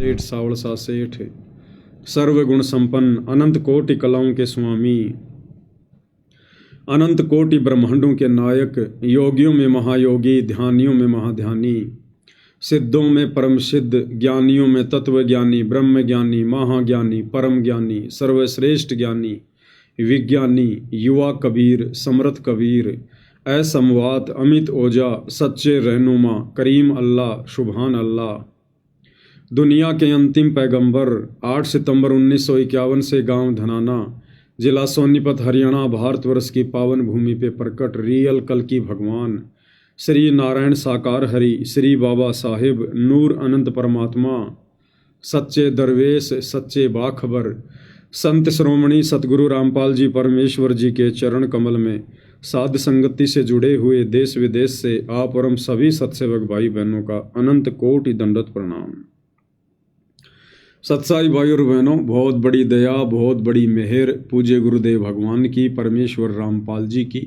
सेठ सावड़ सा सेठ, सर्वगुण संपन्न अनंत कोटि कलाओं के स्वामी, अनंत कोटि ब्रह्मांडों के नायक, योगियों में महायोगी, ध्यानियों में महाध्यानी, सिद्धों में परम सिद्ध, ज्ञानियों में तत्व ज्ञानी, ब्रह्म ज्ञानी, महाज्ञानी, परम ज्ञानी, सर्वश्रेष्ठ ज्ञानी, विज्ञानी, युवा कबीर, समर्थ कबीर, असमवात, अमित ओजा, सच्चे रहनुमा, करीम अल्लाह, शुभान अल्लाह, दुनिया के अंतिम पैगंबर, 8 सितंबर 1951 से गांव धनाना, जिला सोनीपत, हरियाणा, भारतवर्ष की पावन भूमि पे प्रकट रियल कल की भगवान श्री नारायण साकार हरि, श्री बाबा साहिब, नूर अनंत परमात्मा, सच्चे दरवेश, सच्चे बाखबर, संत श्रोमणी सतगुरु रामपाल जी परमेश्वर जी के चरण कमल में साध संगति से जुड़े हुए देश विदेश से आप और हम सभी सत्सेवक भाई बहनों का अनंत कोटि दंडवत प्रणाम। सत्साई भाई और बहनों, बहुत बड़ी दया, बहुत बड़ी मेहर पूज्य गुरुदेव भगवान की, परमेश्वर रामपाल जी की,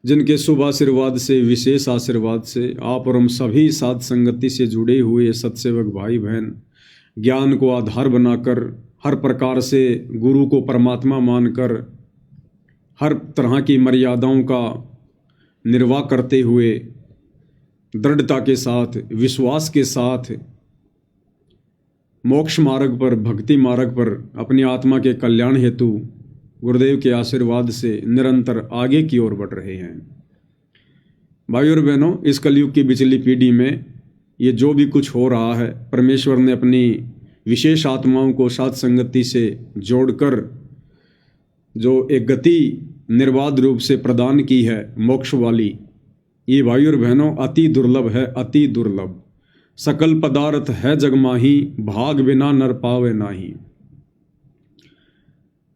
जिनके शुभ आशीर्वाद से, विशेष आशीर्वाद से आप और हम सभी साध संगति से जुड़े हुए सत्सेवक भाई बहन ज्ञान को आधार बनाकर, हर प्रकार से गुरु को परमात्मा मानकर, हर तरह की मर्यादाओं का निर्वाह करते हुए दृढ़ता के साथ, विश्वास के साथ मोक्ष मार्ग पर, भक्ति मार्ग पर अपनी आत्मा के कल्याण हेतु गुरुदेव के आशीर्वाद से निरंतर आगे की ओर बढ़ रहे हैं। भाई और बहनों, इस कलयुग की बिचली पीढ़ी में ये जो भी कुछ हो रहा है, परमेश्वर ने अपनी विशेष आत्माओं को साथ संगति से जोड़कर जो एक गति निर्बाध रूप से प्रदान की है मोक्ष वाली, ये भाई और बहनों अति दुर्लभ है, अति दुर्लभ। सकल पदार्थ है जग माही, भाग बिना नर पावे नाही।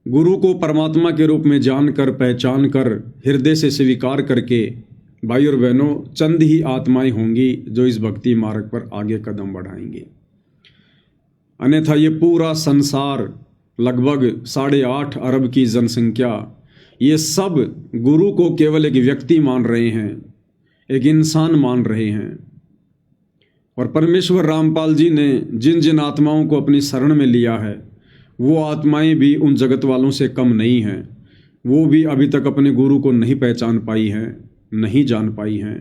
गुरु को परमात्मा के रूप में जानकर, पहचान कर, हृदय से स्वीकार करके भाई और बहनों चंद ही आत्माएं होंगी जो इस भक्ति मार्ग पर आगे कदम बढ़ाएंगे। अन्यथा ये पूरा संसार, लगभग 8.5 अरब की जनसंख्या, ये सब गुरु को केवल एक व्यक्ति मान रहे हैं, एक इंसान मान रहे हैं। और परमेश्वर रामपाल जी ने जिन जिन आत्माओं को अपनी शरण में लिया है, वो आत्माएं भी उन जगत वालों से कम नहीं हैं। वो भी अभी तक अपने गुरु को नहीं पहचान पाई हैं, नहीं जान पाई हैं,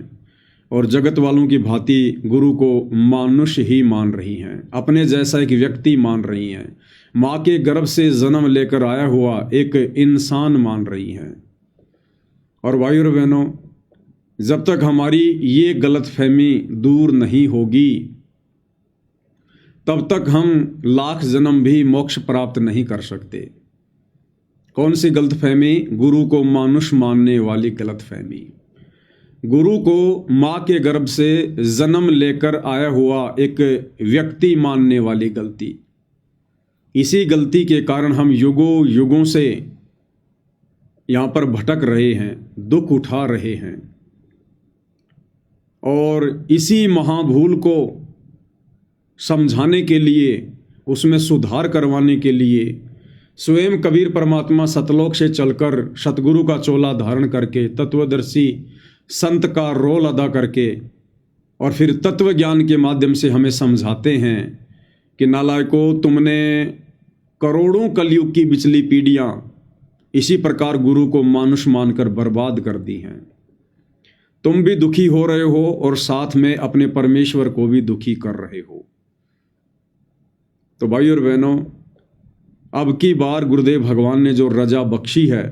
और जगत वालों की भांति गुरु को मनुष्य ही मान रही हैं, अपने जैसा एक व्यक्ति मान रही हैं, माँ के गर्भ से जन्म लेकर आया हुआ एक इंसान मान रही हैं। और भाई और बहनों, जब तक हमारी ये गलतफहमी दूर नहीं होगी, तब तक हम लाख जन्म भी मोक्ष प्राप्त नहीं कर सकते। कौन सी गलतफहमी? गुरु को मनुष्य मानने वाली गलतफहमी, गुरु को माँ के गर्भ से जन्म लेकर आया हुआ एक व्यक्ति मानने वाली गलती। इसी गलती के कारण हम युगों युगों से यहाँ पर भटक रहे हैं, दुख उठा रहे हैं। और इसी महाभूल को समझाने के लिए, उसमें सुधार करवाने के लिए स्वयं कबीर परमात्मा सतलोक से चलकर सतगुरु का चोला धारण करके, तत्वदर्शी संत का रोल अदा करके, और फिर तत्व ज्ञान के माध्यम से हमें समझाते हैं कि नालायकों, तुमने करोड़ों कलयुग की बिचली पीढ़ियां इसी प्रकार गुरु को मानुष मानकर बर्बाद कर दी हैं। तुम भी दुखी हो रहे हो और साथ में अपने परमेश्वर को भी दुखी कर रहे हो। तो भाई और बहनों, अब की बार गुरुदेव भगवान ने जो रजा बख्शी है,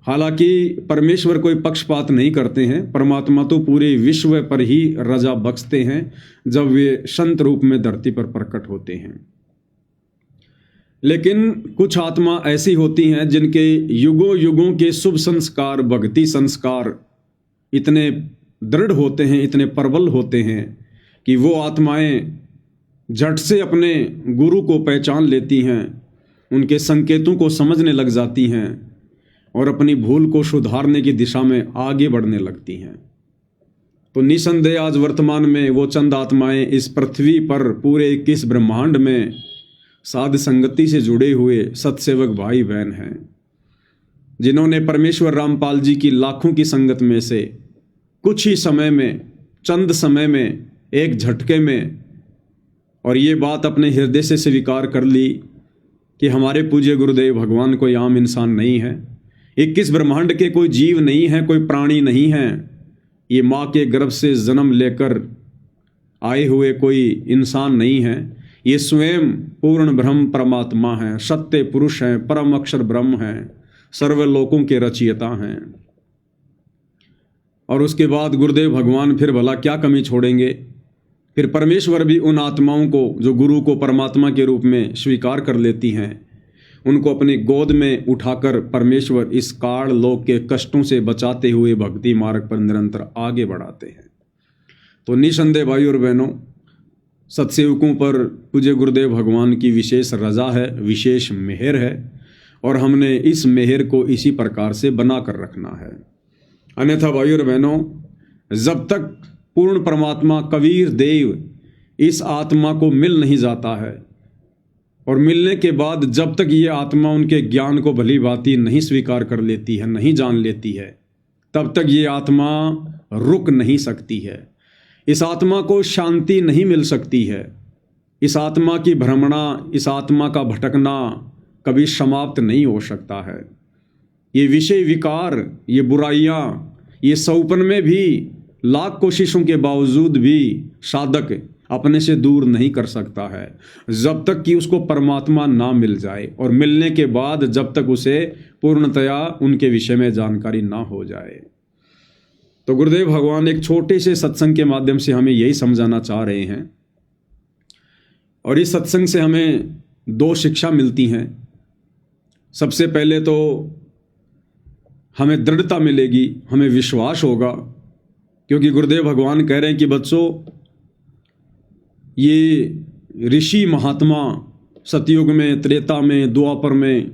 हालांकि परमेश्वर कोई पक्षपात नहीं करते हैं, परमात्मा तो पूरे विश्व पर ही रजा बख्शते हैं जब वे संत रूप में धरती पर प्रकट होते हैं। लेकिन कुछ आत्मा ऐसी होती हैं जिनके युगों युगों के शुभ संस्कार, भक्ति संस्कार इतने दृढ़ होते हैं, इतने प्रबल होते हैं कि वो आत्माएं झट से अपने गुरु को पहचान लेती हैं, उनके संकेतों को समझने लग जाती हैं और अपनी भूल को सुधारने की दिशा में आगे बढ़ने लगती हैं। तो निसंदेह आज वर्तमान में वो चंद आत्माएं इस पृथ्वी पर, पूरे 21 ब्रह्मांड में साध संगति से जुड़े हुए सत्सेवक भाई बहन हैं, जिन्होंने परमेश्वर रामपाल जी की लाखों की संगत में से कुछ ही समय में, चंद समय में, एक झटके में और ये बात अपने हृदय से स्वीकार कर ली कि हमारे पूज्य गुरुदेव भगवान कोई आम इंसान नहीं है, 21 ब्रह्मांड के कोई जीव नहीं है, कोई प्राणी नहीं है, ये माँ के गर्भ से जन्म लेकर आए हुए कोई इंसान नहीं है, ये स्वयं पूर्ण ब्रह्म परमात्मा है, सत्य पुरुष हैं, परम अक्षर ब्रह्म हैं, सर्वलोकों के रचयिता हैं। और उसके बाद गुरुदेव भगवान फिर भला क्या कमी छोड़ेंगे, फिर परमेश्वर भी उन आत्माओं को जो गुरु को परमात्मा के रूप में स्वीकार कर लेती हैं, उनको अपनी गोद में उठाकर परमेश्वर इस काल लोक के कष्टों से बचाते हुए भक्ति मार्ग पर निरंतर आगे बढ़ाते हैं। तो निसंदेह भाई और बहनों, सत्सेवकों पर पूज्य गुरुदेव भगवान की विशेष रजा है, विशेष मेहर है, और हमने इस मेहर को इसी प्रकार से बना कर रखना है। अन्यथा भाई और बहनों, जब तक पूर्ण परमात्मा कबीर देव इस आत्मा को मिल नहीं जाता है, और मिलने के बाद जब तक ये आत्मा उनके ज्ञान को भली भांति नहीं स्वीकार कर लेती है, नहीं जान लेती है, तब तक ये आत्मा रुक नहीं सकती है। इस आत्मा को शांति नहीं मिल सकती है। इस आत्मा की भ्रमणा, इस आत्मा का भटकना कभी समाप्त नहीं हो सकता है। ये विषय विकार, ये बुराइयाँ, ये सौपन में भी लाख कोशिशों के बावजूद भी साधक अपने से दूर नहीं कर सकता है, जब तक कि उसको परमात्मा ना मिल जाए, और मिलने के बाद जब तक उसे पूर्णतया उनके विषय में जानकारी ना हो जाए। तो गुरुदेव भगवान एक छोटे से सत्संग के माध्यम से हमें यही समझाना चाह रहे हैं, और इस सत्संग से हमें 2 शिक्षा मिलती हैं। सबसे पहले तो हमें दृढ़ता मिलेगी, हमें विश्वास होगा, क्योंकि गुरुदेव भगवान कह रहे हैं कि बच्चों, ये ऋषि महात्मा सतयुग में, त्रेता में, द्वापर में,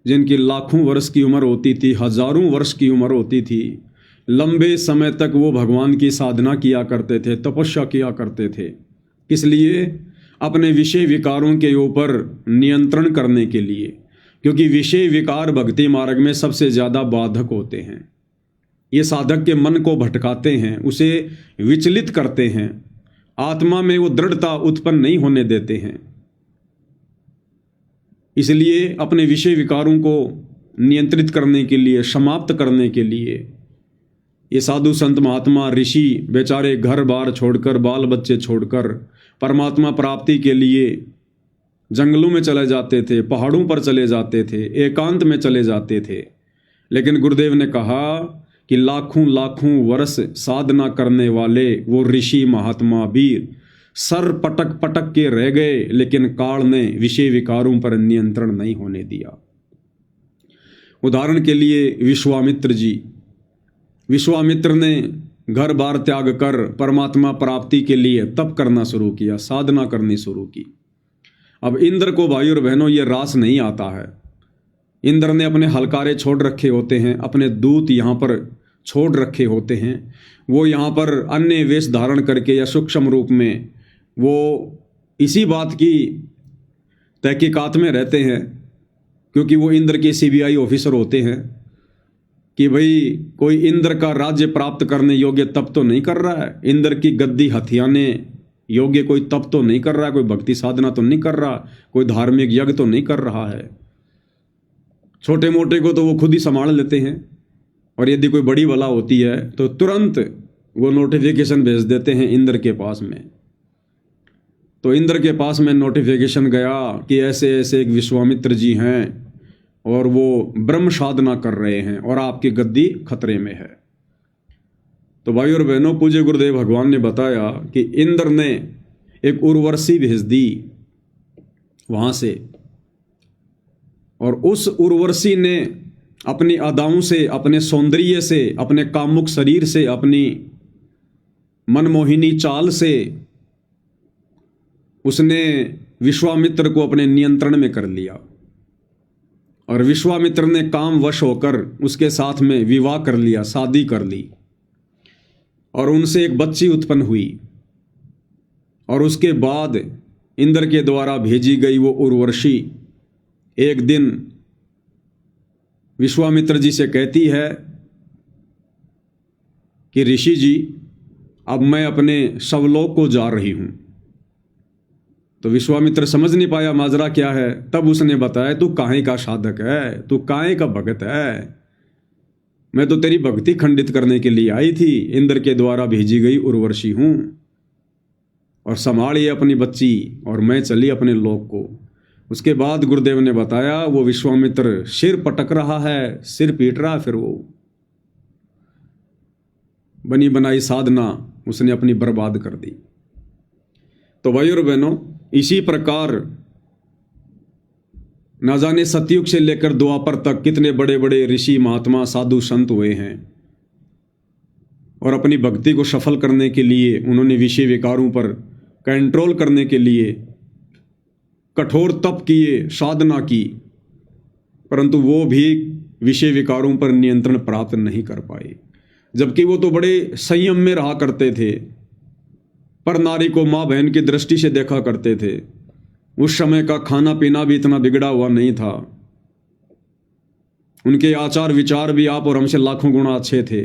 जिनकी लाखों वर्ष की उम्र होती थी, हजारों वर्ष की उम्र होती थी, लंबे समय तक वो भगवान की साधना किया करते थे, तपस्या किया करते थे। किस लिए? अपने विषय विकारों के ऊपर नियंत्रण करने के लिए, क्योंकि विषय विकार भक्ति मार्ग में सबसे ज़्यादा बाधक होते हैं। ये साधक के मन को भटकाते हैं, उसे विचलित करते हैं, आत्मा में वो दृढ़ता उत्पन्न नहीं होने देते हैं। इसलिए अपने विषय विकारों को नियंत्रित करने के लिए, समाप्त करने के लिए ये साधु संत महात्मा ऋषि बेचारे घर बार छोड़कर, बाल बच्चे छोड़कर परमात्मा प्राप्ति के लिए जंगलों में चले जाते थे, पहाड़ों पर चले जाते थे, एकांत में चले जाते थे। लेकिन गुरुदेव ने कहा कि लाखों लाखों वर्ष साधना करने वाले वो ऋषि महात्मा भी सर पटक पटक के रह गए, लेकिन काल ने विषय विकारों पर नियंत्रण नहीं होने दिया। उदाहरण के लिए विश्वामित्र ने घर बार त्याग कर परमात्मा प्राप्ति के लिए तप करना शुरू किया, साधना करनी शुरू की। अब इंद्र को भाई और बहनों ये रास नहीं आता है। इंद्र ने अपने हलकारे छोड़ रखे होते हैं, अपने दूत यहाँ पर छोड़ रखे होते हैं। वो यहाँ पर अन्य वेश धारण करके या सूक्ष्म रूप में वो इसी बात की तहकीकात में रहते हैं, क्योंकि वो इंद्र के CBI ऑफिसर होते हैं, कि भाई कोई इंद्र का राज्य प्राप्त करने योग्य तप तो नहीं कर रहा है, इंद्र की गद्दी हथियाने योग्य कोई तप तो नहीं कर रहा है, कोई भक्ति साधना तो नहीं कर रहा, कोई धार्मिक यज्ञ तो नहीं कर रहा है। छोटे मोटे को तो वो खुद ही संभाल लेते हैं, और यदि कोई बड़ी बला होती है तो तुरंत वो नोटिफिकेशन भेज देते हैं इंद्र के पास में। तो इंद्र के पास में नोटिफिकेशन गया कि ऐसे ऐसे एक विश्वामित्र जी हैं और वो ब्रह्म साधना कर रहे हैं और आपकी गद्दी खतरे में है। तो भाई और बहनों, पूज्य गुरुदेव भगवान ने बताया कि इंद्र ने एक उर्वशी भेज दी वहाँ से, और उस उर्वशी ने अपनी अदाओं से, अपने सौंदर्य से, अपने कामुक शरीर से, अपनी मनमोहिनी चाल से उसने विश्वामित्र को अपने नियंत्रण में कर लिया, और विश्वामित्र ने काम वश होकर उसके साथ में विवाह कर लिया, शादी कर ली, और उनसे एक बच्ची उत्पन्न हुई। और उसके बाद इंद्र के द्वारा भेजी गई वो उर्वशी एक दिन विश्वामित्र जी से कहती है कि ऋषि जी, अब मैं अपने स्वलोक को जा रही हूँ, तो विश्वामित्र समझ नहीं पाया माजरा क्या है। तब उसने बताया, तू काहे का साधक है, तू काहे का भगत है, मैं तो तेरी भक्ति खंडित करने के लिए आई थी, इंद्र के द्वारा भेजी गई उर्वशी हूं, और संभालिए अपनी बच्ची, और मैं चली अपने लोक को। उसके बाद गुरुदेव ने बताया, वो विश्वामित्र सिर पटक रहा है, सिर पीट रहा है, फिर वो बनी बनाई साधना उसने अपनी बर्बाद कर दी। तो भाइयों और बहनों, इसी प्रकार ना जाने सतयुग से लेकर द्वापर तक कितने बड़े बड़े ऋषि महात्मा साधु संत हुए हैं, और अपनी भक्ति को सफल करने के लिए उन्होंने विषय विकारों पर कंट्रोल करने के लिए कठोर तप किए, साधना की, परंतु वो भी विषय विकारों पर नियंत्रण प्राप्त नहीं कर पाए। जबकि वो तो बड़े संयम में रहा करते थे, पर नारी को माँ बहन की दृष्टि से देखा करते थे। उस समय का खाना पीना भी इतना बिगड़ा हुआ नहीं था, उनके आचार विचार भी आप और हमसे लाखों गुना अच्छे थे।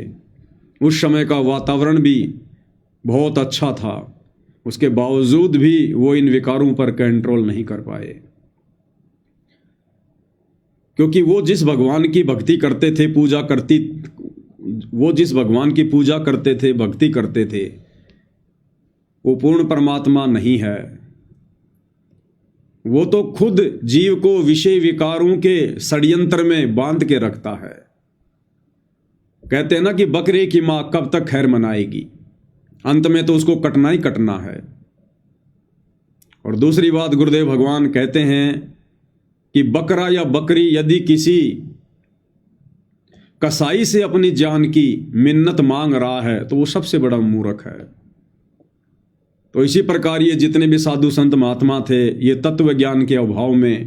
उस समय का वातावरण भी बहुत अच्छा था, उसके बावजूद भी वो इन विकारों पर कंट्रोल नहीं कर पाए, क्योंकि वो जिस भगवान की भक्ति करते थे, वो जिस भगवान की पूजा करते थे, भक्ति करते थे, वो पूर्ण परमात्मा नहीं है। वो तो खुद जीव को विषय विकारों के षड्यंत्र में बांध के रखता है। कहते हैं ना कि बकरे की मां कब तक खैर मनाएगी, अंत में तो उसको कटना ही कटना है। और दूसरी बात, गुरुदेव भगवान कहते हैं कि बकरा या बकरी यदि किसी कसाई से अपनी जान की मिन्नत मांग रहा है तो वो सबसे बड़ा मूर्ख है। तो इसी प्रकार ये जितने भी साधु संत महात्मा थे, ये तत्व ज्ञान के अभाव में,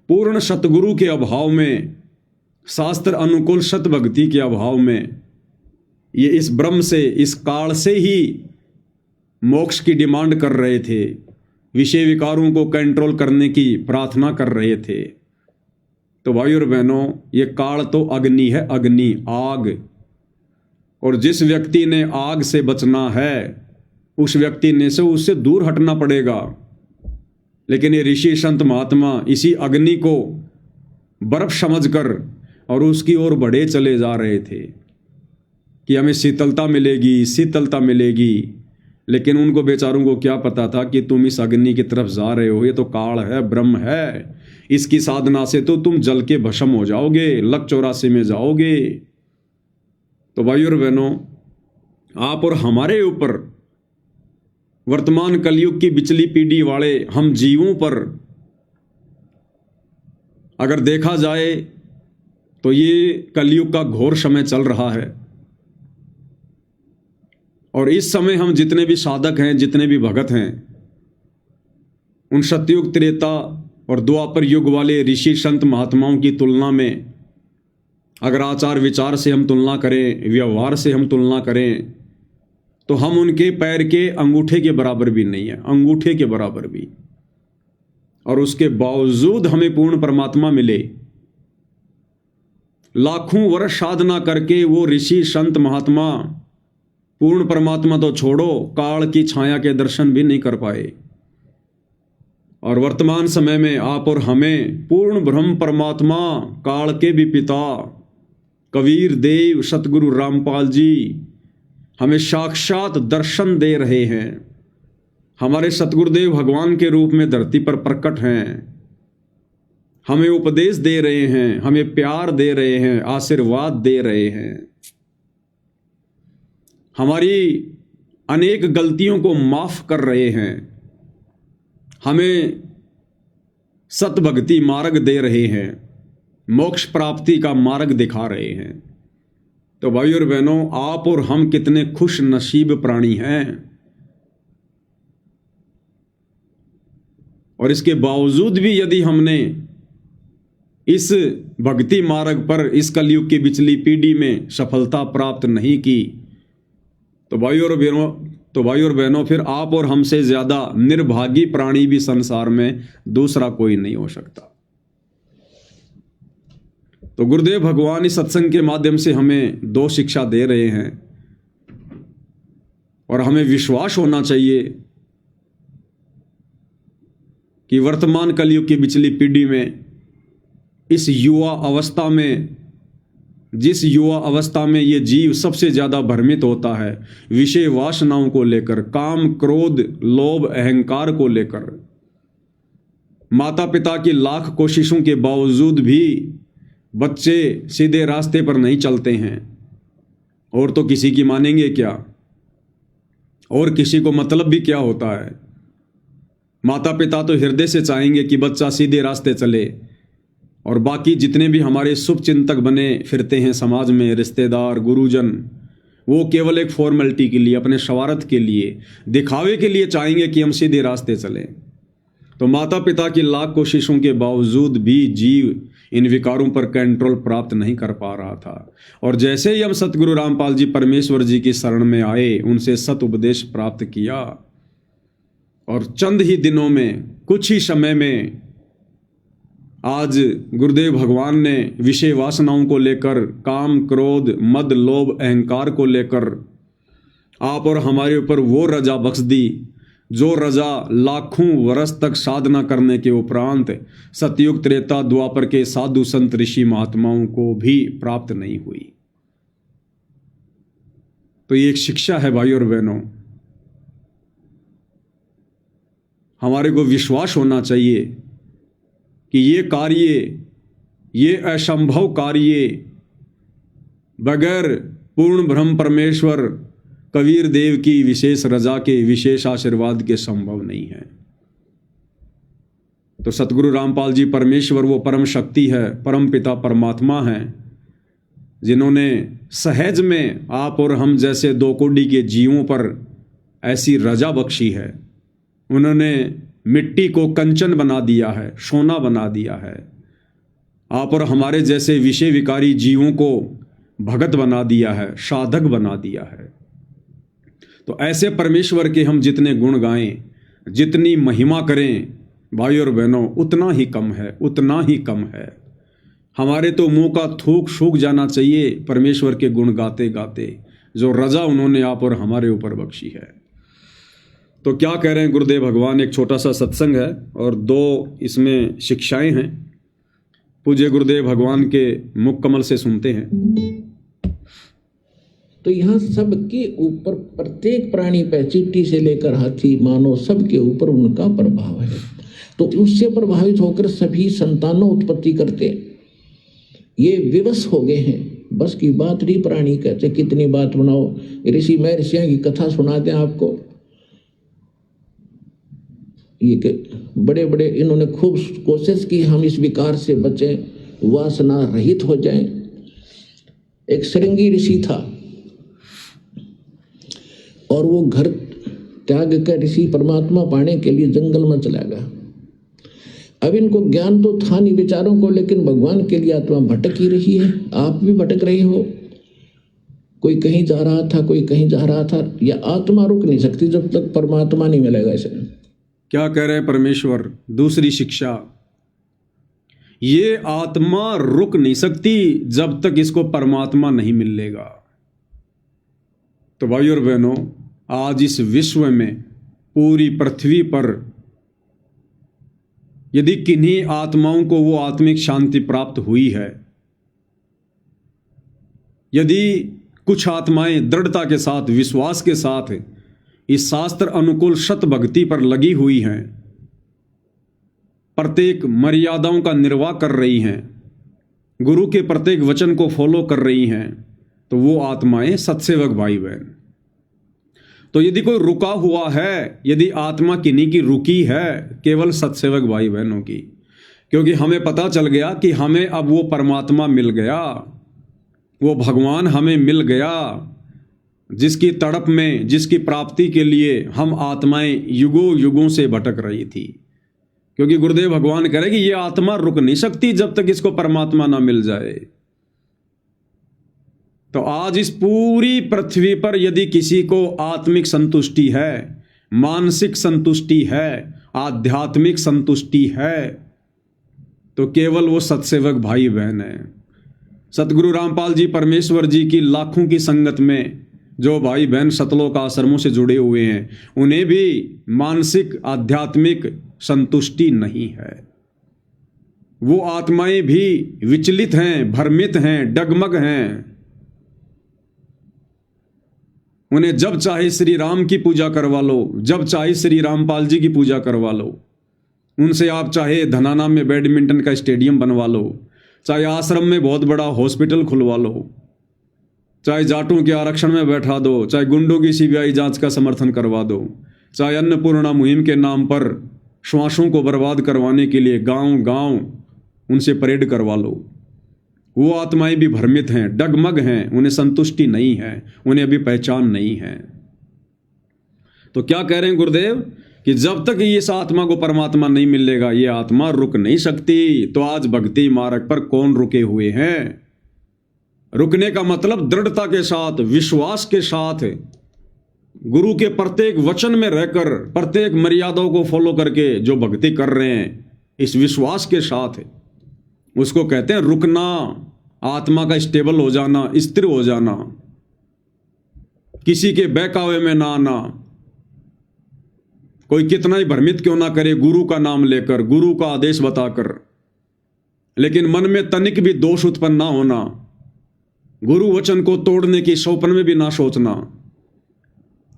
पूर्ण सतगुरु के अभाव में, शास्त्र अनुकूल सत भक्ति के अभाव में, ये इस ब्रह्म से, इस काल से ही मोक्ष की डिमांड कर रहे थे, विषय विकारों को कंट्रोल करने की प्रार्थना कर रहे थे। तो भाइयों और बहनों, ये काल तो अग्नि है, अग्नि, आग, और जिस व्यक्ति ने आग से बचना है उस व्यक्ति ने से उससे दूर हटना पड़ेगा। लेकिन ये ऋषि संत महात्मा इसी अग्नि को बर्फ समझकर और उसकी ओर बढ़े चले जा रहे थे कि हमें शीतलता मिलेगी, शीतलता मिलेगी। लेकिन उनको बेचारों को क्या पता था कि तुम इस अग्नि की तरफ जा रहे हो, ये तो काल है, ब्रह्म है, इसकी साधना से तो तुम जल के भस्म हो जाओगे, लक 84 में जाओगे। तो भाइयों और बहनों, आप और हमारे ऊपर, वर्तमान कलयुग की बिचली पीढ़ी वाले हम जीवों पर अगर देखा जाए तो ये कलयुग का घोर समय चल रहा है। और इस समय हम जितने भी साधक हैं, जितने भी भगत हैं, उन सतयुग, त्रेता और द्वापर युग वाले ऋषि संत महात्माओं की तुलना में अगर आचार विचार से हम तुलना करें, व्यवहार से हम तुलना करें, तो हम उनके पैर के अंगूठे के बराबर भी नहीं है, अंगूठे के बराबर भी। और उसके बावजूद हमें पूर्ण परमात्मा मिले। लाखों वर्ष साधना करके वो ऋषि संत महात्मा पूर्ण परमात्मा तो छोड़ो, काल की छाया के दर्शन भी नहीं कर पाए। और वर्तमान समय में आप और हमें पूर्ण ब्रह्म परमात्मा, काल के भी पिता कबीर देव सतगुरु रामपाल जी हमें साक्षात दर्शन दे रहे हैं। हमारे सतगुरुदेव भगवान के रूप में धरती पर प्रकट हैं, हमें उपदेश दे रहे हैं, हमें प्यार दे रहे हैं, आशीर्वाद दे रहे हैं, हमारी अनेक गलतियों को माफ कर रहे हैं, हमें सतभक्ति मार्ग दे रहे हैं, मोक्ष प्राप्ति का मार्ग दिखा रहे हैं। तो भाइयों और बहनों, आप और हम कितने खुश नसीब प्राणी हैं। और इसके बावजूद भी यदि हमने इस भक्ति मार्ग पर, इस कलयुग की बिचली पीढ़ी में सफलता प्राप्त नहीं की, तो भाइयों और बहनों, फिर आप और हमसे ज्यादा निर्भागी प्राणी भी संसार में दूसरा कोई नहीं हो सकता। तो गुरुदेव भगवान इस सत्संग के माध्यम से हमें दो शिक्षा दे रहे हैं, और हमें विश्वास होना चाहिए कि वर्तमान कलयुग की पिछली पीढ़ी में इस युवा अवस्था में, जिस युवा अवस्था में ये जीव सबसे ज़्यादा भ्रमित होता है विषय वासनाओं को लेकर, काम क्रोध लोभ अहंकार को लेकर, माता पिता की लाख कोशिशों के बावजूद भी बच्चे सीधे रास्ते पर नहीं चलते हैं। और तो किसी की मानेंगे क्या, और किसी को मतलब भी क्या होता है। माता पिता तो हृदय से चाहेंगे कि बच्चा सीधे रास्ते चले, और बाकी जितने भी हमारे शुभ चिंतक बने फिरते हैं समाज में, रिश्तेदार गुरुजन, वो केवल एक फॉर्मेलिटी के लिए, अपने स्वार्थ के लिए, दिखावे के लिए चाहेंगे कि हम सीधे रास्ते चलें। तो माता पिता की लाख कोशिशों के बावजूद भी जीव इन विकारों पर कंट्रोल प्राप्त नहीं कर पा रहा था। और जैसे ही हम सतगुरु रामपाल जी परमेश्वर जी की शरण में आए, उनसे सत उपदेश प्राप्त किया, और चंद ही दिनों में, कुछ ही समय में आज गुरुदेव भगवान ने विषय वासनाओं को लेकर, काम क्रोध मद लोभ अहंकार को लेकर आप और हमारे ऊपर वो रजा बख्श दी जो रजा लाखों वर्ष तक साधना करने के उपरांत सतयुग त्रेता द्वापर के साधु संत ऋषि महात्माओं को भी प्राप्त नहीं हुई। तो ये एक शिक्षा है भाई और बहनों। हमारे को विश्वास होना चाहिए कि ये कार्य, ये असंभव कार्य बगैर पूर्ण ब्रह्म परमेश्वर कबीर देव की विशेष रजा के, विशेष आशीर्वाद के संभव नहीं है। तो सतगुरु रामपाल जी परमेश्वर वो परम शक्ति है, परम पिता परमात्मा हैं, जिन्होंने सहज में आप और हम जैसे दो कोटि के जीवों पर ऐसी रजा बख्शी है। उन्होंने मिट्टी को कंचन बना दिया है, सोना बना दिया है। आप और हमारे जैसे विषय विकारी जीवों को भगत बना दिया है, साधक बना दिया है। तो ऐसे परमेश्वर के हम जितने गुण गाएं, जितनी महिमा करें भाई और बहनों, उतना ही कम है, उतना ही कम है। हमारे तो मुंह का थूक सूख जाना चाहिए परमेश्वर के गुण गाते गाते, जो रजा उन्होंने आप और हमारे ऊपर बख्शी है। तो क्या कह रहे हैं गुरुदेव भगवान। एक छोटा सा सत्संग है और दो इसमें शिक्षाएं हैं। पूज्य गुरुदेव भगवान के मुख कमल से सुनते हैं। तो यहाँ सबके ऊपर, प्रत्येक प्राणी पे, चींटी से लेकर हाथी मानव, सबके ऊपर उनका प्रभाव है। तो उससे प्रभावित होकर सभी संतानों उत्पत्ति करते। ये विवश हो गए हैं, बस की बात नहीं। प्राणी कहते कितनी बात बनाओ, ऋषि महर्षियों की कथा सुना दें आपको। ये बड़े बड़े इन्होंने खूब कोशिश की हम इस विकार से बचें, वासना रहित हो जाएं। एक श्रृंगी ऋषि था और वो घर त्याग कर ऋषि परमात्मा पाने के लिए जंगल में चला गया। अब इनको ज्ञान तो था नहीं विचारों को, लेकिन भगवान के लिए आत्मा भटक ही रही है। आप भी भटक रहे हो, कोई कहीं जा रहा था, कोई कहीं जा रहा था। यह आत्मा रुक नहीं सकती जब तक परमात्मा नहीं मिलेगा इसे। क्या कह रहे हैं परमेश्वर, दूसरी शिक्षा, ये आत्मा रुक नहीं सकती जब तक इसको परमात्मा नहीं मिलेगा। तो भाई और बहनों, आज इस विश्व में, पूरी पृथ्वी पर यदि किन्हीं आत्माओं को वो आत्मिक शांति प्राप्त हुई है, यदि कुछ आत्माएं दृढ़ता के साथ, विश्वास के साथ इस शास्त्र अनुकूल सत भक्ति पर लगी हुई हैं, प्रत्येक मर्यादाओं का निर्वाह कर रही हैं, गुरु के प्रत्येक वचन को फॉलो कर रही हैं, तो वो आत्माएं सत्सेवक भाई बहन। तो यदि कोई रुका हुआ है, यदि आत्मा किन्हीं की रुकी है, केवल सत्सेवक भाई बहनों की, क्योंकि हमें पता चल गया कि हमें अब वो परमात्मा मिल गया, वो भगवान हमें मिल गया, जिसकी तड़प में, जिसकी प्राप्ति के लिए हम आत्माएं युगों युगों से भटक रही थी। क्योंकि गुरुदेव भगवान कह रहे कि ये आत्मा रुक नहीं सकती जब तक इसको परमात्मा ना मिल जाए। तो आज इस पूरी पृथ्वी पर यदि किसी को आत्मिक संतुष्टि है, मानसिक संतुष्टि है, आध्यात्मिक संतुष्टि है, तो केवल वो सत्सेवक भाई बहन है। सतगुरु रामपाल जी परमेश्वर जी की लाखों की संगत में जो भाई बहन सतलोक आश्रमों से जुड़े हुए हैं, उन्हें भी मानसिक, आध्यात्मिक संतुष्टि नहीं है। वो आत्माएं भी विचलित हैं, भ्रमित हैं, डगमग हैं। उन्हें जब चाहे श्री राम की पूजा करवा लो, जब चाहे श्री रामपाल जी की पूजा करवा लो, उनसे आप चाहे धनाना में बैडमिंटन का स्टेडियम बनवा लो, चाहे आश्रम में बहुत बड़ा हॉस्पिटल खुलवा लो, चाहे जाटों के आरक्षण में बैठा दो, चाहे गुंडों की सीबीआई जांच का समर्थन करवा दो, चाहे अन्नपूर्णा मुहिम के नाम पर श्वासों को बर्बाद करवाने के लिए गांव गांव उनसे परेड करवा लो। वो आत्माएं भी भ्रमित हैं, डगमग हैं, उन्हें संतुष्टि नहीं है, उन्हें अभी पहचान नहीं है। तो क्या कह रहे हैं गुरुदेव कि जब तक इस आत्मा को परमात्मा नहीं मिलेगा ये आत्मा रुक नहीं सकती। तो आज भक्ति मार्ग पर कौन रुके हुए हैं? रुकने का मतलब दृढ़ता के साथ, विश्वास के साथ, गुरु के प्रत्येक वचन में रहकर, प्रत्येक मर्यादाओं को फॉलो करके जो भक्ति कर रहे हैं, इस विश्वास के साथ, उसको कहते हैं रुकना, आत्मा का स्टेबल हो जाना, स्थिर हो जाना, किसी के बहकावे में ना आना। कोई कितना ही भ्रमित क्यों ना करे गुरु का नाम लेकर, गुरु का आदेश बताकर, लेकिन मन में तनिक भी दोष उत्पन्न ना होना, गुरु वचन को तोड़ने की स्वप्न में भी ना सोचना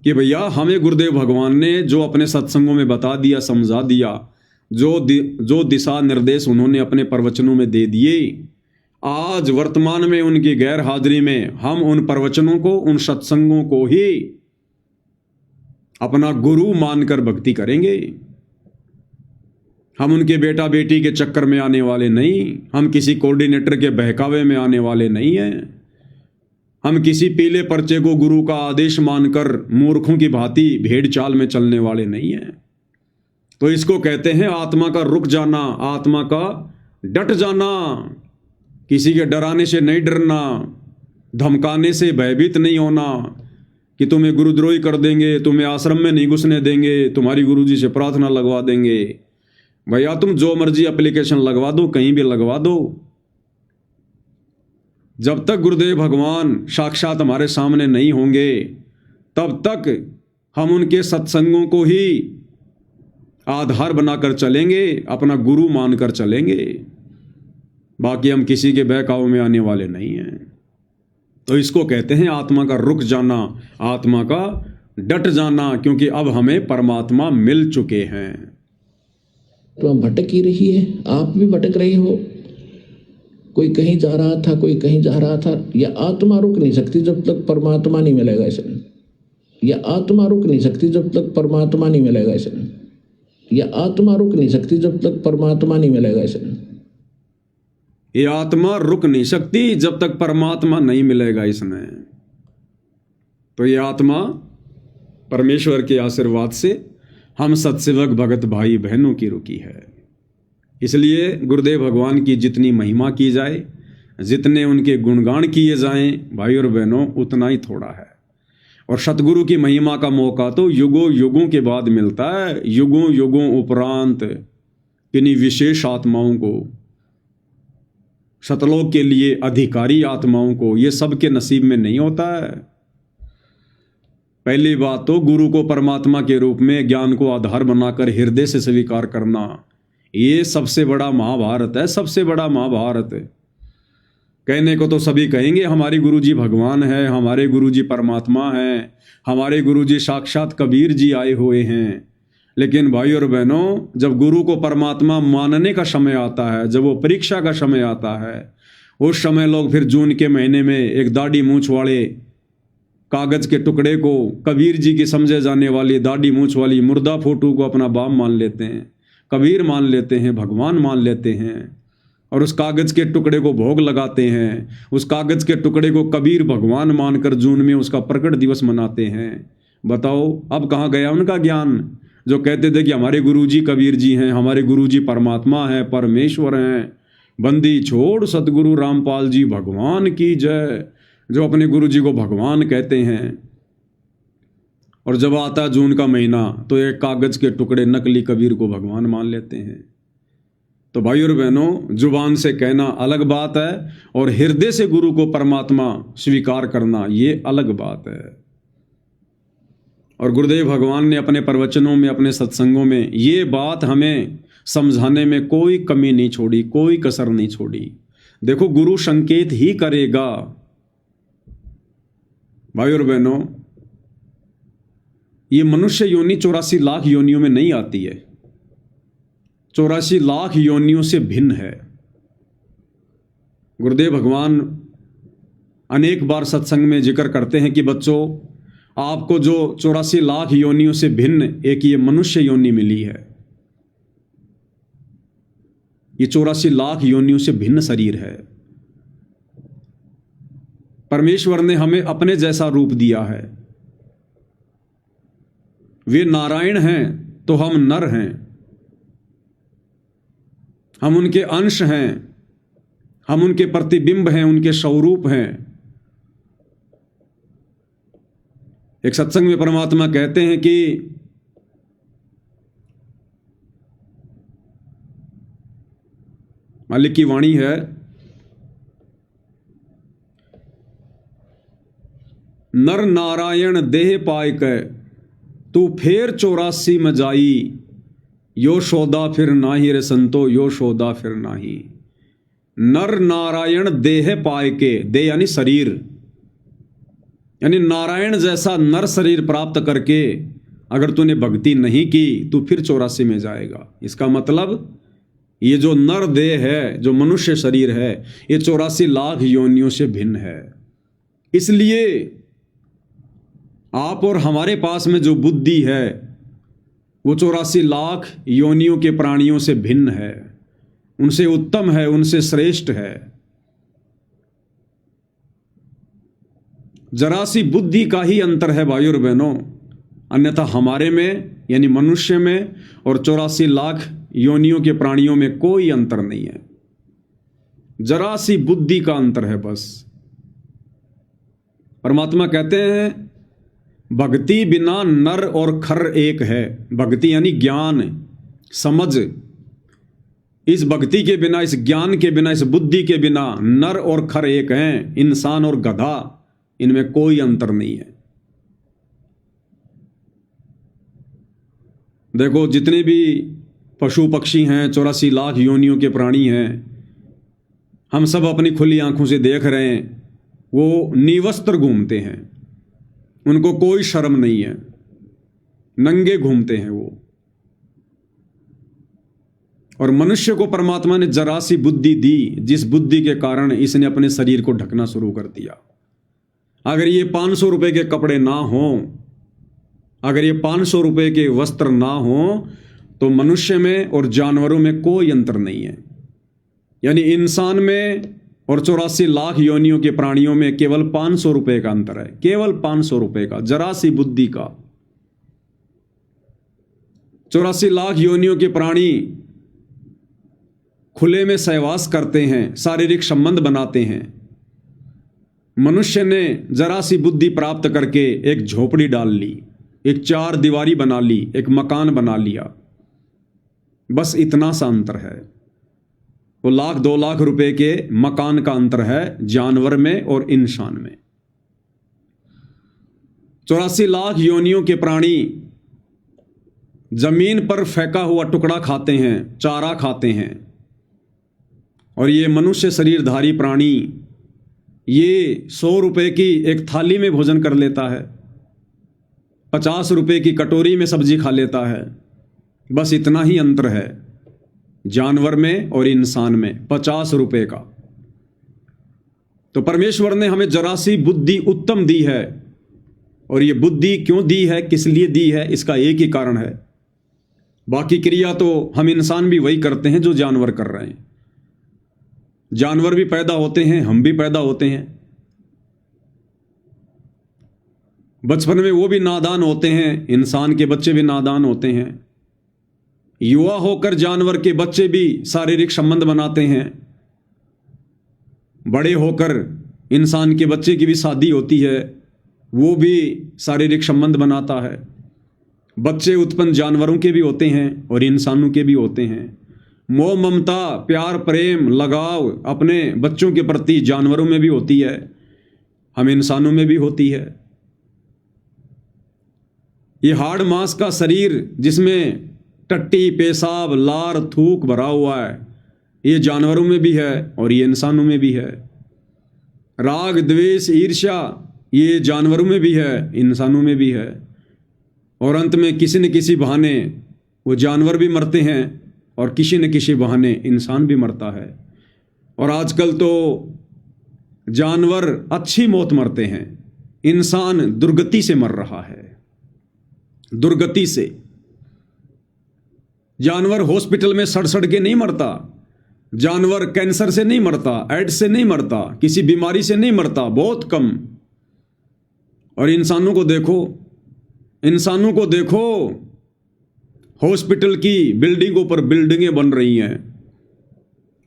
कि भैया हमें गुरुदेव भगवान ने जो अपने सत्संगों में बता दिया, समझा दिया, जो दिशा निर्देश उन्होंने अपने प्रवचनों में दे दिए, आज वर्तमान में उनकी गैर हाजिरी में हम उन प्रवचनों को, उन सत्संगों को ही अपना गुरु मानकर भक्ति करेंगे। हम उनके बेटा बेटी के चक्कर में आने वाले नहीं, हम किसी कोऑर्डिनेटर के बहकावे में आने वाले नहीं हैं, हम किसी पीले पर्चे को गुरु का आदेश मानकर मूर्खों की भांति भेड़ चाल में चलने वाले नहीं हैं। तो इसको कहते हैं आत्मा का रुक जाना, आत्मा का डट जाना, किसी के डराने से नहीं डरना, धमकाने से भयभीत नहीं होना कि तुम्हें गुरुद्रोही कर देंगे, तुम्हें आश्रम में नहीं घुसने देंगे, तुम्हारी गुरुजी से प्रार्थना लगवा देंगे। भैया तुम जो मर्जी एप्लीकेशन लगवा दो, कहीं भी लगवा दो, जब तक गुरुदेव भगवान साक्षात हमारे सामने नहीं होंगे तब तक हम उनके सत्संगों को ही आधार बनाकर चलेंगे, अपना गुरु मानकर चलेंगे। बाकी हम किसी के बहकाव में आने वाले नहीं हैं। तो इसको कहते हैं आत्मा का रुक जाना, आत्मा का डट जाना, क्योंकि अब हमें परमात्मा मिल चुके हैं। तो भटक ही रही है, आप भी भटक रहे हो। कोई कहीं जा रहा था, कोई कहीं जा रहा था। यह आत्मा रुक नहीं सकती जब तक परमात्मा नहीं मिलेगा इसने। यह आत्मा रुक नहीं सकती जब तक परमात्मा नहीं मिलेगा इसने। यह आत्मा रुक नहीं सकती जब तक परमात्मा नहीं मिलेगा इसने। ये आत्मा रुक नहीं सकती जब तक परमात्मा नहीं मिलेगा इसमें। तो ये आत्मा परमेश्वर के आशीर्वाद से हम सत्सेवक भगत भाई बहनों की रुकी है। इसलिए गुरुदेव भगवान की जितनी महिमा की जाए, जितने उनके गुणगान किए जाएं भाई और बहनों, उतना ही थोड़ा है। और सतगुरु की महिमा का मौका तो युगों युगों के बाद मिलता है। युगों युगों उपरांत किन्हीं विशेष आत्माओं को, सतलोक के लिए अधिकारी आत्माओं को, ये सबके नसीब में नहीं होता है। पहली बात तो गुरु को परमात्मा के रूप में ज्ञान को आधार बनाकर हृदय से स्वीकार करना, ये सबसे बड़ा महाभारत है, सबसे बड़ा महाभारत है। कहने को तो सभी कहेंगे हमारे गुरुजी भगवान है, हमारे गुरुजी परमात्मा है, हमारे गुरुजी साक्षात कबीर जी आए हुए हैं। लेकिन भाई और बहनों, जब गुरु को परमात्मा मानने का समय आता है, जब वो परीक्षा का समय आता है, उस समय लोग फिर जून के महीने में एक दाढ़ी मूंछ वाले कागज के टुकड़े को, कबीर जी की समझे जाने वाली दाढ़ी मूंछ वाली मुर्दा फोटो को अपना बाप मान लेते हैं, कबीर मान लेते हैं, भगवान मान लेते हैं, और उस कागज के टुकड़े को भोग लगाते हैं। उस कागज के टुकड़े को कबीर भगवान मानकर जून में उसका प्रकट दिवस मनाते हैं। बताओ अब कहाँ गया उनका ज्ञान, जो कहते थे कि हमारे गुरुजी कबीर जी हैं, हमारे गुरुजी परमात्मा हैं, परमेश्वर हैं, बंदी छोड़ सतगुरु रामपाल जी भगवान की जय, जो अपने गुरुजी को भगवान कहते हैं। और जब आता जून का महीना तो एक कागज के टुकड़े नकली कबीर को भगवान मान लेते हैं। तो भाई और बहनों, जुबान से कहना अलग बात है और हृदय से गुरु को परमात्मा स्वीकार करना ये अलग बात है। और गुरुदेव भगवान ने अपने प्रवचनों में, अपने सत्संगों में ये बात हमें समझाने में कोई कमी नहीं छोड़ी, कोई कसर नहीं छोड़ी। देखो, गुरु संकेत ही करेगा। भाई और बहनों, ये मनुष्य योनि 84 लाख योनियों में नहीं आती है, 84 लाख योनियों से भिन्न है। गुरुदेव भगवान अनेक बार सत्संग में जिक्र करते हैं कि बच्चों, आपको जो 84 लाख योनियों से भिन्न एक ये मनुष्य योनि मिली है, ये 84 लाख योनियों से भिन्न शरीर है। परमेश्वर ने हमें अपने जैसा रूप दिया है। वे नारायण हैं तो हम नर हैं, हम उनके अंश हैं, हम उनके प्रतिबिंब हैं, उनके स्वरूप हैं। एक सत्संग में परमात्मा कहते हैं कि मालिक की वाणी है, नर नारायण देह पाय कै तू फेर 84 में जाई, यो शोदा फिर नाही रे संतो, यो शोदा फिर नाही। नर नारायण देह पाय के, देह यानी शरीर, यानी नारायण जैसा नर शरीर प्राप्त करके अगर तूने भक्ति नहीं की तो फिर 84 में जाएगा। इसका मतलब ये जो नर देह है, जो मनुष्य शरीर है, ये 84 लाख योनियों से भिन्न है। इसलिए आप और हमारे पास में जो बुद्धि है वो 84 लाख योनियों के प्राणियों से भिन्न है, उनसे उत्तम है, उनसे श्रेष्ठ है। जरा सी बुद्धि का ही अंतर है भाइयों और बहनों, अन्यथा हमारे में यानी मनुष्य में और 84 लाख योनियों के प्राणियों में कोई अंतर नहीं है। जरा सी बुद्धि का अंतर है बस। परमात्मा कहते हैं भक्ति बिना नर और खर एक है। भक्ति यानी ज्ञान, समझ। इस भक्ति के बिना, इस ज्ञान के बिना, इस बुद्धि के बिना नर और खर एक हैं। इंसान और गधा, इनमें कोई अंतर नहीं है। देखो, जितने भी पशु पक्षी हैं, 84 लाख योनियों के प्राणी हैं, हम सब अपनी खुली आंखों से देख रहे हैं, वो निवस्त्र घूमते हैं, उनको कोई शर्म नहीं है, नंगे घूमते हैं वो। और मनुष्य को परमात्मा ने जरा सी बुद्धि दी, जिस बुद्धि के कारण इसने अपने शरीर को ढकना शुरू कर दिया। अगर ये 500 रुपए के कपड़े ना हों, अगर ये 500 रुपए के वस्त्र ना हों, तो मनुष्य में और जानवरों में कोई अंतर नहीं है। यानी इंसान में और 84 लाख योनियों के प्राणियों में केवल 500 रुपए का अंतर है, केवल 500 रुपए का, जरा सी बुद्धि का। 84 लाख योनियों के प्राणी खुले में सहवास करते हैं, शारीरिक संबंध बनाते हैं। मनुष्य ने जरा सी बुद्धि प्राप्त करके एक झोपड़ी डाल ली, एक 4 दीवारी बना ली, एक मकान बना लिया। बस इतना सा अंतर है। वो 1-2 लाख रुपए के मकान का अंतर है जानवर में और इंसान में। 84 लाख योनियों के प्राणी जमीन पर फेंका हुआ टुकड़ा खाते हैं, चारा खाते हैं। और ये मनुष्य शरीरधारी प्राणी ये 100 रुपए की एक थाली में भोजन कर लेता है, 50 रुपए की कटोरी में सब्जी खा लेता है। बस इतना ही अंतर है जानवर में और इंसान में, 50 रुपए का। तो परमेश्वर ने हमें जरा सी बुद्धि उत्तम दी है। और ये बुद्धि क्यों दी है, किस लिए दी है, इसका एक ही कारण है। बाकी क्रिया तो हम इंसान भी वही करते हैं जो जानवर कर रहे हैं। जानवर भी पैदा होते हैं, हम भी पैदा होते हैं। बचपन में वो भी नादान होते हैं, इंसान के बच्चे भी नादान होते हैं। युवा होकर जानवर के बच्चे भी शारीरिक संबंध बनाते हैं। बड़े होकर इंसान के बच्चे की भी शादी होती है, वो भी शारीरिक संबंध बनाता है। बच्चे उत्पन्न जानवरों के भी होते हैं और इंसानों के भी होते हैं। मोह ममता, प्यार प्रेम लगाव अपने बच्चों के प्रति जानवरों में भी होती है, हम इंसानों में भी होती है। ये हाड़ मांस का शरीर जिसमें टट्टी, पेशाब, लार, थूक भरा हुआ है, ये जानवरों में भी है और ये इंसानों में भी है। राग, द्वेष, ईर्ष्या ये जानवरों में भी है, इंसानों में भी है। और अंत में किसी न किसी बहाने वो जानवर भी मरते हैं और किसी न किसी बहाने इंसान भी मरता है। और आजकल तो जानवर अच्छी मौत मरते हैं, इंसान दुर्गति से मर रहा है, दुर्गति से। जानवर हॉस्पिटल में सड़ सड़ के नहीं मरता, जानवर कैंसर से नहीं मरता, एड्स से नहीं मरता, किसी बीमारी से नहीं मरता, बहुत कम। और इंसानों को देखो, इंसानों को देखो, हॉस्पिटल की बिल्डिंगों पर बिल्डिंगें बन रही हैं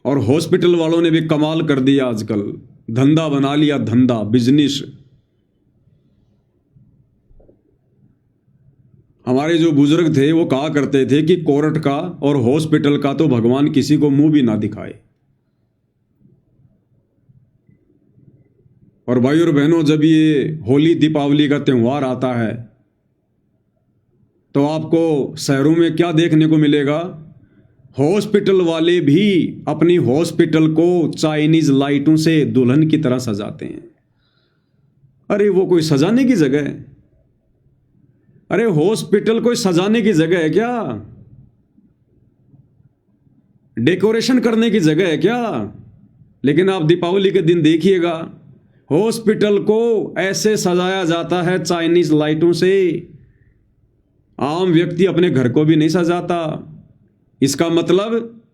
और हॉस्पिटल वालों ने भी कमाल कर दिया, आजकल धंधा बना लिया, धंधा, बिजनेस। हमारे जो बुजुर्ग थे वो कहा करते थे कि कोर्ट का और हॉस्पिटल का तो भगवान किसी को मुंह भी ना दिखाए। और भाई और बहनों, जब ये होली दीपावली का त्यौहार आता है तो आपको शहरों में क्या देखने को मिलेगा? हॉस्पिटल वाले भी अपनी हॉस्पिटल को चाइनीज लाइटों से दुल्हन की तरह सजाते हैं। अरे वो कोई सजाने की जगह है? अरे हॉस्पिटल कोई सजाने की जगह है क्या? डेकोरेशन करने की जगह है क्या? लेकिन आप दीपावली के दिन देखिएगा, हॉस्पिटल को ऐसे सजाया जाता है चाइनीज लाइटों से, आम व्यक्ति अपने घर को भी नहीं सजाता। इसका मतलब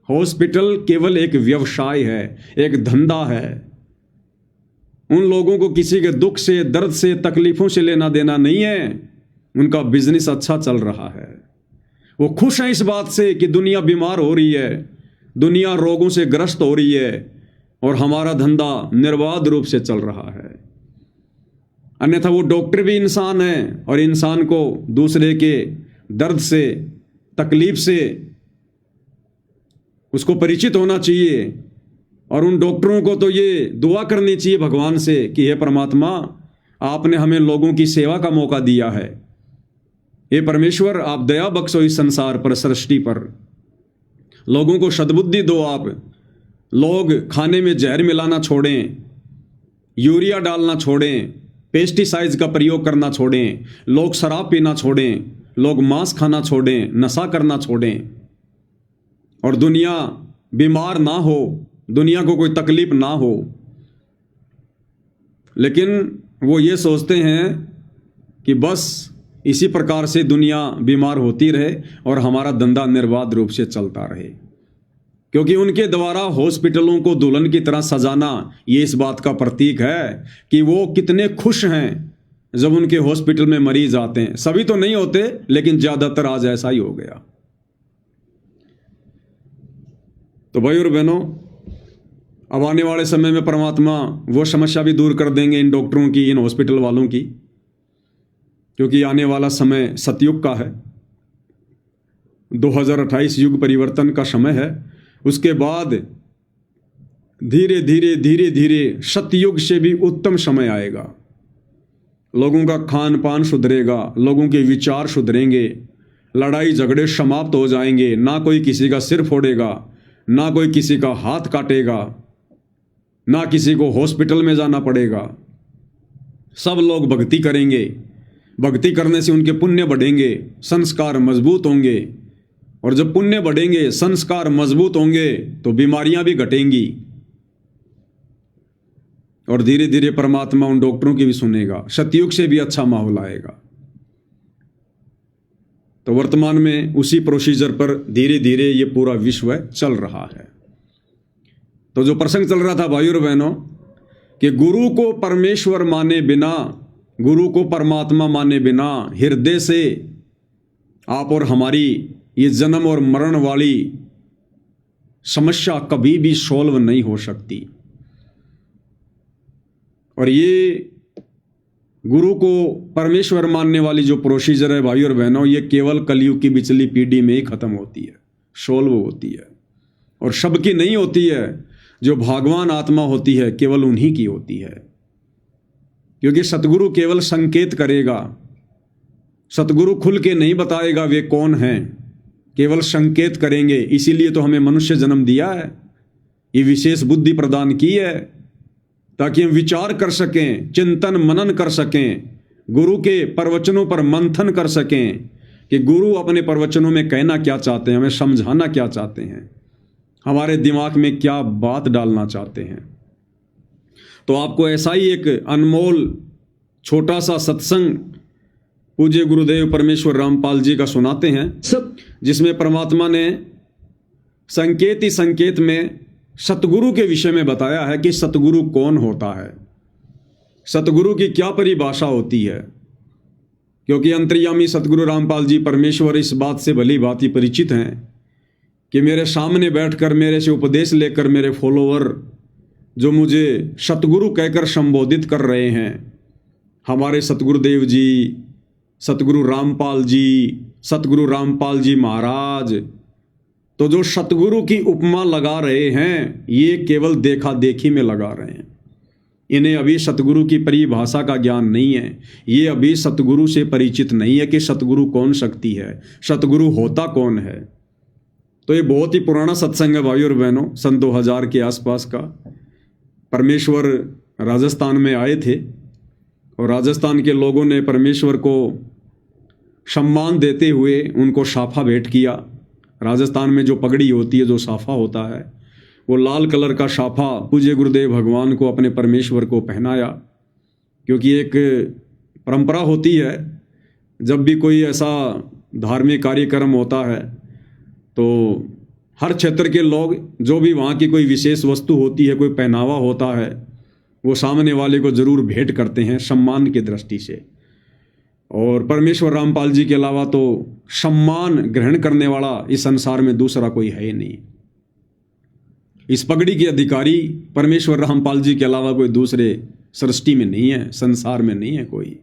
हॉस्पिटल केवल एक व्यवसाय है, एक धंधा है। उन लोगों को किसी के दुख से, दर्द से, तकलीफों से लेना देना नहीं है। उनका बिजनेस अच्छा चल रहा है, वो खुश हैं इस बात से कि दुनिया बीमार हो रही है, दुनिया रोगों से ग्रस्त हो रही है और हमारा धंधा निर्बाध रूप से चल रहा है। अन्यथा वो डॉक्टर भी इंसान है और इंसान को दूसरे के दर्द से, तकलीफ से उसको परिचित होना चाहिए। और उन डॉक्टरों को तो ये दुआ करनी चाहिए भगवान से कि हे परमात्मा, आपने हमें लोगों की सेवा का मौका दिया है, हे परमेश्वर आप दया बख्शो इस संसार पर, सृष्टि पर, लोगों को सद्बुद्धि दो आप। लोग खाने में जहर मिलाना छोड़ें, यूरिया डालना छोड़ें, पेस्टिसाइड्स का प्रयोग करना छोड़ें, लोग शराब पीना छोड़ें, लोग मांस खाना छोड़ें, नशा करना छोड़ें और दुनिया बीमार ना हो, दुनिया को कोई तकलीफ ना हो। लेकिन वो ये सोचते हैं कि बस इसी प्रकार से दुनिया बीमार होती रहे और हमारा धंधा निर्बाध रूप से चलता रहे, क्योंकि उनके द्वारा हॉस्पिटलों को दुल्हन की तरह सजाना ये इस बात का प्रतीक है कि वो कितने खुश हैं जब उनके हॉस्पिटल में मरीज आते हैं। सभी तो नहीं होते, लेकिन ज्यादातर आज ऐसा ही हो गया। तो भाई और बहनों, अब आने वाले समय में परमात्मा वो समस्या भी दूर कर देंगे इन डॉक्टरों की, इन हॉस्पिटल वालों की, क्योंकि आने वाला समय सतयुग का है, 2028 युग परिवर्तन का समय है। उसके बाद धीरे धीरे धीरे धीरे सतयुग से भी उत्तम समय आएगा। लोगों का खान पान सुधरेगा, लोगों के विचार सुधरेंगे, लड़ाई झगड़े समाप्त हो जाएंगे, ना कोई किसी का सिर फोड़ेगा, ना कोई किसी का हाथ काटेगा, ना किसी को हॉस्पिटल में जाना पड़ेगा। सब लोग भक्ति करेंगे, भक्ति करने से उनके पुण्य बढ़ेंगे, संस्कार मजबूत होंगे, और जब पुण्य बढ़ेंगे, संस्कार मजबूत होंगे तो बीमारियां भी घटेंगी और धीरे धीरे परमात्मा उन डॉक्टरों की भी सुनेगा, सतयुग से भी अच्छा माहौल आएगा। तो वर्तमान में उसी प्रोसीजर पर धीरे धीरे ये पूरा विश्व चल रहा है। तो जो प्रसंग चल रहा था भाइयों और बहनों कि गुरु को परमेश्वर माने बिना, गुरु को परमात्मा माने बिना हृदय से आप और हमारी ये जन्म और मरण वाली समस्या कभी भी सॉल्व नहीं हो सकती। और ये गुरु को परमेश्वर मानने वाली जो प्रोसीजर है भाइयों और बहनों, ये केवल कलयुग की पिछली पीढ़ी में ही खत्म होती है, सॉल्व होती है, और सबकी नहीं होती है। जो भगवान आत्मा होती है केवल उन्हीं की होती है, क्योंकि सतगुरु केवल संकेत करेगा, सतगुरु खुल के नहीं बताएगा वे कौन हैं, केवल संकेत करेंगे। इसीलिए तो हमें मनुष्य जन्म दिया है, ये विशेष बुद्धि प्रदान की है ताकि हम विचार कर सकें, चिंतन मनन कर सकें, गुरु के प्रवचनों पर मंथन कर सकें कि गुरु अपने प्रवचनों में कहना क्या चाहते हैं, हमें समझाना क्या चाहते हैं, हमारे दिमाग में क्या बात डालना चाहते हैं। तो आपको ऐसा ही एक अनमोल छोटा सा सत्संग पूज्य गुरुदेव परमेश्वर रामपाल जी का सुनाते हैं, जिसमें परमात्मा ने संकेत ही संकेत में सतगुरु के विषय में बताया है कि सतगुरु कौन होता है, सतगुरु की क्या परिभाषा होती है। क्योंकि अंतर्यामी सतगुरु रामपाल जी परमेश्वर इस बात से भली भांति परिचित हैं कि मेरे सामने बैठकर मेरे से उपदेश लेकर मेरे फॉलोअर जो मुझे सतगुरु कहकर संबोधित कर रहे हैं, हमारे सतगुरुदेव जी, सतगुरु रामपाल जी महाराज, तो जो सतगुरु की उपमा लगा रहे हैं ये केवल देखा देखी में लगा रहे हैं। इन्हें अभी सतगुरु की परिभाषा का ज्ञान नहीं है, ये अभी सतगुरु से परिचित नहीं है कि सतगुरु कौन शक्ति है, सतगुरु होता कौन है। तो ये बहुत ही पुराना सत्संग है भाई और बहनों, सन 2000 के आसपास का। परमेश्वर राजस्थान में आए थे और राजस्थान के लोगों ने परमेश्वर को सम्मान देते हुए उनको साफा भेंट किया। राजस्थान में जो पगड़ी होती है, जो साफा होता है, वो लाल कलर का साफा पूज्य गुरुदेव भगवान को अपने परमेश्वर को पहनाया। क्योंकि एक परंपरा होती है, जब भी कोई ऐसा धार्मिक कार्यक्रम होता है तो हर क्षेत्र के लोग, जो भी वहाँ की कोई विशेष वस्तु होती है, कोई पहनावा होता है, वो सामने वाले को जरूर भेंट करते हैं सम्मान की दृष्टि से। और परमेश्वर रामपाल जी के अलावा तो सम्मान ग्रहण करने वाला इस संसार में दूसरा कोई है ही नहीं। इस पगड़ी के अधिकारी परमेश्वर रामपाल जी के अलावा कोई दूसरे सृष्टि में नहीं है, संसार में नहीं है कोई।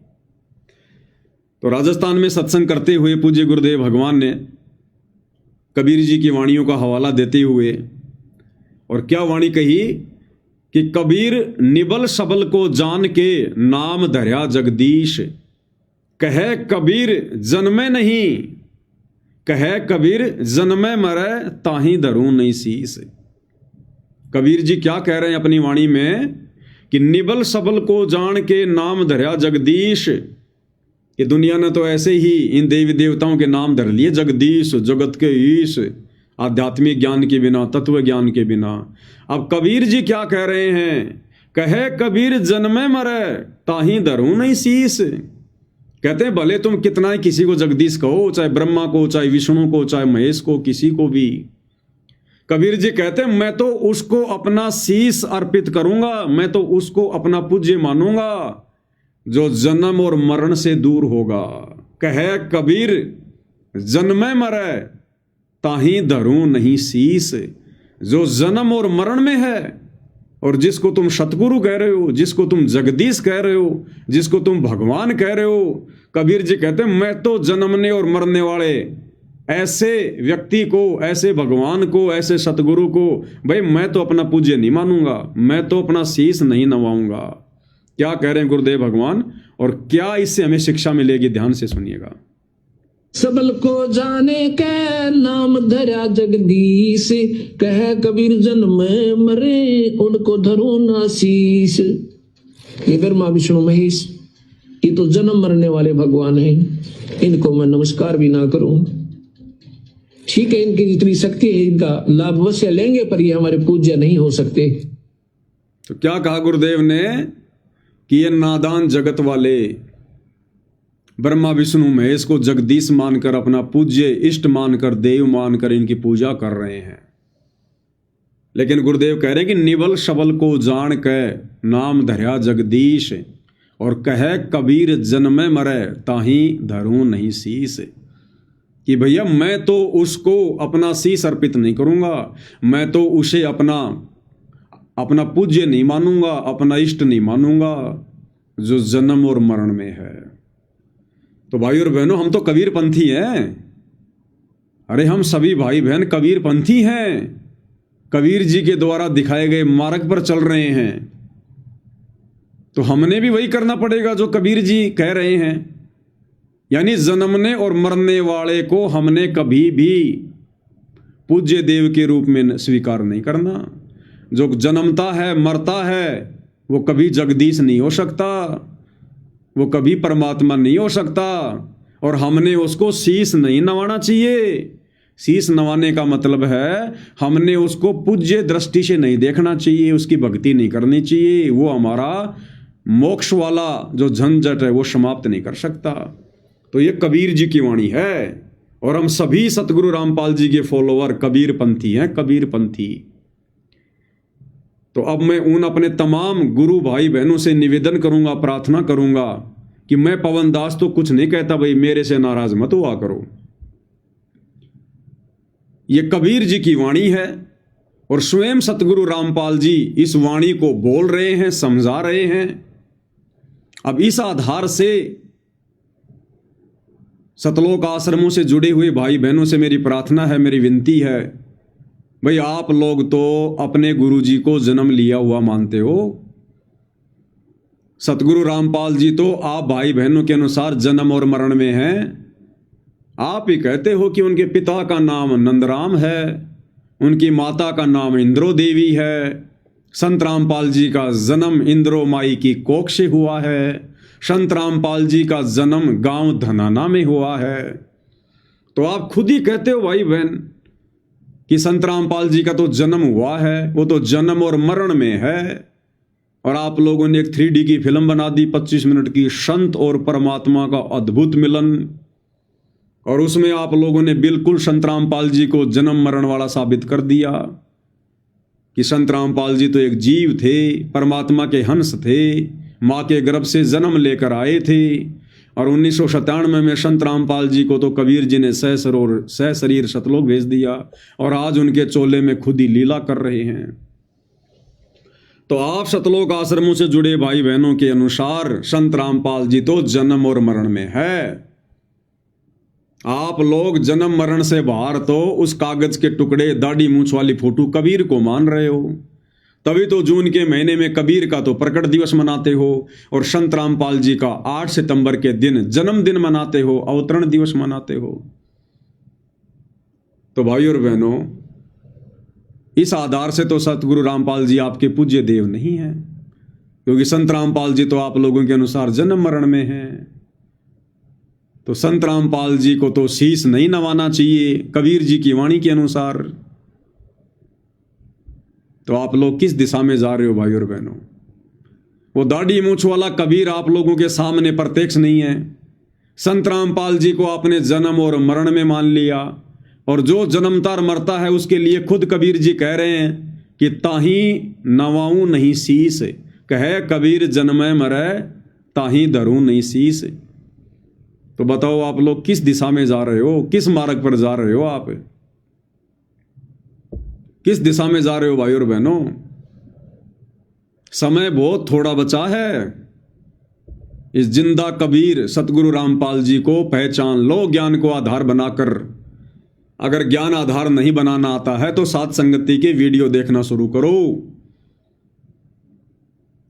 तो राजस्थान में सत्संग करते हुए पूज्य गुरुदेव भगवान ने कबीर जी की वाणियों का हवाला देते हुए और क्या वाणी कही कि कबीर निबल सबल को जान के नाम धर्या जगदीश, कहे कबीर जन्मे नहीं, कहे कबीर जन्मे मरे ताही धरूं नहीं शीस। कबीर जी क्या कह रहे हैं अपनी वाणी में कि निबल सबल को जान के नाम धर्या जगदीश। ये दुनिया ने तो ऐसे ही इन देवी देवताओं के नाम धर लिए, जगदीश, जगत के ईश, आध्यात्मिक ज्ञान के बिना, तत्व ज्ञान के बिना। अब कबीर जी क्या कह रहे हैं, कहे कबीर जन्मे मरे ताही धरूं नहीं शीस। कहते हैं भले तुम कितना ही किसी को जगदीश कहो, चाहे ब्रह्मा को, चाहे विष्णु को, चाहे महेश को, किसी को भी, कबीर जी कहते हैं मैं तो उसको अपना शीश अर्पित करूंगा, मैं तो उसको अपना पूज्य मानूंगा जो जन्म और मरण से दूर होगा। कहे कबीर जन्मे मरे ताही धरूं नहीं शीस। जो जन्म और मरण में है और जिसको तुम सतगुरु कह रहे हो, जिसको तुम जगदीश कह रहे हो, जिसको तुम भगवान कह रहे हो, कबीर जी कहते हैं मैं तो जन्मने और मरने वाले ऐसे व्यक्ति को, ऐसे भगवान को, ऐसे सतगुरु को भाई मैं तो अपना पूज्य नहीं मानूंगा, मैं तो अपना शीश नहीं नवाऊंगा। क्या कह रहे हैं गुरुदेव भगवान और क्या इससे हमें शिक्षा मिलेगी, ध्यान से सुनिएगा। सबल को जाने के नाम धरा जगदीश, कह कबीर जन्म मरे उनको धरो ना शीश। ये ब्रह्मा विष्णु महेश, ये तो जन्म मरने वाले भगवान हैं, इनको मैं नमस्कार भी ना करूं, ठीक है, इनकी जितनी शक्ति है इनका लाभ अवश्य लेंगे, पर ये हमारे पूज्य नहीं हो सकते। तो क्या कहा गुरुदेव ने कि ये नादान जगत वाले ब्रह्मा विष्णु महेश को जगदीश मानकर, अपना पूज्य इष्ट मानकर, देव मानकर इनकी पूजा कर रहे हैं। लेकिन गुरुदेव कह रहे हैं कि निबल सबल को जान के नाम धर्या जगदीश, और कहे कबीर जन्मे मरे ताही धरूं नहीं शीश। कि भैया मैं तो उसको अपना शीश अर्पित नहीं करूंगा, मैं तो उसे अपना पूज्य नहीं मानूंगा, अपना इष्ट नहीं मानूंगा जो जन्म और मरण में है। तो भाई और बहनों, हम तो कबीर पंथी हैं। अरे हम सभी भाई बहन कबीर पंथी हैं, कबीर जी के द्वारा दिखाए गए मार्ग पर चल रहे हैं। तो हमने भी वही करना पड़ेगा जो कबीर जी कह रहे हैं। यानी जन्मने और मरने वाले को हमने कभी भी पूज्य देव के रूप में स्वीकार नहीं करना। जो जन्मता है मरता है वो कभी जगदीश नहीं हो सकता, वो कभी परमात्मा नहीं हो सकता, और हमने उसको शीश नहीं नवाना चाहिए। शीश नवाने का मतलब है हमने उसको पूज्य दृष्टि से नहीं देखना चाहिए, उसकी भक्ति नहीं करनी चाहिए। वो हमारा मोक्ष वाला जो झंझट है वो समाप्त नहीं कर सकता। तो ये कबीर जी की वाणी है, और हम सभी सतगुरु रामपाल जी के फॉलोअर कबीर पंथी हैं, कबीर पंथी। तो अब मैं उन अपने तमाम गुरु भाई बहनों से निवेदन करूंगा, प्रार्थना करूंगा कि मैं पवन दास तो कुछ नहीं कहता भाई, मेरे से नाराज मत हुआ करो। ये कबीर जी की वाणी है, और स्वयं सतगुरु रामपाल जी इस वाणी को बोल रहे हैं, समझा रहे हैं। अब इस आधार से सतलोक आश्रमों से जुड़े हुए भाई बहनों से मेरी प्रार्थना है, मेरी विनती है, भाई आप लोग तो अपने गुरु जी को जन्म लिया हुआ मानते हो। सतगुरु रामपाल जी तो आप भाई बहनों के अनुसार जन्म और मरण में हैं। आप ही कहते हो कि उनके पिता का नाम नंदराम है, उनकी माता का नाम इंद्रो देवी है। संत रामपाल जी का जन्म इंद्रो माई की कोख से हुआ है। संत रामपाल जी का जन्म गांव धनाना में हुआ है। तो आप खुद ही कहते हो भाई बहन कि संत रामपाल जी का तो जन्म हुआ है, वो तो जन्म और मरण में है। और आप लोगों ने एक 3D की फिल्म बना दी 25 मिनट की, संत और परमात्मा का अद्भुत मिलन, और उसमें आप लोगों ने बिल्कुल संत रामपाल जी को जन्म मरण वाला साबित कर दिया कि संत रामपाल जी तो एक जीव थे, परमात्मा के हंस थे, माँ के गर्भ से जन्म लेकर आए थे। और 1997 में संत रामपाल जी को तो कबीर जी ने सहशरीर सतलोक भेज दिया, और आज उनके चोले में खुद ही लीला कर रहे हैं। तो आप सतलोक आश्रमों से जुड़े भाई बहनों के अनुसार संत रामपाल जी तो जन्म और मरण में है। आप लोग जन्म मरण से बाहर तो उस कागज के टुकड़े, दाढ़ी मूंछ वाली फोटो कबीर को मान रहे हो। तभी तो जून के महीने में कबीर का तो प्रकट दिवस मनाते हो, और संत रामपाल जी का 8 सितंबर के दिन जन्मदिन मनाते हो, अवतरण दिवस मनाते हो। तो भाई और बहनों, इस आधार से तो सतगुरु रामपाल जी आपके पूज्य देव नहीं हैं, क्योंकि संत रामपाल जी तो आप लोगों के अनुसार जन्म मरण में हैं। तो संत रामपाल जी को तो शीश नहीं नवाना चाहिए कबीर जी की वाणी के अनुसार। तो आप लोग किस दिशा में जा रहे हो भाई और बहनों? वो दाढ़ी मूंछ वाला कबीर आप लोगों के सामने प्रत्यक्ष नहीं है। संत रामपाल जी को आपने जन्म और मरण में मान लिया, और जो जन्मता और मरता है उसके लिए खुद कबीर जी कह रहे हैं कि ताही नवाऊं नहीं शीस, कहे कबीर जन्मे मरे ताही धरूं नहीं शीस। तो बताओ आप लोग किस दिशा में जा रहे हो, किस मार्ग पर जा रहे हो? आप किस दिशा में जा रहे हो भाई और बहनों? समय बहुत थोड़ा बचा है। इस जिंदा कबीर सतगुरु रामपाल जी को पहचान लो ज्ञान को आधार बनाकर। अगर ज्ञान आधार नहीं बनाना आता है तो साथ संगति के वीडियो देखना शुरू करो।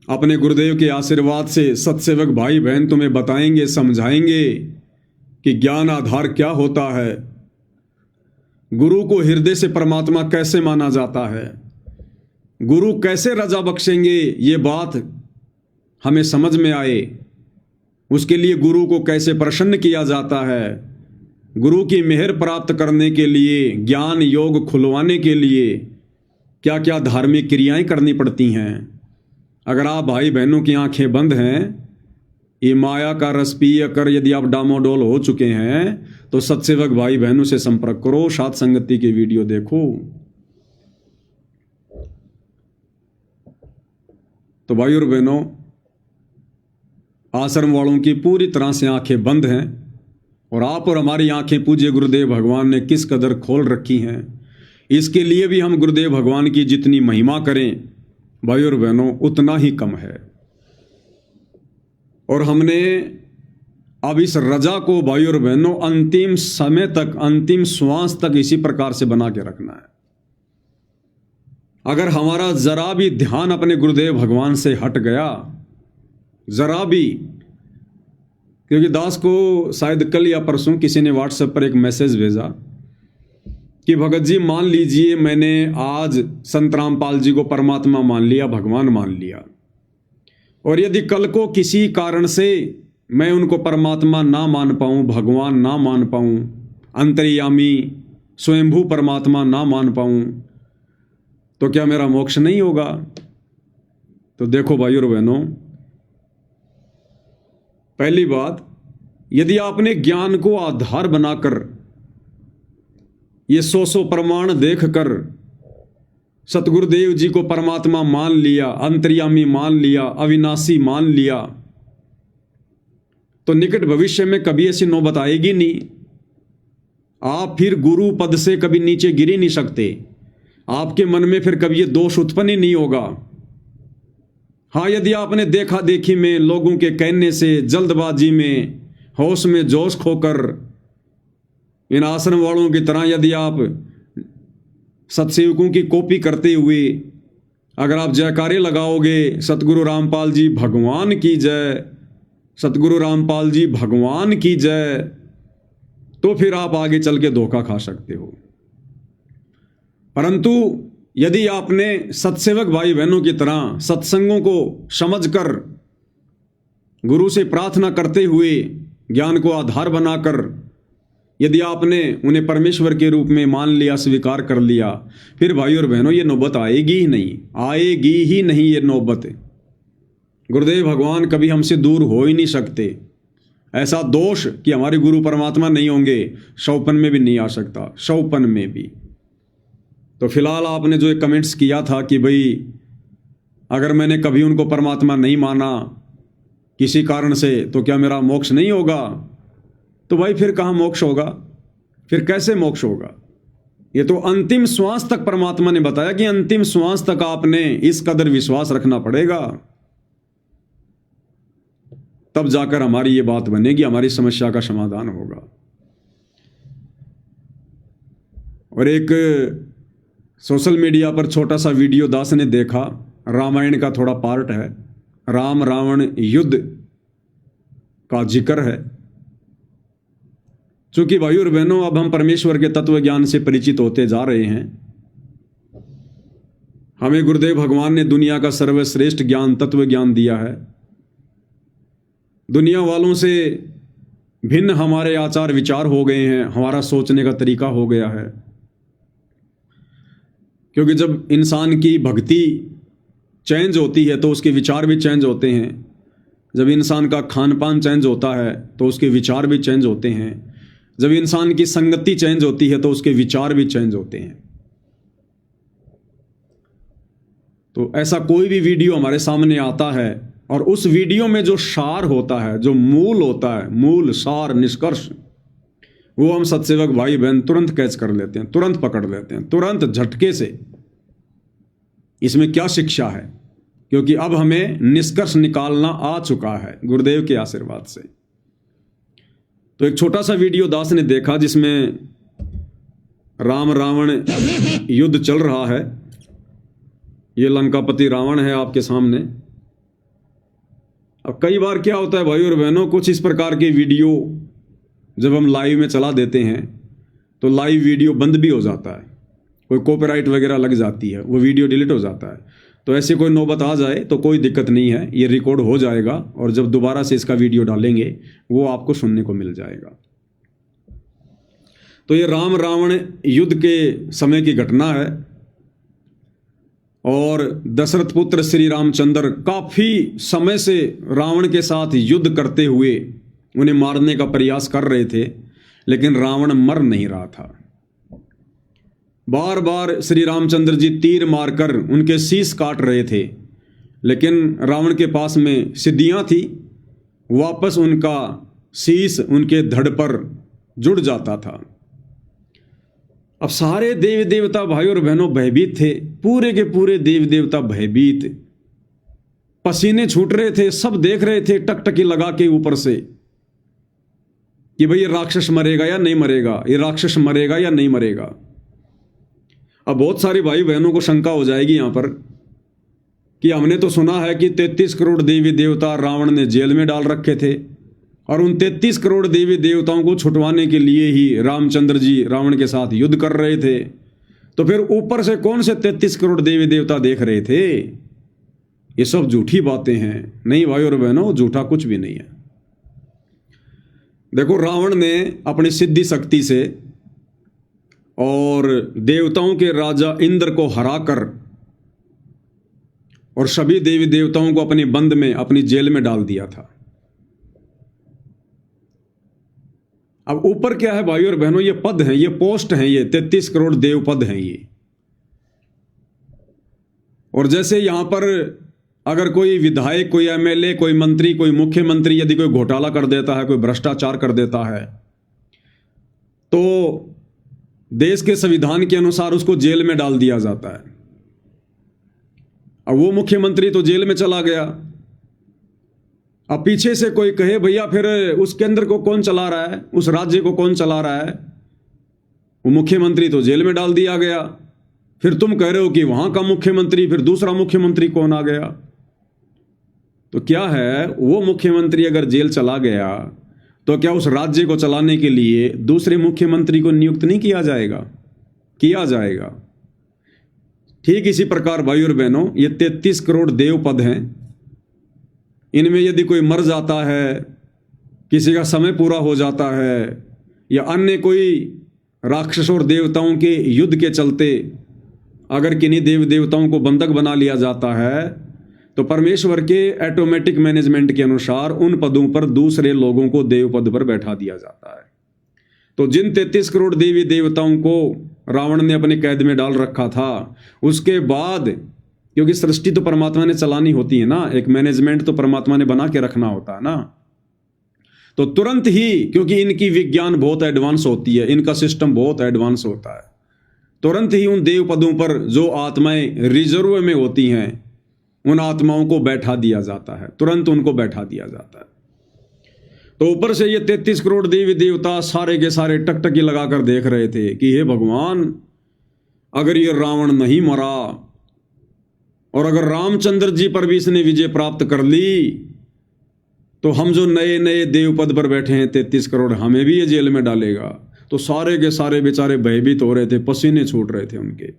अपने गुरुदेव के आशीर्वाद से सत्सेवक भाई बहन तुम्हें बताएंगे, समझाएंगे कि ज्ञान आधार क्या होता है, गुरु को हृदय से परमात्मा कैसे माना जाता है, गुरु कैसे रजा बख्शेंगे ये बात हमें समझ में आए, उसके लिए गुरु को कैसे प्रसन्न किया जाता है, गुरु की मेहर प्राप्त करने के लिए, ज्ञान योग खुलवाने के लिए क्या क्या धार्मिक क्रियाएं करनी पड़ती हैं। अगर आप भाई बहनों की आंखें बंद हैं, ये माया का रस पी कर यदि आप डामाडोल हो चुके हैं, तो सत्सेवक भाई बहनों से संपर्क करो, साथ संगति के वीडियो देखो। तो भाई और बहनों, आश्रम वालों की पूरी तरह से आंखें बंद हैं, और आप और हमारी आंखें पूज्य गुरुदेव भगवान ने किस कदर खोल रखी हैं, इसके लिए भी हम गुरुदेव भगवान की जितनी महिमा करें भाई और बहनों उतना ही कम है। और हमने अब इस रजा को भाई और बहनों अंतिम समय तक, अंतिम श्वास तक इसी प्रकार से बना के रखना है। अगर हमारा जरा भी ध्यान अपने गुरुदेव भगवान से हट गया, जरा भी, क्योंकि दास को शायद कल या परसों किसी ने व्हाट्सएप पर एक मैसेज भेजा कि भगत जी मान लीजिए मैंने आज संत रामपाल जी को परमात्मा मान लिया, भगवान मान लिया, और यदि कल को किसी कारण से मैं उनको परमात्मा ना मान पाऊं, भगवान ना मान पाऊं, अंतर्यामी स्वयंभू परमात्मा ना मान पाऊं, तो क्या मेरा मोक्ष नहीं होगा? तो देखो भाइयों और बहनों, पहली बात, यदि आपने ज्ञान को आधार बनाकर ये 100 प्रमाण देखकर सतगुरुदेव जी को परमात्मा मान लिया, अंतर्यामी मान लिया, अविनाशी मान लिया, तो निकट भविष्य में कभी ऐसी नौबत आएगी नहीं। आप फिर गुरु पद से कभी नीचे गिर ही नहीं सकते। आपके मन में फिर कभी ये दोष उत्पन्न ही नहीं होगा। हाँ, यदि आपने देखा देखी में, लोगों के कहने से, जल्दबाजी में, होश में जोश खोकर इन आश्रम वालों की तरह यदि आप सत्सेवकों की कॉपी करते हुए अगर आप जयकारे लगाओगे, सतगुरु रामपाल जी भगवान की जय, सतगुरु रामपाल जी भगवान की जय, तो फिर आप आगे चल के धोखा खा सकते हो। परंतु यदि आपने सत्सेवक भाई बहनों की तरह सत्संगों को समझकर, गुरु से प्रार्थना करते हुए, ज्ञान को आधार बनाकर यदि आपने उन्हें परमेश्वर के रूप में मान लिया, स्वीकार कर लिया, फिर भाई और बहनों ये नौबत आएगी ही नहीं, आएगी ही नहीं ये नौबत। गुरुदेव भगवान कभी हमसे दूर हो ही नहीं सकते। ऐसा दोष कि हमारे गुरु परमात्मा नहीं होंगे, शौपन में भी नहीं आ सकता, शौपन में भी। तो फिलहाल आपने जो एक कमेंट्स किया था कि भाई अगर मैंने कभी उनको परमात्मा नहीं माना किसी कारण से, तो क्या मेरा मोक्ष नहीं होगा? तो भाई फिर कहाँ मोक्ष होगा? फिर कैसे मोक्ष होगा? ये तो अंतिम श्वास तक परमात्मा ने बताया कि अंतिम श्वास तक आपने इस कदर विश्वास रखना पड़ेगा, तब जाकर हमारी ये बात बनेगी, हमारी समस्या का समाधान होगा। और एक सोशल मीडिया पर छोटा सा वीडियो दास ने देखा, रामायण का थोड़ा पार्ट है, राम रावण युद्ध का जिक्र है। चूंकि भाइयों और बहनों अब हम परमेश्वर के तत्व ज्ञान से परिचित होते जा रहे हैं, हमें गुरुदेव भगवान ने दुनिया का सर्वश्रेष्ठ ज्ञान, तत्व ज्ञान दिया है। दुनिया वालों से भिन्न हमारे आचार विचार हो गए हैं, हमारा सोचने का तरीका हो गया है। क्योंकि जब इंसान की भक्ति चेंज होती है तो उसके विचार भी चेंज होते हैं। जब इंसान का खान पान चेंज होता है तो उसके विचार भी चेंज होते हैं। जब इंसान की संगति चेंज होती है तो उसके विचार भी चेंज होते हैं। तो ऐसा कोई भी वीडियो हमारे सामने आता है और उस वीडियो में जो सार होता है, जो मूल होता है, मूल सार निष्कर्ष, वो हम सत्सेवक भाई बहन तुरंत कैच कर लेते हैं, तुरंत पकड़ लेते हैं, तुरंत झटके से। इसमें क्या शिक्षा है? क्योंकि अब हमें निष्कर्ष निकालना आ चुका है गुरुदेव के आशीर्वाद से। तो एक छोटा सा वीडियो दास ने देखा जिसमें राम रावण युद्ध चल रहा है। ये लंकापति रावण है आपके सामने। अब कई बार क्या होता है भाई और बहनों, कुछ इस प्रकार के वीडियो जब हम लाइव में चला देते हैं तो लाइव वीडियो बंद भी हो जाता है, कोई कॉपीराइट वगैरह लग जाती है, वो वीडियो डिलीट हो जाता है। तो ऐसे कोई नौबत आ जाए तो कोई दिक्कत नहीं है, ये रिकॉर्ड हो जाएगा और जब दोबारा से इसका वीडियो डालेंगे वो आपको सुनने को मिल जाएगा। तो ये राम रावण युद्ध के समय की घटना है और दशरथ पुत्र श्री रामचंद्र काफी समय से रावण के साथ युद्ध करते हुए उन्हें मारने का प्रयास कर रहे थे, लेकिन रावण मर नहीं रहा था। बार बार श्री रामचंद्र जी तीर मारकर उनके शीश काट रहे थे, लेकिन रावण के पास में सिद्धियां थी, वापस उनका शीश उनके धड़ पर जुड़ जाता था। अब सारे देव देवता भाई और बहनों भयभीत थे, पूरे के पूरे देव देवता भयभीत, पसीने छूट रहे थे, सब देख रहे थे टकटकी लगा के ऊपर से कि भाई ये राक्षस मरेगा या नहीं मरेगा, ये राक्षस मरेगा या नहीं मरेगा। अब बहुत सारे भाई बहनों को शंका हो जाएगी यहां पर कि हमने तो सुना है कि 33 करोड़ देवी देवता रावण ने जेल में डाल रखे थे और उन 33 करोड़ देवी देवताओं को छुटवाने के लिए ही रामचंद्र जी रावण के साथ युद्ध कर रहे थे। तो फिर ऊपर से कौन से 33 करोड़ देवी देवता देख रहे थे? ये सब झूठी बातें हैं। नहीं भाई और बहनों, झूठा कुछ भी नहीं है। देखो, रावण ने अपनी सिद्धि शक्ति से और देवताओं के राजा इंद्र को हराकर और सभी देवी देवताओं को अपने बंद में, अपनी जेल में डाल दिया था। अब ऊपर क्या है भाई और बहनों? ये पद हैं, ये पोस्ट हैं, ये 33 करोड़ देव पद हैं ये। और जैसे यहां पर अगर कोई विधायक, कोई एमएलए, कोई मंत्री, कोई मुख्यमंत्री यदि कोई घोटाला कर देता है, कोई भ्रष्टाचार कर देता है, तो देश के संविधान के अनुसार उसको जेल में डाल दिया जाता है। अब वो मुख्यमंत्री तो जेल में चला गया। अब पीछे से कोई कहे भैया फिर उस केंद्र को कौन चला रहा है, उस राज्य को कौन चला रहा है? वो मुख्यमंत्री तो जेल में डाल दिया गया। फिर तुम कह रहे हो कि वहां का मुख्यमंत्री, फिर दूसरा मुख्यमंत्री कौन आ गया? तो क्या है, वो मुख्यमंत्री अगर जेल चला गया तो क्या उस राज्य को चलाने के लिए दूसरे मुख्यमंत्री को नियुक्त नहीं किया जाएगा? किया जाएगा। ठीक इसी प्रकार भाई और बहनों, ये 33 करोड़ देव पद हैं। इनमें यदि कोई मर जाता है, किसी का समय पूरा हो जाता है, या अन्य कोई राक्षस और देवताओं के युद्ध के चलते अगर किन्हीं देव देवताओं को बंधक बना लिया जाता है, तो परमेश्वर के ऑटोमेटिक मैनेजमेंट के अनुसार उन पदों पर दूसरे लोगों को देव पद पर बैठा दिया जाता है। तो जिन 33 करोड़ देवी देवताओं को रावण ने अपने कैद में डाल रखा था, उसके बाद, क्योंकि सृष्टि तो परमात्मा ने चलानी होती है ना, एक मैनेजमेंट तो परमात्मा ने बना के रखना होता है ना, तो तुरंत ही, क्योंकि इनकी विज्ञान बहुत एडवांस होती है, इनका सिस्टम बहुत एडवांस होता है, तुरंत ही उन देव पदों पर जो आत्माएं रिजर्व में होती हैं, उन आत्माओं को बैठा दिया जाता है, तुरंत उनको बैठा दिया जाता है। तो ऊपर से ये 33 करोड़ देवी देवता सारे के सारे टकटकी लगाकर देख रहे थे कि हे भगवान, अगर ये रावण नहीं मरा और अगर रामचंद्र जी पर भी इसने विजय प्राप्त कर ली, तो हम जो नए नए देव पद पर बैठे हैं 33 करोड़, हमें भी ये जेल में डालेगा। तो सारे के सारे बेचारे भयभीत हो रहे थे, पसीने छूट रहे थे उनके।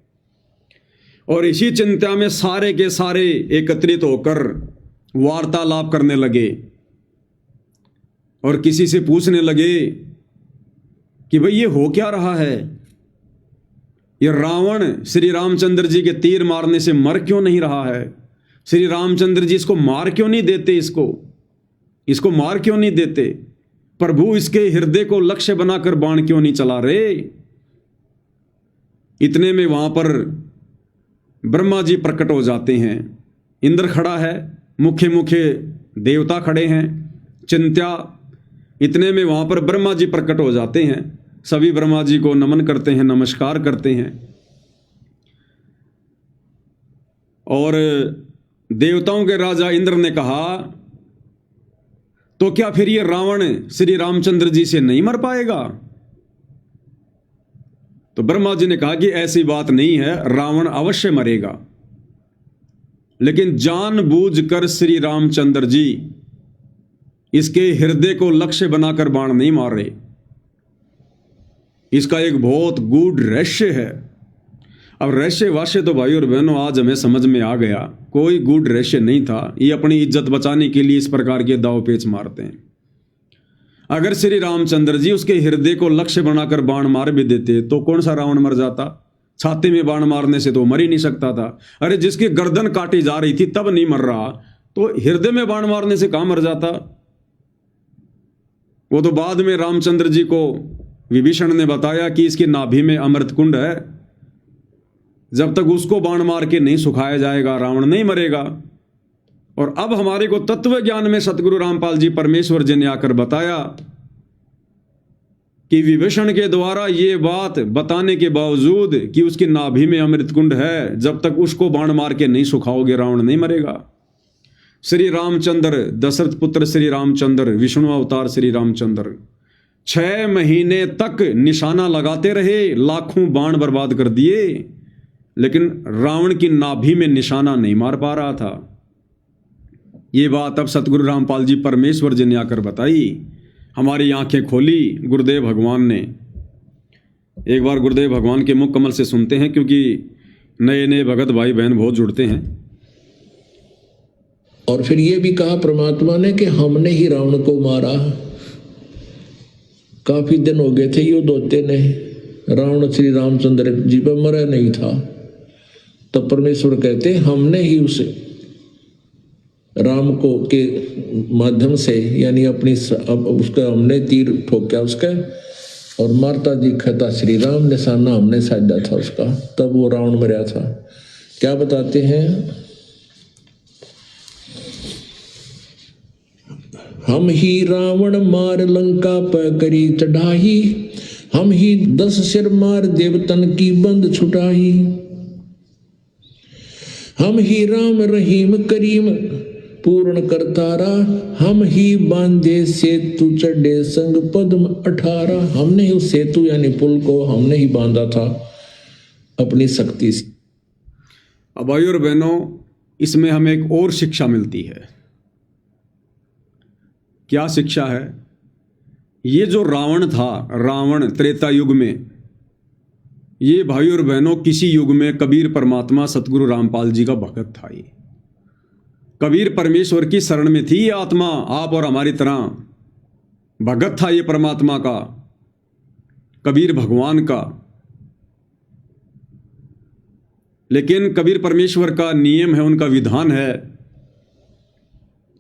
और इसी चिंता में सारे के सारे एकत्रित होकर वार्तालाप करने लगे और किसी से पूछने लगे कि भाई ये हो क्या रहा है? ये रावण श्री रामचंद्र जी के तीर मारने से मर क्यों नहीं रहा है? श्री रामचंद्र जी इसको मार क्यों नहीं देते? इसको मार क्यों नहीं देते? प्रभु इसके हृदय को लक्ष्य बनाकर बाण क्यों नहीं चला रहे? इतने में वहां पर ब्रह्मा जी प्रकट हो जाते हैं। इंद्र खड़ा है, मुख्य मुख्य देवता खड़े हैं, चिंत्या। इतने में वहां पर ब्रह्मा जी प्रकट हो जाते हैं। सभी ब्रह्मा जी को नमन करते हैं, नमस्कार करते हैं। और देवताओं के राजा इंद्र ने कहा, तो क्या फिर ये रावण श्री रामचंद्र जी से नहीं मर पाएगा? तो ब्रह्मा जी ने कहा कि ऐसी बात नहीं है, रावण अवश्य मरेगा, लेकिन जानबूझकर श्री रामचंद्र जी इसके हृदय को लक्ष्य बनाकर बाण नहीं मार रहे। इसका एक बहुत गूढ़ रहस्य है। अब रहस्य वास्य तो भाई और बहनों आज हमें समझ में आ गया, कोई गूढ़ रहस्य नहीं था। ये अपनी इज्जत बचाने के लिए इस प्रकार के दाव पेच मारते हैं। अगर श्री रामचंद्र जी उसके हृदय को लक्ष्य बनाकर बाण मार भी देते तो कौन सा रावण मर जाता? छाती में बाण मारने से तो मर ही नहीं सकता था। अरे जिसकी गर्दन काटी जा रही थी तब नहीं मर रहा, तो हृदय में बाण मारने से कहां मर जाता? वो तो बाद में रामचंद्र जी को विभीषण ने बताया कि इसकी नाभि में अमृत कुंड है, जब तक उसको बाण मार के नहीं सुखाया जाएगा रावण नहीं मरेगा। और अब हमारे को तत्व ज्ञान में सतगुरु रामपाल जी परमेश्वर जी ने आकर बताया कि विभीषण के द्वारा ये बात बताने के बावजूद कि उसकी नाभि में अमृत कुंड है, जब तक उसको बाण मार के नहीं सुखाओगे रावण नहीं मरेगा। श्री रामचंद्र, दशरथ पुत्र श्री रामचंद्र, विष्णु अवतार श्री रामचंद्र 6 महीने तक निशाना लगाते रहे, लाखों बाण बर्बाद कर दिए, लेकिन रावण की नाभि में निशाना नहीं मार पा रहा था। ये बात अब सतगुरु रामपाल जी परमेश्वर जी ने आकर बताई हमारी आंखें खोली गुरुदेव भगवान ने। एक बार गुरुदेव भगवान के मुख कमल से सुनते हैं, क्योंकि नए नए भगत भाई बहन बहुत जुड़ते हैं। और फिर ये भी कहा परमात्मा ने कि हमने ही रावण को मारा। काफी दिन हो गए थे युद्ध होते ने, रावण श्री रामचंद्र जी पर मरा नहीं था। तब परमेश्वर कहते हमने ही उसे राम को के माध्यम से, यानी अपनी उसका हमने तीर ठोका उसका, और मारता दिखता श्री राम, निशाना हमने साधा था उसका, तब वो रावण मरा था। क्या बताते हैं, हम ही रावण मार लंका पर करी चढ़ाई, हम ही 10 सिर मार देवतन की बंद छुटाई, हम ही राम रहीम करीम पूर्ण करतारा, हम ही बांधे सेतु चढ़े संग पद्म 18। हमने ही उस सेतु यानी पुल को हमने ही बांधा था अपनी शक्ति से। अब भाइयों और बहनों, इसमें हमें एक और शिक्षा मिलती है। क्या शिक्षा है? ये जो रावण था, रावण त्रेता युग में, ये भाइयों और बहनों किसी युग में कबीर परमात्मा सतगुरु रामपाल जी का भगत था। ये कबीर परमेश्वर की शरण में थी। ये आत्मा आप और हमारी तरह भगत था ये परमात्मा का, कबीर भगवान का। लेकिन कबीर परमेश्वर का नियम है, उनका विधान है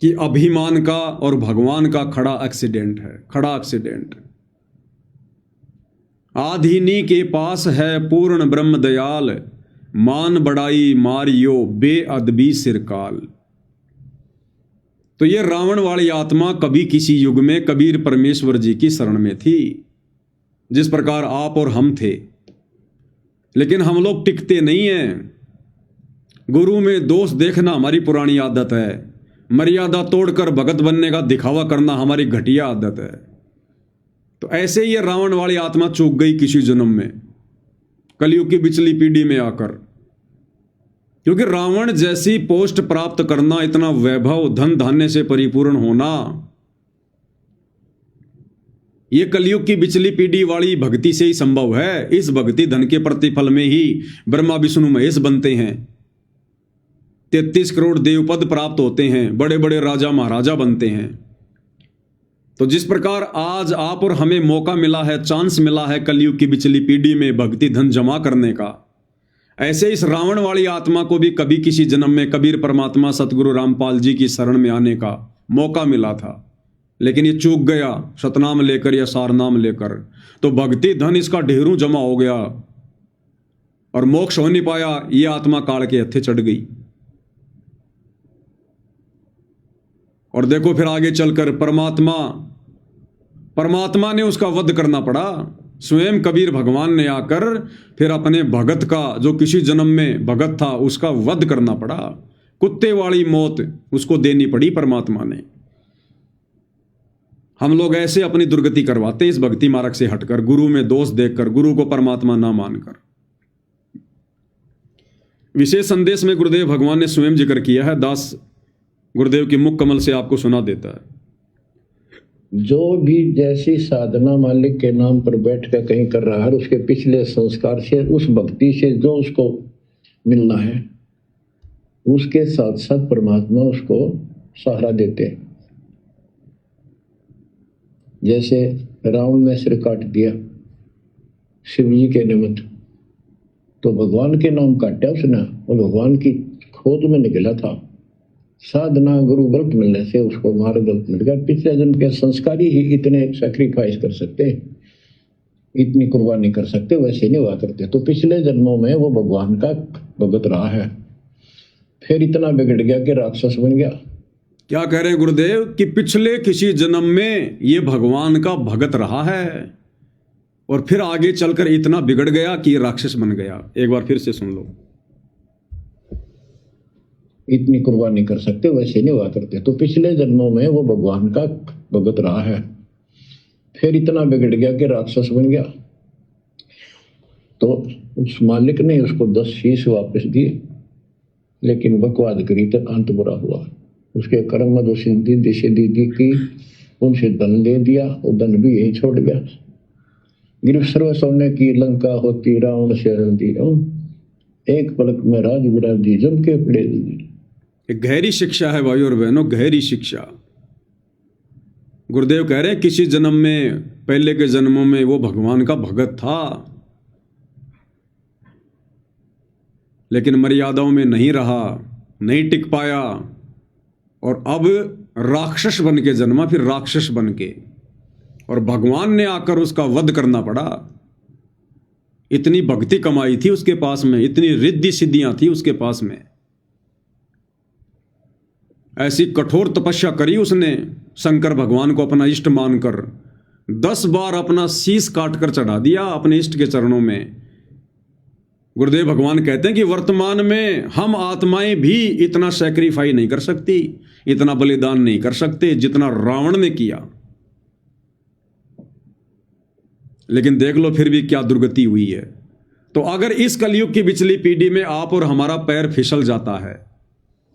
कि अभिमान का और भगवान का खड़ा एक्सीडेंट है, खड़ा एक्सीडेंट। आधीनी के पास है पूर्ण ब्रह्म दयाल, मान बड़ाई मारियो बेअदबी सिरकाल। तो ये रावण वाली आत्मा कभी किसी युग में कबीर परमेश्वर जी की शरण में थी, जिस प्रकार आप और हम थे। लेकिन हम लोग टिकते नहीं हैं। गुरु में दोष देखना हमारी पुरानी आदत है, मर्यादा तोड़कर भगत बनने का दिखावा करना हमारी घटिया आदत है। तो ऐसे ही ये रावण वाली आत्मा चूक गई किसी जन्म में, कलयुग की पिछली पीढ़ी में आकर। क्योंकि रावण जैसी पोस्ट प्राप्त करना, इतना वैभव धन धान्य से परिपूर्ण होना, यह कलयुग की पिछली पीढ़ी वाली भक्ति से ही संभव है। इस भक्ति धन के प्रतिफल में ही ब्रह्मा विष्णु महेश बनते हैं, 33 करोड़ देवपद प्राप्त होते हैं, बड़े बड़े राजा महाराजा बनते हैं। तो जिस प्रकार आज आप और हमें मौका मिला है, चांस मिला है कलयुग की पिछली पीढ़ी में भक्ति धन जमा करने का, ऐसे इस रावण वाली आत्मा को भी कभी किसी जन्म में कबीर परमात्मा सतगुरु रामपाल जी की शरण में आने का मौका मिला था। लेकिन ये चूक गया सतनाम लेकर या सारनाम लेकर। तो भक्ति धन इसका ढेरों जमा हो गया और मोक्ष हो नहीं पाया। ये आत्मा काल के हत्थे चढ़ गई। और देखो फिर आगे चलकर परमात्मा ने उसका वध करना पड़ा। स्वयं कबीर भगवान ने आकर फिर अपने भगत का, जो किसी जन्म में भगत था, उसका वध करना पड़ा। कुत्ते वाली मौत उसको देनी पड़ी परमात्मा ने। हम लोग ऐसे अपनी दुर्गति करवाते हैं इस भक्ति मार्ग से हटकर, गुरु में दोष देखकर, गुरु को परमात्मा ना मानकर। विशेष संदेश में गुरुदेव भगवान ने स्वयं जिक्र किया है, दास गुरुदेव की मुख कमल से आपको सुना देता है। जो भी जैसी साधना मालिक के नाम पर बैठ कर कहीं कर रहा है, उसके पिछले संस्कार से, उस भक्ति से जो उसको मिलना है, उसके साथ साथ परमात्मा उसको सहारा देते हैं। जैसे रावण ने सिर काट दिया शिव जी के निमित्त, तो भगवान के नाम काटा उसने, और भगवान की खोज में निकला था। साधना गुरु गलत मिलने से उसको मार्ग गलत मिल गया। पिछले जन्म के संस्कारी ही इतने सैक्रिफाइस कर सकते, इतनी कुर्बानी कर सकते, वैसे नहीं हुआ करते। तो पिछले जन्मों में वो भगवान का भगत रहा है, फिर इतना बिगड़ गया कि राक्षस बन गया। क्या कह रहे हैं गुरुदेव कि पिछले किसी जन्म में ये भगवान का भगत रहा है और फिर आगे चलकर इतना बिगड़ गया कि ये राक्षस बन गया। एक बार फिर से सुन लो। इतनी कुर्बानी कर सकते, वैसे नहीं हुआ करते। तो पिछले जन्मों में वो भगवान का भगत रहा है, फिर इतना बिगड़ गया कि राक्षस बन गया। तो उस मालिक ने उसको 10 शीश वापस दिए, लेकिन बकवाद करी तो अंत बुरा हुआ। उसके कर्म में जो सिद्धि की उनसे धन दे दिया, वो धन भी यही छोड़ गया। गिर सर्व सोने की लंका होती, रावण से रंदी, एक पलक में राज विराजी जम के पड़े। एक गहरी शिक्षा है भाई और बहनों, गहरी शिक्षा। गुरुदेव कह रहे हैं किसी जन्म में, पहले के जन्मों में वो भगवान का भगत था, लेकिन मर्यादाओं में नहीं रहा, नहीं टिक पाया, और अब राक्षस बन के जन्मा, फिर राक्षस बन के, और भगवान ने आकर उसका वध करना पड़ा। इतनी भक्ति कमाई थी उसके पास में, इतनी रिद्धि सिद्धियां थी उसके पास में, ऐसी कठोर तपस्या करी उसने शंकर भगवान को अपना इष्ट मानकर, 10 बार अपना शीश काट कर चढ़ा दिया अपने इष्ट के चरणों में। गुरुदेव भगवान कहते हैं कि वर्तमान में हम आत्माएं भी इतना सैक्रिफाई नहीं कर सकती, इतना बलिदान नहीं कर सकते जितना रावण ने किया। लेकिन देख लो फिर भी क्या दुर्गति हुई है। तो अगर इस कलयुग की पिछली पीढ़ी में आप और हमारा पैर फिसल जाता है,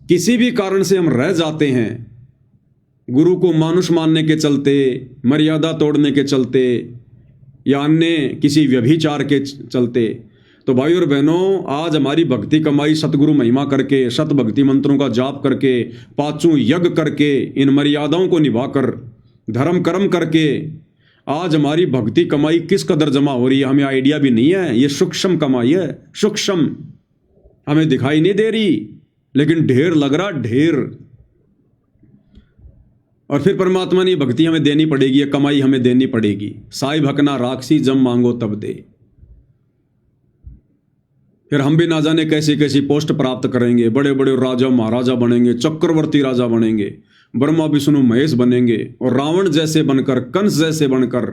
किसी भी कारण से हम रह जाते हैं, गुरु को मानुष मानने के चलते, मर्यादा तोड़ने के चलते, या अन्य किसी व्यभिचार के चलते, तो भाई और बहनों, आज हमारी भक्ति कमाई सतगुरु महिमा करके, सत भक्ति मंत्रों का जाप करके, 5 यज्ञ करके, इन मर्यादाओं को निभाकर, धर्म कर्म करके आज हमारी भक्ति कमाई किस कदर जमा हो रही है हमें आइडिया भी नहीं है। ये सूक्ष्म कमाई है, सूक्ष्म, हमें दिखाई नहीं दे रही, लेकिन ढेर लग रहा, ढेर। और फिर परमात्मा ने भक्ति हमें देनी पड़ेगी, ये कमाई हमें देनी पड़ेगी। साई भकना राक्षसी जब मांगो तब दे। फिर हम भी ना जाने कैसी कैसी पोस्ट प्राप्त करेंगे, बड़े बड़े राजा महाराजा बनेंगे, चक्रवर्ती राजा बनेंगे, ब्रह्मा विष्णु महेश बनेंगे, और रावण जैसे बनकर, कंस जैसे बनकर,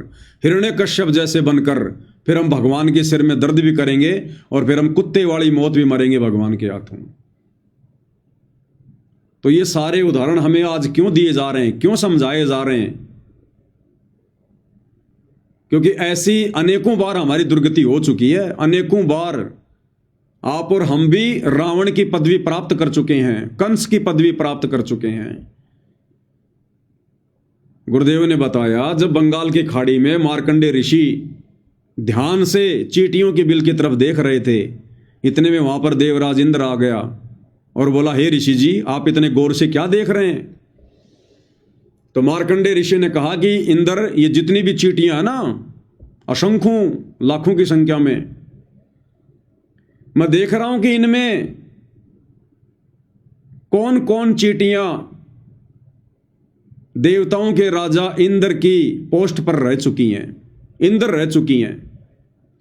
हिरण्यकश्यप जैसे बनकर फिर हम भगवान के सिर में दर्द भी करेंगे, और फिर हम कुत्ते वाली मौत भी मरेंगे भगवान के हाथों। तो ये सारे उदाहरण हमें आज क्यों दिए जा रहे हैं, क्यों समझाए जा रहे हैं? क्योंकि ऐसी अनेकों बार हमारी दुर्गति हो चुकी है, अनेकों बार आप और हम भी रावण की पदवी प्राप्त कर चुके हैं, कंस की पदवी प्राप्त कर चुके हैं। गुरुदेव ने बताया, जब बंगाल की खाड़ी में मार्कंडे ऋषि ध्यान से चींटियों के बिल की तरफ देख रहे थे, इतने में वहां पर देवराज इंद्र आ गया और बोला, हे ऋषि जी, आप इतने गौर से क्या देख रहे हैं? तो मार्कंडे ऋषि ने कहा कि इंद्र, ये जितनी भी चींटियां हैं ना, असंख्यों लाखों की संख्या में, मैं देख रहा हूं कि इनमें कौन कौन चींटियां देवताओं के राजा इंद्र की पोस्ट पर रह चुकी हैं, इंद्र रह चुकी हैं।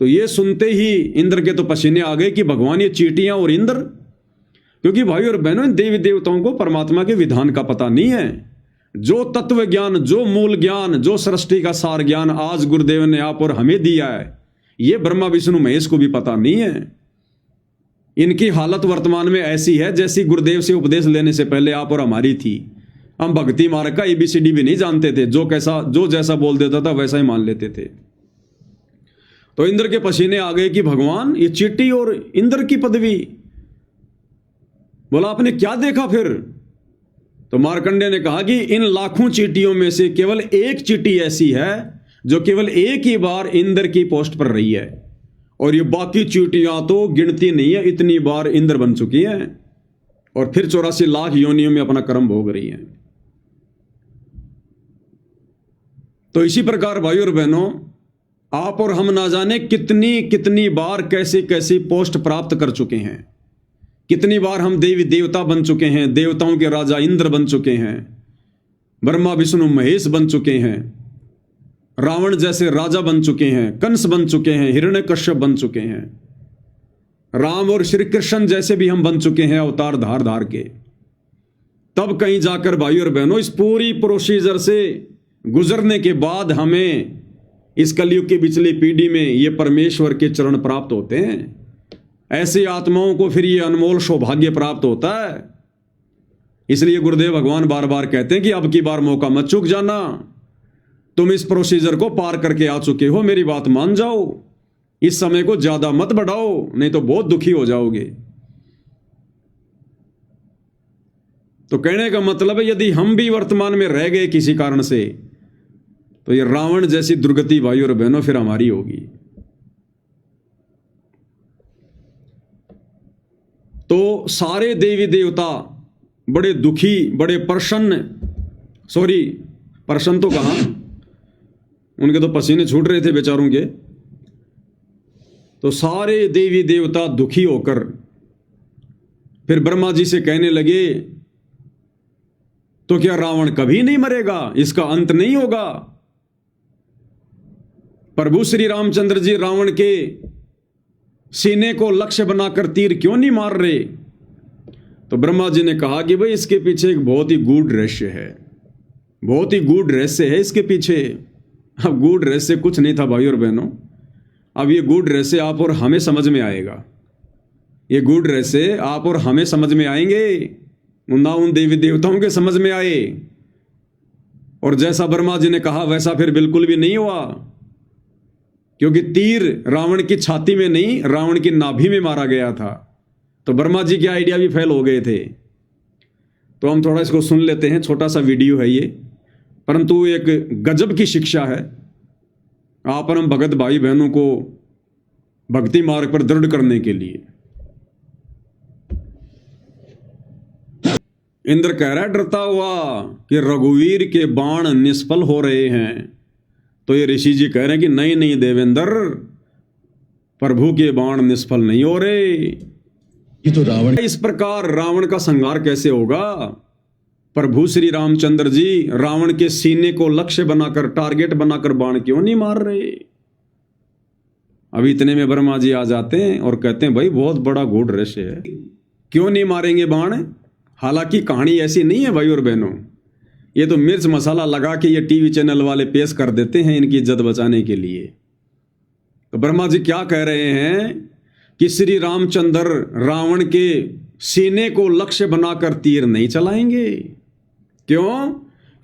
तो ये सुनते ही इंद्र के तो पसीने आ गए कि भगवान, ये चींटियां और इंद्र। क्योंकि भाई और बहनों, देवी देवताओं को परमात्मा के विधान का पता नहीं है। जो तत्व ज्ञान, जो मूल ज्ञान, जो सृष्टि का सार ज्ञान आज गुरुदेव ने आप और हमें दिया है, ये ब्रह्मा विष्णु महेश को भी पता नहीं है। इनकी हालत वर्तमान में ऐसी है जैसी गुरुदेव से उपदेश लेने से पहले आप और हमारी थी। हम भक्ति मार्ग का ABCD भी नहीं जानते थे, जो जैसा बोल देता था वैसा ही मान लेते थे। तो इंद्र के पसीने आ गए कि भगवान, ये चींटी और इंद्र की पदवी। बोला, आपने क्या देखा फिर? तो मार्कंडे ने कहा कि इन लाखों चींटियों में से केवल एक चींटी ऐसी है जो केवल एक ही बार इंद्र की पोस्ट पर रही है, और ये बाकी चींटियां तो गिनती नहीं है, इतनी बार इंद्र बन चुकी हैं और फिर 84 लाख योनियों में अपना कर्म भोग रही हैं। तो इसी प्रकार भाई और बहनों, आप और हम ना जाने कितनी कितनी बार कैसी कैसी पोस्ट प्राप्त कर चुके हैं, कितनी बार हम देवी देवता बन चुके हैं, देवताओं के राजा इंद्र बन चुके हैं, ब्रह्मा विष्णु महेश बन चुके हैं, रावण जैसे राजा बन चुके हैं, कंस बन चुके हैं, हिरण्यकश्यप बन चुके हैं, राम और श्री कृष्ण जैसे भी हम बन चुके हैं अवतार धार धार के। तब कहीं जाकर भाई और बहनों, इस पूरी प्रोसीजर से गुजरने के बाद हमें इस कलयुग की पिछली पीढ़ी में ये परमेश्वर के चरण प्राप्त होते हैं। ऐसी आत्माओं को फिर ये अनमोल सौभाग्य प्राप्त होता है। इसलिए गुरुदेव भगवान बार बार कहते हैं कि अब की बार मौका मत चूक जाना, तुम इस प्रोसीजर को पार करके आ चुके हो, मेरी बात मान जाओ, इस समय को ज्यादा मत बढ़ाओ, नहीं तो बहुत दुखी हो जाओगे। तो कहने का मतलब है, यदि हम भी वर्तमान में रह गए किसी कारण से, तो ये रावण जैसी दुर्गति भाई और बहनों फिर हमारी होगी। तो सारे देवी देवता बड़े दुखी, बड़े प्रसन्न, प्रसन्न तो कहां, उनके तो पसीने छूट रहे थे बेचारों के। तो सारे देवी देवता दुखी होकर फिर ब्रह्मा जी से कहने लगे, तो क्या रावण कभी नहीं मरेगा, इसका अंत नहीं होगा? प्रभु श्री रामचंद्र जी रावण के सीने को लक्ष्य बनाकर तीर क्यों नहीं मार रहे? तो ब्रह्मा जी ने कहा कि भाई इसके पीछे एक बहुत ही गूढ़ रहस्य है, बहुत ही गूढ़ रहस्य है इसके पीछे। अब गूढ़ रहस्य कुछ नहीं था भाई और बहनों, अब ये गूढ़ रहस्य आप और हमें समझ में आएगा। ये गूढ़ रहस्य आप और हमें समझ में आएंगे, ना उन देवी देवताओं के समझ में आए। और जैसा ब्रह्मा जी ने कहा वैसा फिर बिल्कुल भी नहीं हुआ, क्योंकि तीर रावण की छाती में नहीं, रावण की नाभि में मारा गया था। तो ब्रह्मा जी के आइडिया भी फेल हो गए थे। तो हम थोड़ा इसको सुन लेते हैं, छोटा सा वीडियो है ये, परंतु एक गजब की शिक्षा है आप और हम भगत भाई बहनों को भक्ति मार्ग पर दृढ़ करने के लिए। इंद्र कह रहा है डरता हुआ कि रघुवीर के बाण निष्फल हो रहे हैं। तो ये ऋषि जी कह रहे हैं कि नहीं नहीं देवेंद्र, प्रभु के बाण निष्फल नहीं हो रहे। ये तो रावण, इस प्रकार रावण का संहार कैसे होगा? प्रभु श्री रामचंद्र जी रावण के सीने को लक्ष्य बनाकर, टारगेट बनाकर बाण क्यों नहीं मार रहे? अभी इतने में ब्रह्मा जी आ जाते हैं और कहते हैं भाई बहुत बड़ा गूढ़ रहस्य है, क्यों नहीं मारेंगे बाण? हालांकि कहानी ऐसी नहीं है भाई और बहनों, ये तो मिर्च मसाला लगा के ये टीवी चैनल वाले पेश कर देते हैं इनकी इज्जत बचाने के लिए। तो ब्रह्मा जी क्या कह रहे हैं कि श्री रामचंद्र रावण के सीने को लक्ष्य बनाकर तीर नहीं चलाएंगे। क्यों?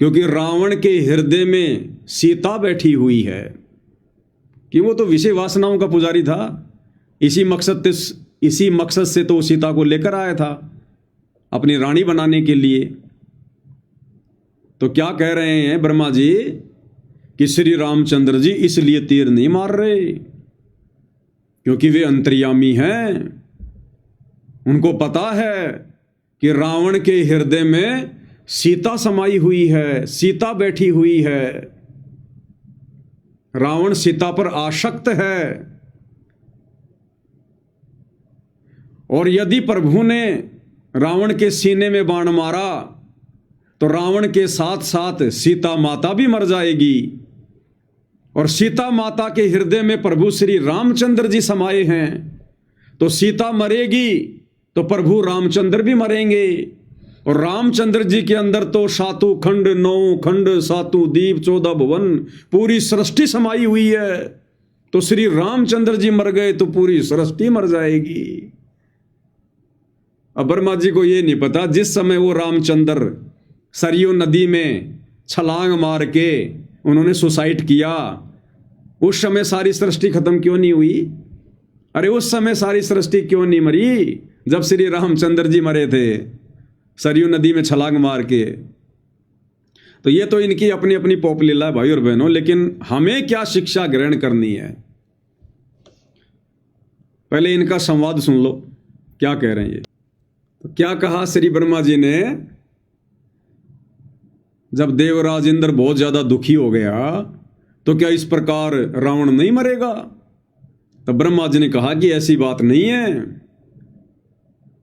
क्योंकि रावण के हृदय में सीता बैठी हुई है, कि वो तो विषय वासनाओं का पुजारी था। इसी मकसद से तो सीता को लेकर आया था अपनी रानी बनाने के लिए। तो क्या कह रहे हैं ब्रह्मा जी कि श्री रामचंद्र जी इसलिए तीर नहीं मार रहे क्योंकि वे अंतर्यामी हैं। उनको पता है कि रावण के हृदय में सीता समाई हुई है, सीता बैठी हुई है। रावण सीता पर आसक्त है, और यदि प्रभु ने रावण के सीने में बाण मारा तो रावण के साथ साथ सीता माता भी मर जाएगी। और सीता माता के हृदय में प्रभु श्री रामचंद्र जी समाये हैं, तो सीता मरेगी तो प्रभु रामचंद्र भी मरेंगे। और रामचंद्र जी के अंदर तो सातों खंड, 9 खंड, 7 द्वीप, 14 भुवन, पूरी सृष्टि समाई हुई है। तो श्री रामचंद्र जी मर गए तो पूरी सृष्टि मर जाएगी। अब ब्रह्मा जी को ये नहीं पता, जिस समय वो रामचंद्र सरयू नदी में छलांग मार के उन्होंने सुसाइड किया, उस समय सारी सृष्टि खत्म क्यों नहीं हुई? अरे उस समय सारी सृष्टि क्यों नहीं मरी जब श्री रामचंद्र जी मरे थे सरयू नदी में छलांग मार के? तो ये तो इनकी अपनी अपनी पोप लीला है भाई और बहनों, लेकिन हमें क्या शिक्षा ग्रहण करनी है? पहले इनका संवाद सुन लो, क्या कह रहे हैं ये। तो क्या कहा श्री ब्रह्मा जी ने, जब देवराज इंद्र बहुत ज्यादा दुखी हो गया तो क्या इस प्रकार रावण नहीं मरेगा? तब ब्रह्मा जी ने कहा कि ऐसी बात नहीं है।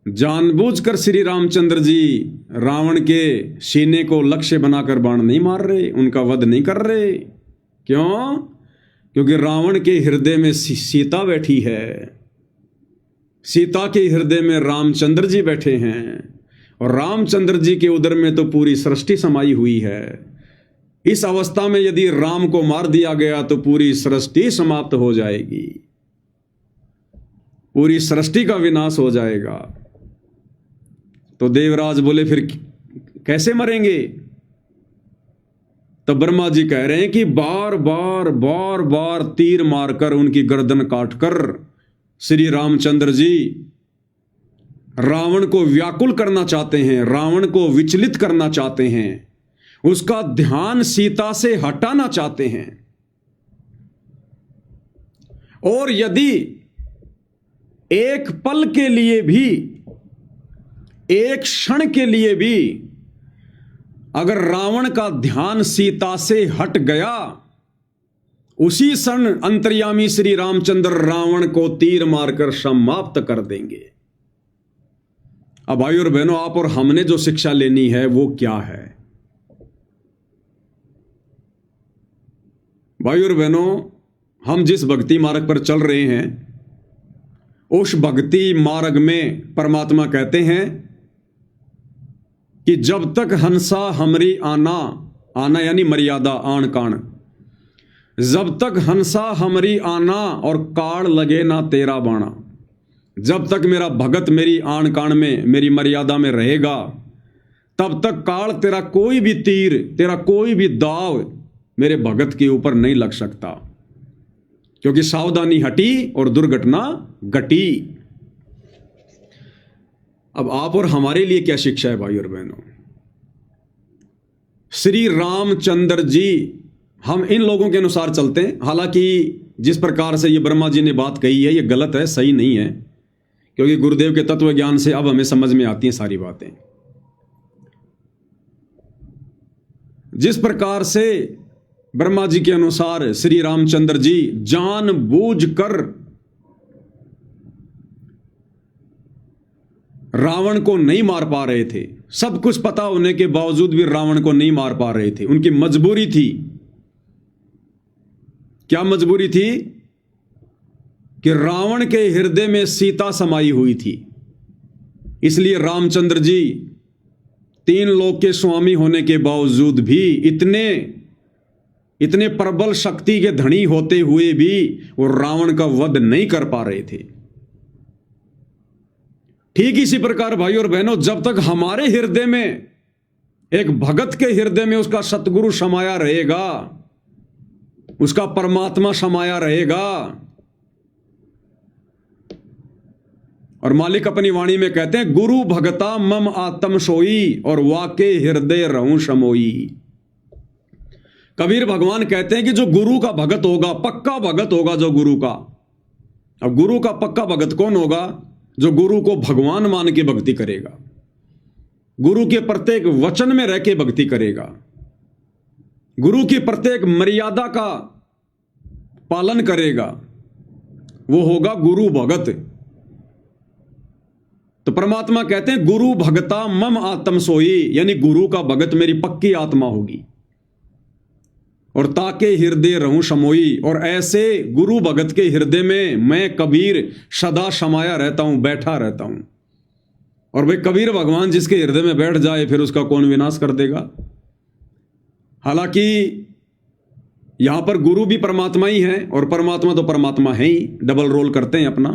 जानबूझकर श्री रामचंद्र जी रावण के सीने को लक्ष्य बनाकर बाण नहीं मार रहे, उनका वध नहीं कर रहे। क्यों? क्योंकि रावण के हृदय में सीता बैठी है, सीता के हृदय में रामचंद्र जी बैठे हैं, और रामचंद्र जी के उदर में तो पूरी सृष्टि समाई हुई है। इस अवस्था में यदि राम को मार दिया गया तो पूरी सृष्टि समाप्त हो जाएगी, पूरी सृष्टि का विनाश हो जाएगा। तो देवराज बोले फिर कैसे मरेंगे? तब ब्रह्मा जी कह रहे हैं कि बार बार तीर मारकर उनकी गर्दन काटकर श्री रामचंद्र जी रावण को व्याकुल करना चाहते हैं, रावण को विचलित करना चाहते हैं। उसका ध्यान सीता से हटाना चाहते हैं। और यदि एक पल के लिए भी, एक क्षण के लिए भी अगर रावण का ध्यान सीता से हट गया, उसी क्षण अंतर्यामी श्री रामचंद्र रावण को तीर मारकर समाप्त कर देंगे। अब भाई और बहनों, आप और हमने जो शिक्षा लेनी है वो क्या है? भाई और बहनों, हम जिस भक्ति मार्ग पर चल रहे हैं, उस भक्ति मार्ग में परमात्मा कहते हैं कि जब तक हंसा हमरी आना, आना यानी मर्यादा, आन कान, जब तक हंसा हमरी आना और काल लगे ना तेरा बाणा, जब तक मेरा भगत मेरी आन कान में, मेरी मर्यादा में रहेगा, तब तक काल तेरा कोई भी तीर, तेरा कोई भी दाव मेरे भगत के ऊपर नहीं लग सकता, क्योंकि सावधानी हटी और दुर्घटना घटी। अब आप और हमारे लिए क्या शिक्षा है भाई और बहनों? श्री रामचंद्र जी, हम इन लोगों के अनुसार चलते हैं। हालांकि जिस प्रकार से ये ब्रह्मा जी ने बात कही है, ये गलत है, सही नहीं है, क्योंकि गुरुदेव के तत्व ज्ञान से अब हमें समझ में आती हैं सारी बातें। जिस प्रकार से ब्रह्मा जी के अनुसार श्री रामचंद्र जी जानबूझकर रावण को नहीं मार पा रहे थे, सब कुछ पता होने के बावजूद भी रावण को नहीं मार पा रहे थे, उनकी मजबूरी थी। क्या मजबूरी थी? कि रावण के हृदय में सीता समाई हुई थी। इसलिए रामचंद्र जी तीन लोक के स्वामी होने के बावजूद भी, इतने प्रबल शक्ति के धनी होते हुए भी वो रावण का वध नहीं कर पा रहे थे। ठीक इसी प्रकार भाई और बहनों, जब तक हमारे हृदय में, एक भगत के हृदय में उसका सतगुरु समाया रहेगा, उसका परमात्मा समाया रहेगा, और मालिक अपनी वाणी में कहते हैं, गुरु भगता मम आत्म सोई और वाके हृदय रहूं समोई। कबीर भगवान कहते हैं कि जो गुरु का भगत होगा, पक्का भगत होगा जो गुरु का। अब गुरु का पक्का भगत कौन होगा? जो गुरु को भगवान मान के भक्ति करेगा, गुरु के प्रत्येक वचन में रह के भक्ति करेगा, गुरु की प्रत्येक मर्यादा का पालन करेगा, वो होगा गुरु भगत। तो परमात्मा कहते हैं, गुरु भगता मम आत्म सोई, यानी गुरु का भगत मेरी पक्की आत्मा होगी, और ताके हृदय रहूं समोई, और ऐसे गुरु भगत के हृदय में मैं कबीर सदा समाया रहता हूं, बैठा रहता हूं। और भाई कबीर भगवान जिसके हृदय में बैठ जाए, फिर उसका कौन विनाश कर देगा? हालांकि यहां पर गुरु भी परमात्मा ही है, और परमात्मा तो परमात्मा है ही, डबल रोल करते हैं अपना।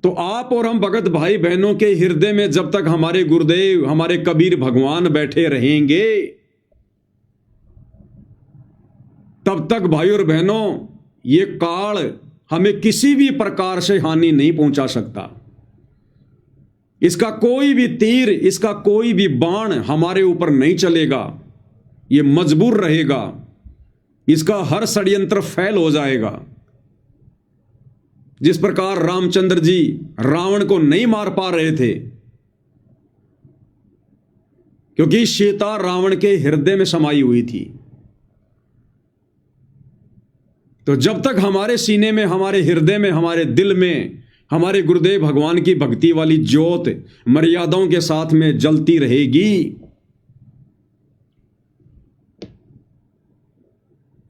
तो आप और हम भगत भाई बहनों के हृदय में जब तक हमारे गुरुदेव, हमारे कबीर भगवान बैठे रहेंगे, तब तक भाई और बहनों ये काल हमें किसी भी प्रकार से हानि नहीं पहुंचा सकता। इसका कोई भी तीर, इसका कोई भी बाण हमारे ऊपर नहीं चलेगा, ये मजबूर रहेगा, इसका हर षड्यंत्र फैल हो जाएगा। जिस प्रकार रामचंद्र जी रावण को नहीं मार पा रहे थे, क्योंकि सीता रावण के हृदय में समाई हुई थी। तो जब तक हमारे सीने में, हमारे हृदय में, हमारे दिल में हमारे गुरुदेव भगवान की भक्ति वाली ज्योत मर्यादाओं के साथ में जलती रहेगी,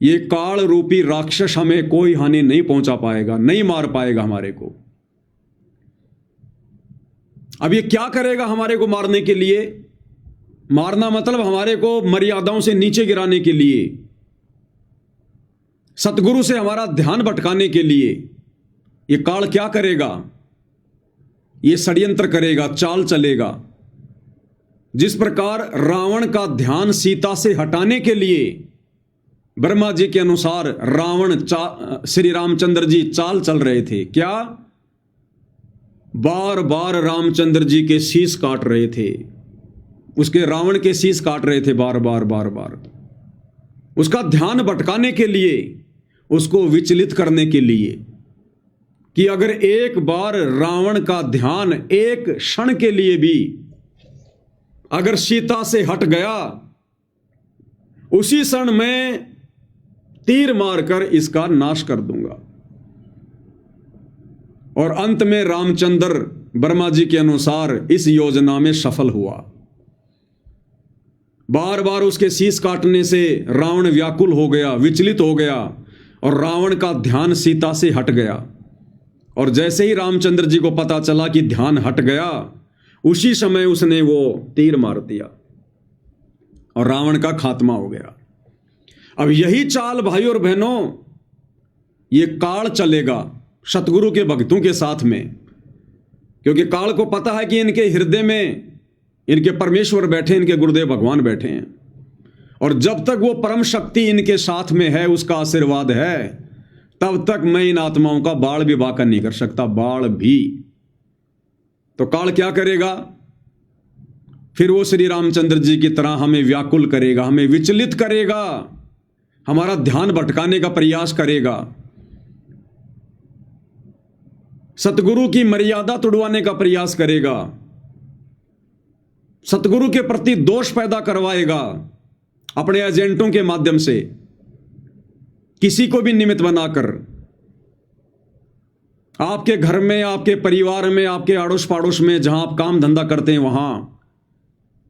ये काल रूपी राक्षस हमें कोई हानि नहीं पहुंचा पाएगा, नहीं मार पाएगा हमारे को। अब ये क्या करेगा हमारे को मारने के लिए? मारना मतलब हमारे को मर्यादाओं से नीचे गिराने के लिए, सतगुरु से हमारा ध्यान भटकाने के लिए। ये काल क्या करेगा? ये षड्यंत्र करेगा, चाल चलेगा। जिस प्रकार रावण का ध्यान सीता से हटाने के लिए ब्रह्मा जी के अनुसार रावण श्री रामचंद्र जी चाल चल रहे थे, क्या? बार बार रामचंद्र जी के शीश काट रहे थे, उसके रावण के शीश काट रहे थे बार बार बार बार, उसका ध्यान भटकाने के लिए, उसको विचलित करने के लिए, कि अगर एक बार रावण का ध्यान एक क्षण के लिए भी अगर सीता से हट गया, उसी क्षण मैं तीर मारकर इसका नाश कर दूंगा। और अंत में रामचंद्र वर्मा जी के अनुसार इस योजना में सफल हुआ। बार बार उसके शीश काटने से रावण व्याकुल हो गया, विचलित हो गया, और रावण का ध्यान सीता से हट गया। और जैसे ही रामचंद्र जी को पता चला कि ध्यान हट गया, उसी समय उसने वो तीर मार दिया और रावण का खात्मा हो गया। अब यही चाल भाई और बहनों, ये काल चलेगा सतगुरु के भक्तों के साथ में, क्योंकि काल को पता है कि इनके हृदय में इनके परमेश्वर बैठे, इनके गुरुदेव भगवान बैठे हैं, और जब तक वो परम शक्ति इनके साथ में है, उसका आशीर्वाद है, तब तक मैं इन आत्माओं का बाढ़ भी बाका नहीं कर सकता, बाढ़ भी। तो काल क्या करेगा? फिर वो श्री रामचंद्र जी की तरह हमें व्याकुल करेगा, हमें विचलित करेगा, हमारा ध्यान भटकाने का प्रयास करेगा, सतगुरु की मर्यादा तुड़वाने का प्रयास करेगा, सतगुरु के प्रति दोष पैदा करवाएगा, अपने एजेंटों के माध्यम से, किसी को भी निमित्त बनाकर, आपके घर में, आपके परिवार में, आपके आड़ोस पाड़ोस में, जहां आप काम धंधा करते हैं, वहां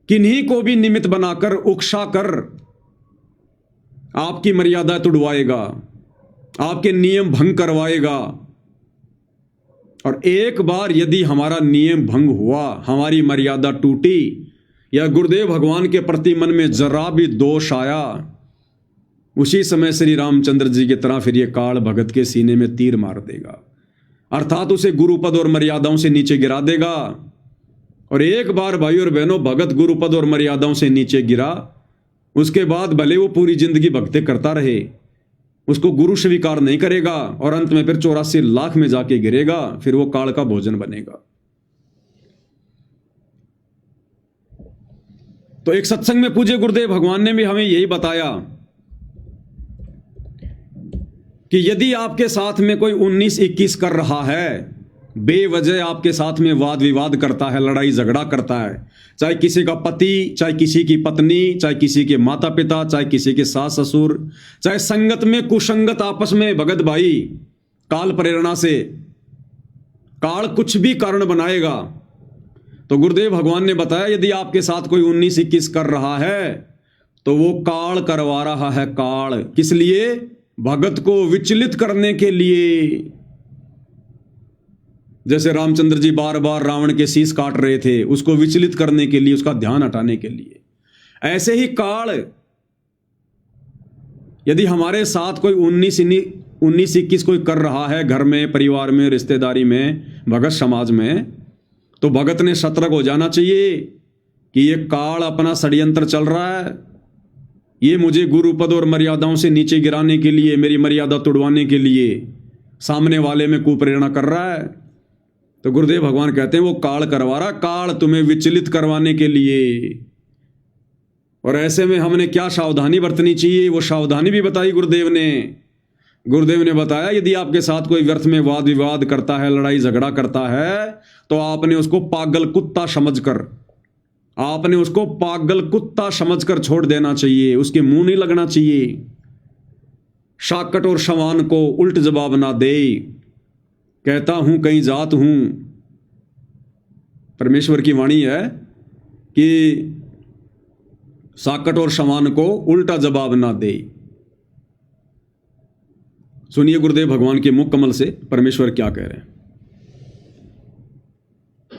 किन्हीं को भी निमित्त बनाकर, उकसा कर आपकी मर्यादा तुड़वाएगा, आपके नियम भंग करवाएगा। और एक बार यदि हमारा नियम भंग हुआ, हमारी मर्यादा टूटी, या गुरुदेव भगवान के प्रति मन में जरा भी दोष आया, उसी समय श्री रामचंद्र जी की तरह फिर ये काल भगत के सीने में तीर मार देगा, अर्थात उसे गुरुपद और मर्यादाओं से नीचे गिरा देगा। और एक बार भाई और बहनों, भगत गुरुपद और मर्यादाओं से नीचे गिरा, उसके बाद भले वो पूरी जिंदगी भक्ति करता रहे, उसको गुरु स्वीकार नहीं करेगा, और अंत में फिर 84 लाख में जाके गिरेगा, फिर वो काल का भोजन बनेगा। तो एक सत्संग में पूज्य गुरुदेव भगवान ने भी हमें यही बताया कि यदि आपके साथ में कोई 19-21 कर रहा है, बेवजह आपके साथ में वाद विवाद करता है, लड़ाई झगड़ा करता है, चाहे किसी का पति, चाहे किसी की पत्नी, चाहे किसी के माता पिता, चाहे किसी के सास ससुर, चाहे संगत में कुसंगत आपस में भगत भाई, काल प्रेरणा से काल कुछ भी कारण बनाएगा। तो गुरुदेव भगवान ने बताया यदि आपके साथ कोई 19-21 कर रहा है तो वो काल करवा रहा है। काल किस लिए? भगत को विचलित करने के लिए। जैसे रामचंद्र जी बार बार रावण के शीश काट रहे थे, उसको विचलित करने के लिए, उसका ध्यान हटाने के लिए। ऐसे ही काल यदि हमारे साथ कोई 19-21 कोई कर रहा है, घर में, परिवार में, रिश्तेदारी में, भगत समाज में, तो भगत ने सतर्क हो जाना चाहिए कि ये काल अपना षड्यंत्र चल रहा है, ये मुझे गुरुपद और मर्यादाओं से नीचे गिराने के लिए, मेरी मर्यादा तोड़वाने के लिए सामने वाले में कुप्रेरणा कर रहा है। तो गुरुदेव भगवान कहते हैं वो काल करवा रहा, काल तुम्हें विचलित करवाने के लिए। और ऐसे में हमने क्या सावधानी बरतनी चाहिए, वो सावधानी भी बताई गुरुदेव ने। गुरुदेव ने बताया यदि आपके साथ कोई व्यर्थ में वाद विवाद करता है, लड़ाई झगड़ा करता है, तो आपने उसको पागल कुत्ता समझकर छोड़ देना चाहिए, उसके मुंह नहीं लगना चाहिए। शाकट और शवान को उल्ट जवाब ना दे, कहता हूं कहीं जात हूं। परमेश्वर की वाणी है कि साकट और शवान को उल्टा जवाब ना दे। सुनिए गुरुदेव भगवान के मुख कमल से परमेश्वर क्या कह रहे हैं।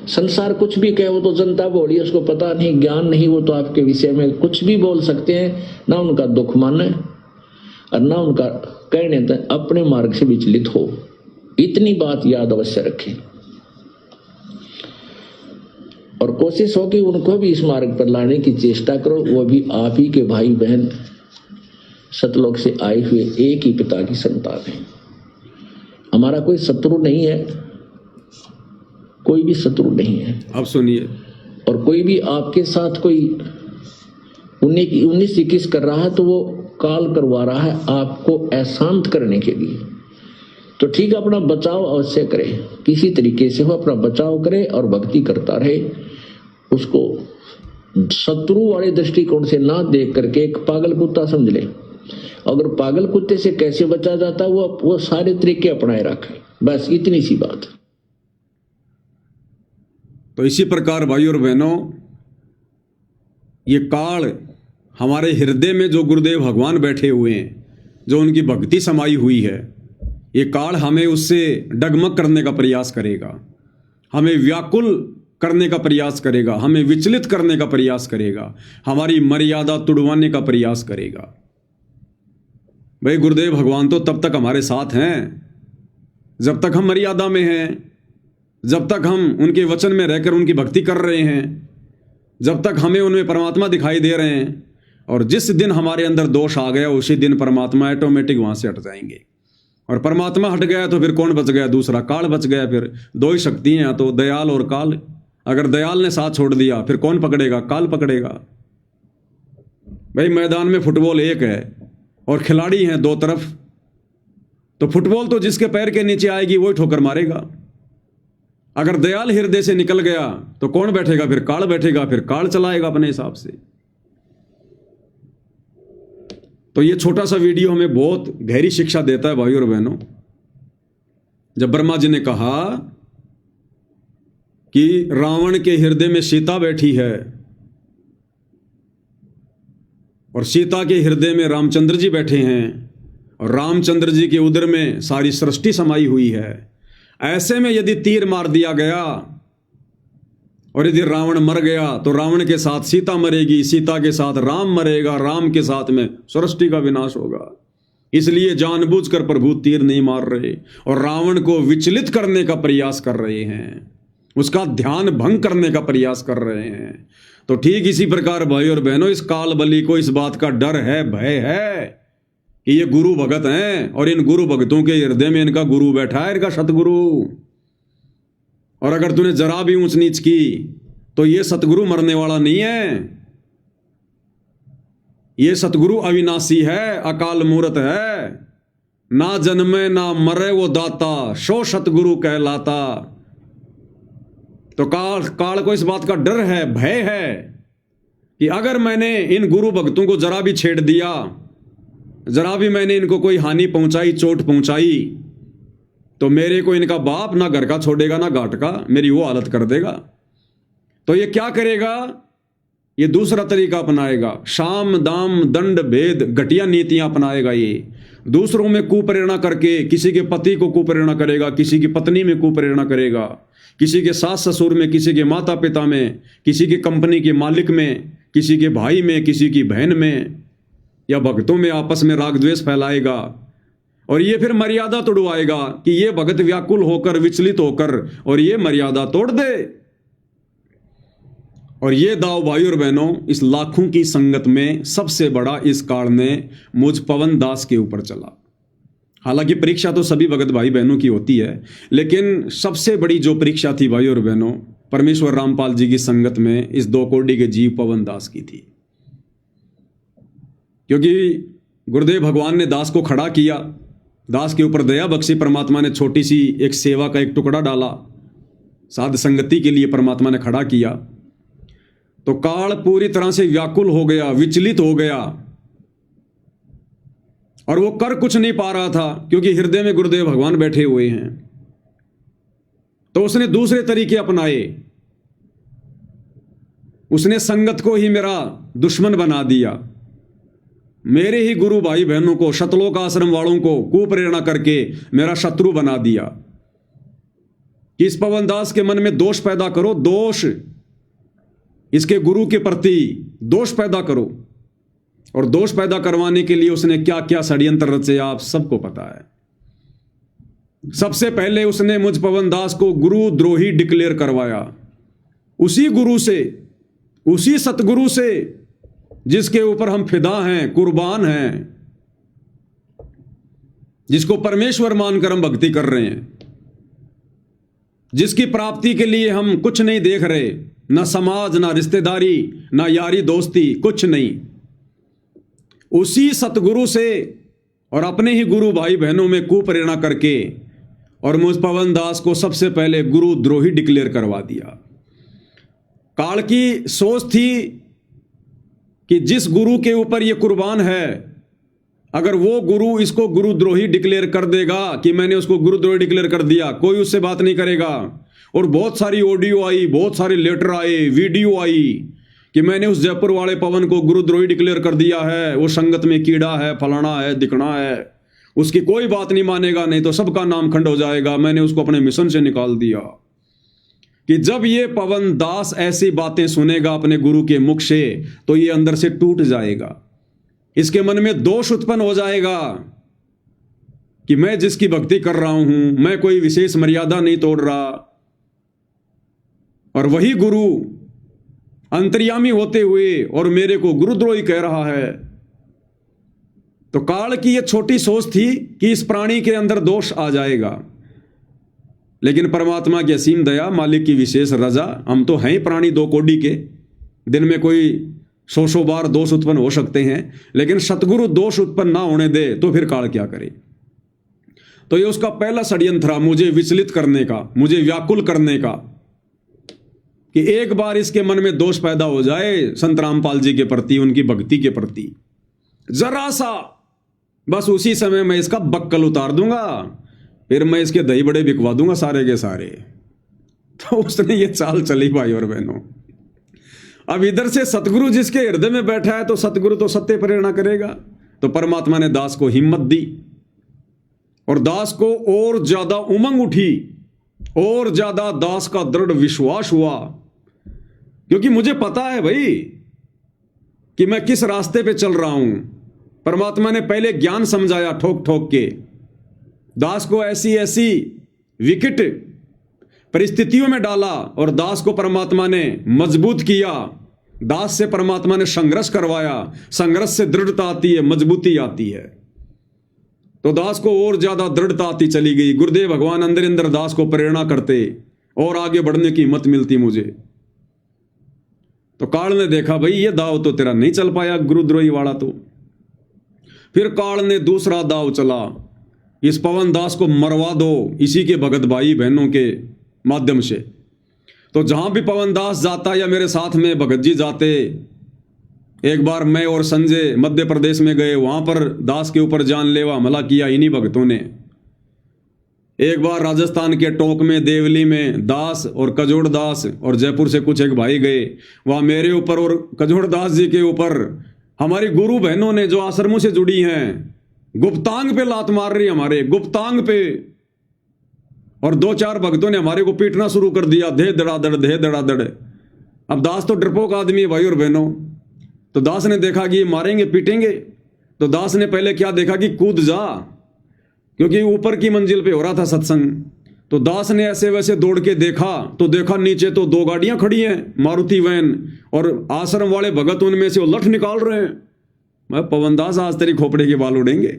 संसार कुछ भी कहे, वो तो जनता बोली, उसको पता नहीं, ज्ञान नहीं, वो तो आपके विषय में कुछ भी बोल सकते हैं। ना उनका दुख माने और ना उनका कहने तक अपने मार्ग से विचलित हो। इतनी बात याद अवश्य रखें और कोशिश हो कि उनको भी इस मार्ग पर लाने की चेष्टा करो। वो भी आप ही के भाई बहन, सतलोक से आए हुए एक ही पिता की संतान है। हमारा कोई शत्रु नहीं है, कोई भी शत्रु नहीं है। अब सुनिए, और कोई भी आपके साथ कोई 19-21 कर रहा है तो वो काल करवा रहा है आपको अशांत करने के लिए। तो ठीक है, अपना बचाव अवश्य करे, किसी तरीके से हो अपना बचाव करे और भक्ति करता रहे। उसको शत्रु वाले दृष्टिकोण से ना देख करके एक पागल कुत्ता समझ ले। अगर पागल कुत्ते से कैसे बचा जाता है वो सारे तरीके अपनाए रखे, बस इतनी सी बात। तो इसी प्रकार भाई और बहनों, ये काल हमारे हृदय में जो गुरुदेव भगवान बैठे हुए हैं, जो उनकी भक्ति समाई हुई है, ये काल हमें उससे डगमग करने का प्रयास करेगा, हमें व्याकुल करने का प्रयास करेगा, हमें विचलित करने का प्रयास करेगा, हमारी मर्यादा तुड़वाने का प्रयास करेगा। भाई गुरुदेव भगवान तो तब तक हमारे साथ हैं जब तक हम मर्यादा में हैं, जब तक हम उनके वचन में रहकर उनकी भक्ति कर रहे हैं, जब तक हमें उनमें परमात्मा दिखाई दे रहे हैं। और जिस दिन हमारे अंदर दोष आ गया उसी दिन परमात्मा ऑटोमेटिक वहां से हट जाएंगे। और परमात्मा हट गया तो फिर कौन बच गया? दूसरा काल बच गया। फिर दो ही शक्ति हैं, तो दयाल और काल। अगर दयाल ने साथ छोड़ दिया फिर कौन पकड़ेगा? काल पकड़ेगा। भाई मैदान में फुटबॉल एक है और खिलाड़ी हैं दो तरफ, तो फुटबॉल तो जिसके पैर के नीचे आएगी वही ठोकर मारेगा। अगर दयाल हृदय से निकल गया तो कौन बैठेगा? फिर काल बैठेगा, फिर काल चलाएगा अपने हिसाब से। तो ये छोटा सा वीडियो हमें बहुत गहरी शिक्षा देता है भाई और बहनों। जब ब्रह्मा जी ने कहा कि रावण के हृदय में सीता बैठी है और सीता के हृदय में रामचंद्र जी बैठे हैं और रामचंद्र जी के उदर में सारी सृष्टि समाई हुई है, ऐसे में यदि तीर मार दिया गया और यदि रावण मर गया तो रावण के साथ सीता मरेगी, सीता के साथ राम मरेगा, राम के साथ में सृष्टि का विनाश होगा। इसलिए जानबूझकर प्रभु तीर नहीं मार रहे और रावण को विचलित करने का प्रयास कर रहे हैं, उसका ध्यान भंग करने का प्रयास कर रहे हैं। तो ठीक इसी प्रकार भाई और बहनों, इस काल बलि को इस बात का डर है, भय है कि ये गुरु भगत हैं और इन गुरु भगतों के हृदय में इनका गुरु बैठा है, इनका सतगुरु। और अगर तूने जरा भी ऊंच नीच की तो ये सतगुरु मरने वाला नहीं है, ये सतगुरु अविनाशी है, अकाल मूर्त है, ना जन्मे ना मरे वो दाता, सो सतगुरु कहलाता। तो काल को इस बात का डर है, भय है कि अगर मैंने इन गुरु भक्तों को जरा भी छेड़ दिया, जरा भी मैंने इनको कोई हानि पहुंचाई, चोट पहुंचाई, तो मेरे को इनका बाप ना घर का छोड़ेगा ना घाट का, मेरी वो हालत कर देगा। तो ये क्या करेगा? ये दूसरा तरीका अपनाएगा, शाम दाम दंड भेद घटिया नीतियां अपनाएगा। ये दूसरों में कुप्रेरणा करके किसी के पति को कुप्रेरणा करेगा, किसी की पत्नी में कुप्रेरणा करेगा, किसी के सास ससुर में, किसी के माता पिता में, किसी की कंपनी के मालिक में, किसी के भाई में, किसी की बहन में या भक्तों में आपस में राग द्वेष फैलाएगा। और ये फिर मर्यादा तोड़वाएगा कि ये भगत व्याकुल होकर, विचलित होकर और ये मर्यादा तोड़ दे। और ये दाव भाई और बहनों, इस लाखों की संगत में सबसे बड़ा इस काल ने मुझ पवन दास के ऊपर चला। हालांकि परीक्षा तो सभी भगत भाई बहनों की होती है, लेकिन सबसे बड़ी जो परीक्षा थी भाई और बहनों, परमेश्वर रामपाल जी की संगत में इस दो कोटि के जीव पवन दास की थी। क्योंकि गुरुदेव भगवान ने दास को खड़ा किया, दास के ऊपर दया बख्शी, परमात्मा ने छोटी सी एक सेवा का एक टुकड़ा डाला, साध संगति के लिए परमात्मा ने खड़ा किया। तो काल पूरी तरह से व्याकुल हो गया, विचलित हो गया और वो कर कुछ नहीं पा रहा था, क्योंकि हृदय में गुरुदेव भगवान बैठे हुए हैं। तो उसने दूसरे तरीके अपनाए, उसने संगत को ही मेरा दुश्मन बना दिया, मेरे ही गुरु भाई बहनों को, शतलोक आश्रम वालों को कुप्रेरणा करके मेरा शत्रु बना दिया। कि इस पवन दास के मन में दोष पैदा करो, दोष, इसके गुरु के प्रति दोष पैदा करो। और दोष पैदा करवाने के लिए उसने क्या क्या षड्यंत्र रचे आप सबको पता है। सबसे पहले उसने मुझ पवन दास को गुरु द्रोही डिक्लेयर करवाया, उसी गुरु से, उसी सतगुरु से जिसके ऊपर हम फिदा हैं, कुर्बान हैं, जिसको परमेश्वर मानकर हम भक्ति कर रहे हैं, जिसकी प्राप्ति के लिए हम कुछ नहीं देख रहे, ना समाज, ना रिश्तेदारी, ना यारी दोस्ती, कुछ नहीं। उसी सतगुरु से और अपने ही गुरु भाई बहनों में कुप्रेरणा करके और मुझ पवन दास को सबसे पहले गुरु द्रोही डिक्लेयर करवा दिया। काल की सोच थी कि जिस गुरु के ऊपर ये कुर्बान है, अगर वो गुरु इसको गुरुद्रोही डिक्लेयर कर देगा कि मैंने उसको गुरुद्रोही डिक्लेयर कर दिया, कोई उससे बात नहीं करेगा। और बहुत सारी ऑडियो आई, बहुत सारे लेटर आए, वीडियो आई कि मैंने उस जयपुर वाले पवन को गुरुद्रोही डिक्लेयर कर दिया है, वो संगत में कीड़ा है, फलाना है, दिखना है, उसकी कोई बात नहीं मानेगा, नहीं तो सबका नाम खंड हो जाएगा, मैंने उसको अपने मिशन से निकाल दिया। कि जब ये पवन दास ऐसी बातें सुनेगा अपने गुरु के मुख से, तो ये अंदर से टूट जाएगा, इसके मन में दोष उत्पन्न हो जाएगा कि मैं जिसकी भक्ति कर रहा हूं, मैं कोई विशेष मर्यादा नहीं तोड़ रहा, और वही गुरु अंतर्यामी होते हुए और मेरे को गुरुद्रोही कह रहा है। तो काल की यह छोटी सोच थी कि इस प्राणी के अंदर दोष आ जाएगा, लेकिन परमात्मा की असीम दया, मालिक की विशेष रजा, हम तो हैं प्राणी दो कोड़ी के, दिन में कोई 100 बार दोष उत्पन्न हो सकते हैं, लेकिन सतगुरु दोष उत्पन्न ना होने दे तो फिर काल क्या करे। तो ये उसका पहला षड्यंत्र था, मुझे विचलित करने का, मुझे व्याकुल करने का, कि एक बार इसके मन में दोष पैदा हो जाए संत रामपाल जी के प्रति, उनकी भक्ति के प्रति, जरा सा, बस उसी समय मैं इसका बक्कल उतार दूंगा, फिर मैं इसके दही बड़े बिकवा दूंगा सारे के सारे। तो उसने ये चाल चली भाई और बहनों। अब इधर से सतगुरु जिसके हृदय में बैठा है, तो सतगुरु तो सत्य प्रेरणा करेगा। तो परमात्मा ने दास को हिम्मत दी और दास को और ज्यादा उमंग उठी, और ज्यादा दास का दृढ़ विश्वास हुआ, क्योंकि मुझे पता है भाई कि मैं किस रास्ते पे चल रहा हूं। परमात्मा ने पहले ज्ञान समझाया ठोक ठोक के, दास को ऐसी ऐसी विकट परिस्थितियों में डाला और दास को परमात्मा ने मजबूत किया। दास से परमात्मा ने संघर्ष करवाया, संघर्ष से दृढ़ता आती है, मजबूती आती है। तो दास को और ज्यादा दृढ़ता आती चली गई। गुरुदेव भगवान अंदर अंदर दास को प्रेरणा करते और आगे बढ़ने की हिम्मत मिलती मुझे। तो काल ने देखा भाई ये दाव तो तेरा नहीं चल पाया गुरुद्रोही वाला। तो फिर काल ने दूसरा दाव चला, इस पवन दास को मरवा दो इसी के भगत भाई बहनों के माध्यम से। तो जहां भी पवन दास जाता या मेरे साथ में भगत जी जाते, एक बार मैं और संजय मध्य प्रदेश में गए, वहां पर दास के ऊपर जानलेवा हमला किया इन्हीं भक्तों ने। एक बार राजस्थान के टोंक में, देवली में दास और कजोड़ दास और जयपुर से कुछ एक भाई गए, वहां मेरे ऊपर और कजोड़ दास जी के ऊपर हमारी गुरु बहनों ने जो आश्रमों से जुड़ी हैं, गुप्तांग पे लात मार रही, हमारे गुप्तांग पे। और 2-4 भक्तों ने हमारे को पीटना शुरू कर दिया, धे धड़ाधड़ धे धड़ाधड़। अब दास तो डरपोक आदमी है भाई और बहनों। तो दास ने देखा कि ये मारेंगे पीटेंगे, तो दास ने पहले क्या देखा कि कूद जा, क्योंकि ऊपर की मंजिल पे हो रहा था सत्संग। तो दास ने ऐसे वैसे दौड़ के देखा, तो देखा नीचे तो 2 गाड़ियां खड़ी हैं, मारुति वैन, और आश्रम वाले भगत उनमें से वो लठ निकाल रहे हैं। मैं पवन दास आज तेरी खोपड़े के बाल उड़ेंगे,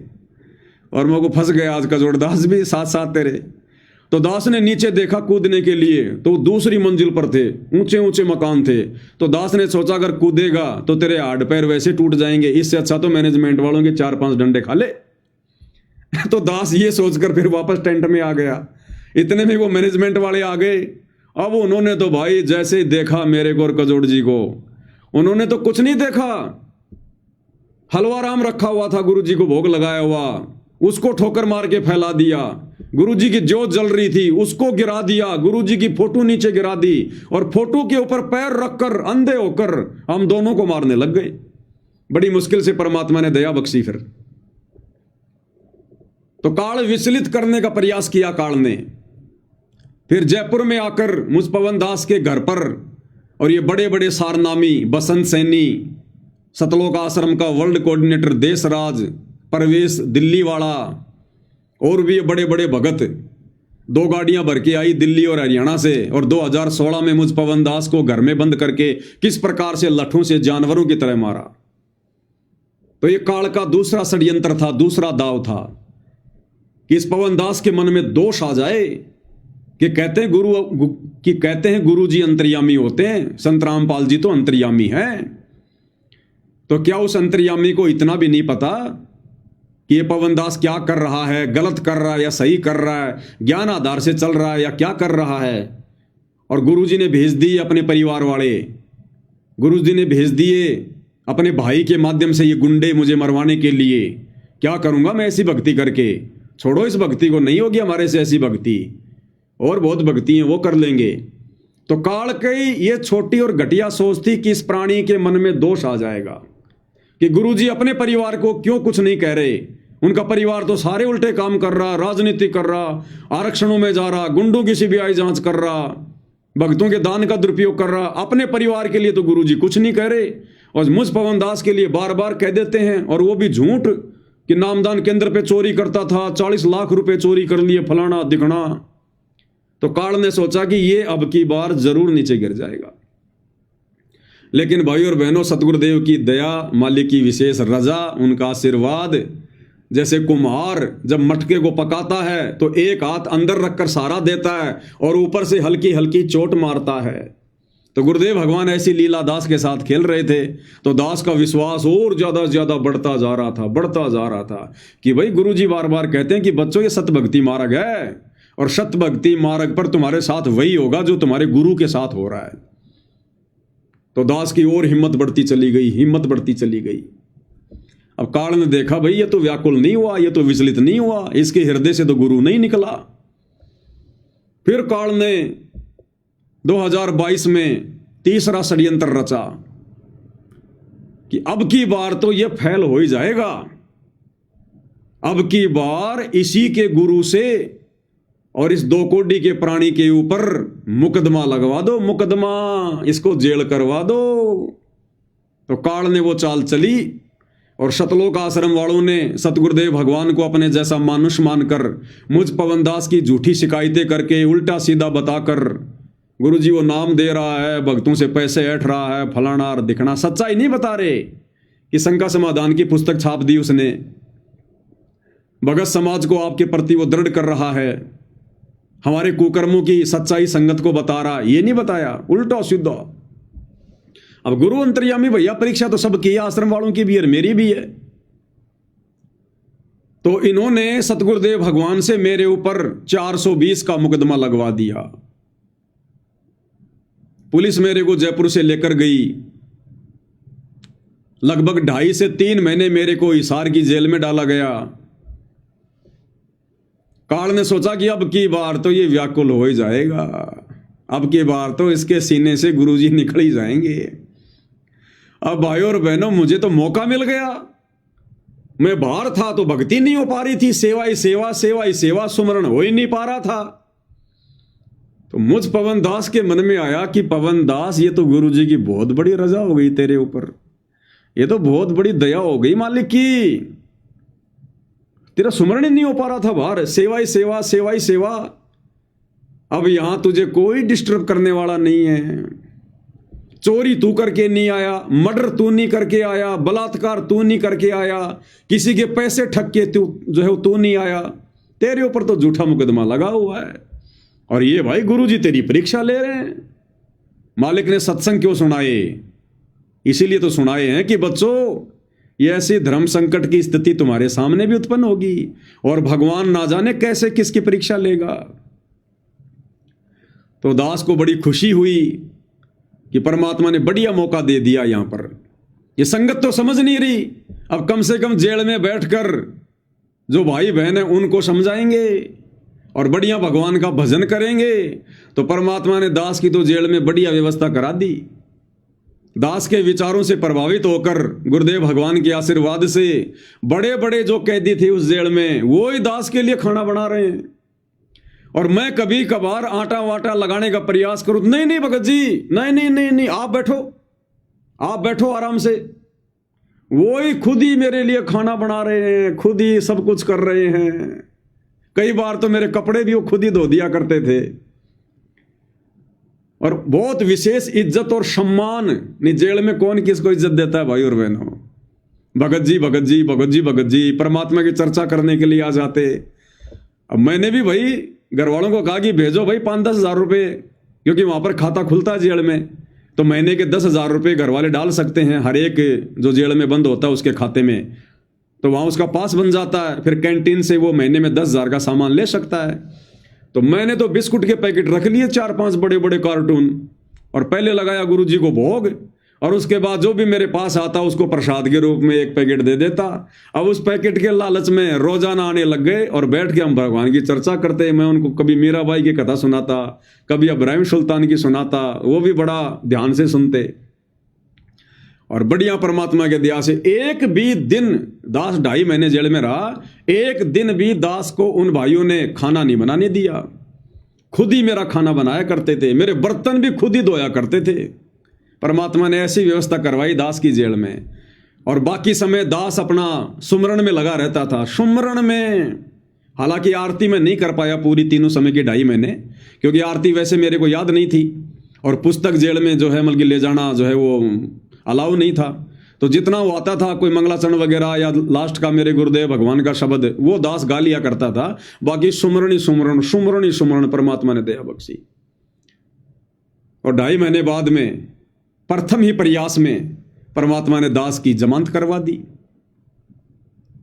और मेरे को फंस गए आज कजोड़ दास भी साथ साथ तेरे। तो दास ने नीचे देखा कूदने के लिए, तो दूसरी मंजिल पर थे, ऊंचे ऊंचे मकान थे। तो दास ने सोचा अगर कूदेगा तो तेरे हाथ पैर वैसे टूट जाएंगे, इससे अच्छा तो मैनेजमेंट वालों के 4-5 डंडे खा ले। तो दास ये सोचकर फिर वापस टेंट में आ गया। इतने में वो मैनेजमेंट वाले आ गए। अब उन्होंने तो भाई जैसे ही देखा मेरे को और कजोड़ जी को, उन्होंने तो कुछ नहीं देखा, हलवा राम रखा हुआ था गुरु जी को भोग लगाया हुआ, उसको ठोकर मार के फैला दिया। गुरु जी की जोत जल रही थी उसको गिरा दिया, गुरु जी की फोटो नीचे गिरा दी, और फोटो के ऊपर पैर रखकर अंधे होकर हम दोनों को मारने लग गए। बड़ी मुश्किल से परमात्मा ने दया बख्शी। फिर तो काल विचलित करने का प्रयास किया काल ने। फिर जयपुर में आकर मुझ पवन दास के घर पर, और ये बड़े बड़े सारनामी, बसंत सैनी, सतलोक आश्रम का वर्ल्ड कोऑर्डिनेटर देशराज, परवेश दिल्ली वाला, और भी ये बड़े बड़े भगत 2 गाड़ियां भर के आई दिल्ली और हरियाणा से। और 2016 में मुझ पवन दास को घर में बंद करके किस प्रकार से लठों से जानवरों की तरह मारा। तो ये काल का दूसरा षड्यंत्र था, दूसरा दाव था कि इस पवन दास के मन में दोष आ जाए कि कहते हैं गुरु कि कहते हैं गुरुजी अंतर्यामी होते हैं, संत रामपाल जी तो अंतर्यामी हैं, तो क्या उस अंतर्यामी को इतना भी नहीं पता कि ये पवनदास क्या कर रहा है, गलत कर रहा है या सही कर रहा है, ज्ञान आधार से चल रहा है या क्या कर रहा है? और गुरुजी ने भेज दिए अपने परिवार वाले, गुरुजी ने भेज दिए अपने भाई के माध्यम से ये गुंडे मुझे मरवाने के लिए। क्या करूंगा मैं ऐसी भक्ति करके? छोड़ो इस भक्ति को, नहीं होगी हमारे से ऐसी भक्ति, और बहुत भक्ति है वो कर लेंगे। तो काल की ये छोटी और घटिया सोच थी कि इस प्राणी के मन में दोष आ जाएगा कि गुरुजी अपने परिवार को क्यों कुछ नहीं कह रहे, उनका परिवार तो सारे उल्टे काम कर रहा, राजनीति कर रहा, आरक्षणों में जा रहा, गुंडों की सीबीआई जांच कर रहा, भक्तों के दान का दुरुपयोग कर रहा, अपने परिवार के लिए तो गुरुजी कुछ नहीं कह रहे और मुझ पवनदास के लिए बार बार कह देते हैं, और वो भी झूठ कि नामदान केंद्र पे चोरी करता था, 40 लाख रुपए चोरी कर लिए, फलाना दिखना। तो काल ने सोचा कि ये अब की बार जरूर नीचे गिर जाएगा। लेकिन भाई और बहनों, सतगुरुदेव की दया, मालिक की विशेष रजा, उनका आशीर्वाद, जैसे कुम्हार जब मटके को पकाता है तो एक हाथ अंदर रखकर सहारा देता है और ऊपर से हल्की हल्की चोट मारता है। तो गुरुदेव भगवान ऐसी लीला दास के साथ खेल रहे थे, तो दास का विश्वास और ज्यादा से ज्यादा बढ़ता जा रहा था कि भाई गुरुजी बार बार कहते हैं कि बच्चों ये सत भक्ति मार्ग है, और सत भक्ति मार्ग पर तुम्हारे साथ वही होगा जो तुम्हारे गुरु के साथ हो रहा है। तो दास की और हिम्मत बढ़ती चली गई। अब काल ने देखा भाई ये तो व्याकुल नहीं हुआ, ये तो विचलित नहीं हुआ, इसके हृदय से तो गुरु नहीं निकला। फिर काल ने 2022 में तीसरा षड्यंत्र रचा कि अब की बार तो ये फैल हो ही जाएगा, अब की बार इसी के गुरु से और इस 2 कोड़ी के प्राणी के ऊपर मुकदमा लगवा दो, मुकदमा, इसको जेल करवा दो। तो काल ने वो चाल चली और सतलोक आश्रम वालों ने सतगुरुदेव भगवान को अपने जैसा मानुष मानकर मुझ पवनदास की झूठी शिकायतें करके उल्टा सीधा बताकर गुरुजी वो नाम दे रहा है, भक्तों से पैसे ऐंठ रहा है, फलाना और दिखना, सच्चाई नहीं बता रहे कि शंका समाधान की पुस्तक छाप दी उसने, भगत समाज को आपके प्रति वो दृढ़ कर रहा है, हमारे कुकर्मों की सच्चाई संगत को बता रहा, ये नहीं बताया, उल्टा सीधा। अब गुरु अंतर्यामी भैया, परीक्षा तो सबकी है, आश्रम वालों की भी है, मेरी भी है। तो इन्होंने सतगुरुदेव भगवान से मेरे ऊपर 420 का मुकदमा लगवा दिया। पुलिस मेरे को जयपुर से लेकर गई, लगभग 2.5 से 3 महीने मेरे को हिसार की जेल में डाला गया। काल ने सोचा कि अब की बार तो ये व्याकुल हो ही जाएगा, अब की बार तो इसके सीने से गुरुजी निकल ही जाएंगे। अब भाई और बहनों, मुझे तो मौका मिल गया, मैं बाहर था तो भक्ति नहीं हो पा रही थी, सेवा ही सेवा, सुमरण हो ही नहीं पा रहा था। तो मुझ पवनदास के मन में आया कि पवनदास, ये तो गुरुजी की बहुत बड़ी रजा हो गई तेरे ऊपर, ये तो बहुत बड़ी दया हो गई मालिक की, तेरा सुमरण ही नहीं हो पा रहा था बाहर, सेवा ही सेवा। अब यहां तुझे कोई डिस्टर्ब करने वाला नहीं है, चोरी तू करके नहीं आया, मर्डर तू नहीं करके आया, बलात्कार तू नहीं करके आया, किसी के पैसे ठग के तू नहीं आया, तेरे ऊपर तो झूठा मुकदमा लगा हुआ है। और ये भाई गुरुजी तेरी परीक्षा ले रहे हैं। मालिक ने सत्संग क्यों सुनाए? इसीलिए तो सुनाए हैं कि बच्चों, ये ऐसी धर्म संकट की स्थिति तुम्हारे सामने भी उत्पन्न होगी और भगवान ना जाने कैसे किसकी परीक्षा लेगा। तो दास को बड़ी खुशी हुई कि परमात्मा ने बढ़िया मौका दे दिया। यहां पर ये संगत तो समझ नहीं रही, अब कम से कम जेल में बैठकर जो भाई बहन है उनको समझाएंगे और बढ़िया भगवान का भजन करेंगे। तो परमात्मा ने दास की तो जेल में बढ़िया व्यवस्था करा दी। दास के विचारों से प्रभावित होकर गुरुदेव भगवान के आशीर्वाद से बड़े बड़े जो कैदी थे उस जेल में, वो ही दास के लिए खाना बना रहे हैं। और मैं कभी कभार आटा वाटा लगाने का प्रयास करूं, नहीं भगत जी, नहीं, आप बैठो आराम से। वो ही खुद ही मेरे लिए खाना बना रहे हैं, खुद ही सब कुछ कर रहे हैं। कई बार तो मेरे कपड़े भी वो खुद ही धो दिया करते थे। और बहुत विशेष इज्जत और सम्मान, नहीं जेल में कौन किसको इज्जत देता है भाई और बहनों। भगत जी परमात्मा की चर्चा करने के लिए आ जाते। अब मैंने भी भाई घर वालों को कहा कि भेजो भाई 5-10 हज़ार रुपए क्योंकि वहाँ पर खाता खुलता है जेल में, तो महीने के 10,000 रुपये घर वाले डाल सकते हैं हर एक जो जेल में बंद होता है उसके खाते में, तो वहाँ उसका पास बन जाता है, फिर कैंटीन से वो महीने में 10,000 का सामान ले सकता है। तो मैंने तो बिस्कुट के पैकेट रख लिए 4-5 बड़े बड़े कार्टून, और पहले लगाया गुरुजी को भोग, और उसके बाद जो भी मेरे पास आता उसको प्रसाद के रूप में एक पैकेट दे देता। अब उस पैकेट के लालच में रोजाना आने लग गए और बैठ के हम भगवान की चर्चा करते। मैं उनको कभी मीराबाई की कथा सुनाता, कभी इब्राहिम सुल्तान की सुनाता, वो भी बड़ा ध्यान से सुनते। और बढ़िया परमात्मा के दया से एक भी दिन, दास 2.5 महीने जेल में रहा, एक दिन भी दास को उन भाइयों ने खाना नहीं बनाने दिया। खुद ही मेरा खाना बनाया करते थे, मेरे बर्तन भी खुद ही धोया करते थे। परमात्मा ने ऐसी व्यवस्था करवाई दास की जेल में। और बाकी समय दास अपना सुमरण में लगा रहता था, सुमरण में। हालांकि आरती में नहीं कर पाया पूरी तीनों समय के 2.5 महीने, क्योंकि आरती वैसे मेरे को याद नहीं थी, और पुस्तक जेल में जो है मतलब ले जाना जो है वो अलाउ नहीं था। तो जितना वो आता था, कोई मंगलाचरण वगैरह या लास्ट का मेरे गुरुदेव भगवान का शब्द, वो दास गा लिया करता था। बाकी सुमरण ही सुमरण, सुमरण ही सुमरण परमात्मा ने दया बख्शी। और 2.5 महीने बाद में प्रथम ही प्रयास में परमात्मा ने दास की जमानत करवा दी।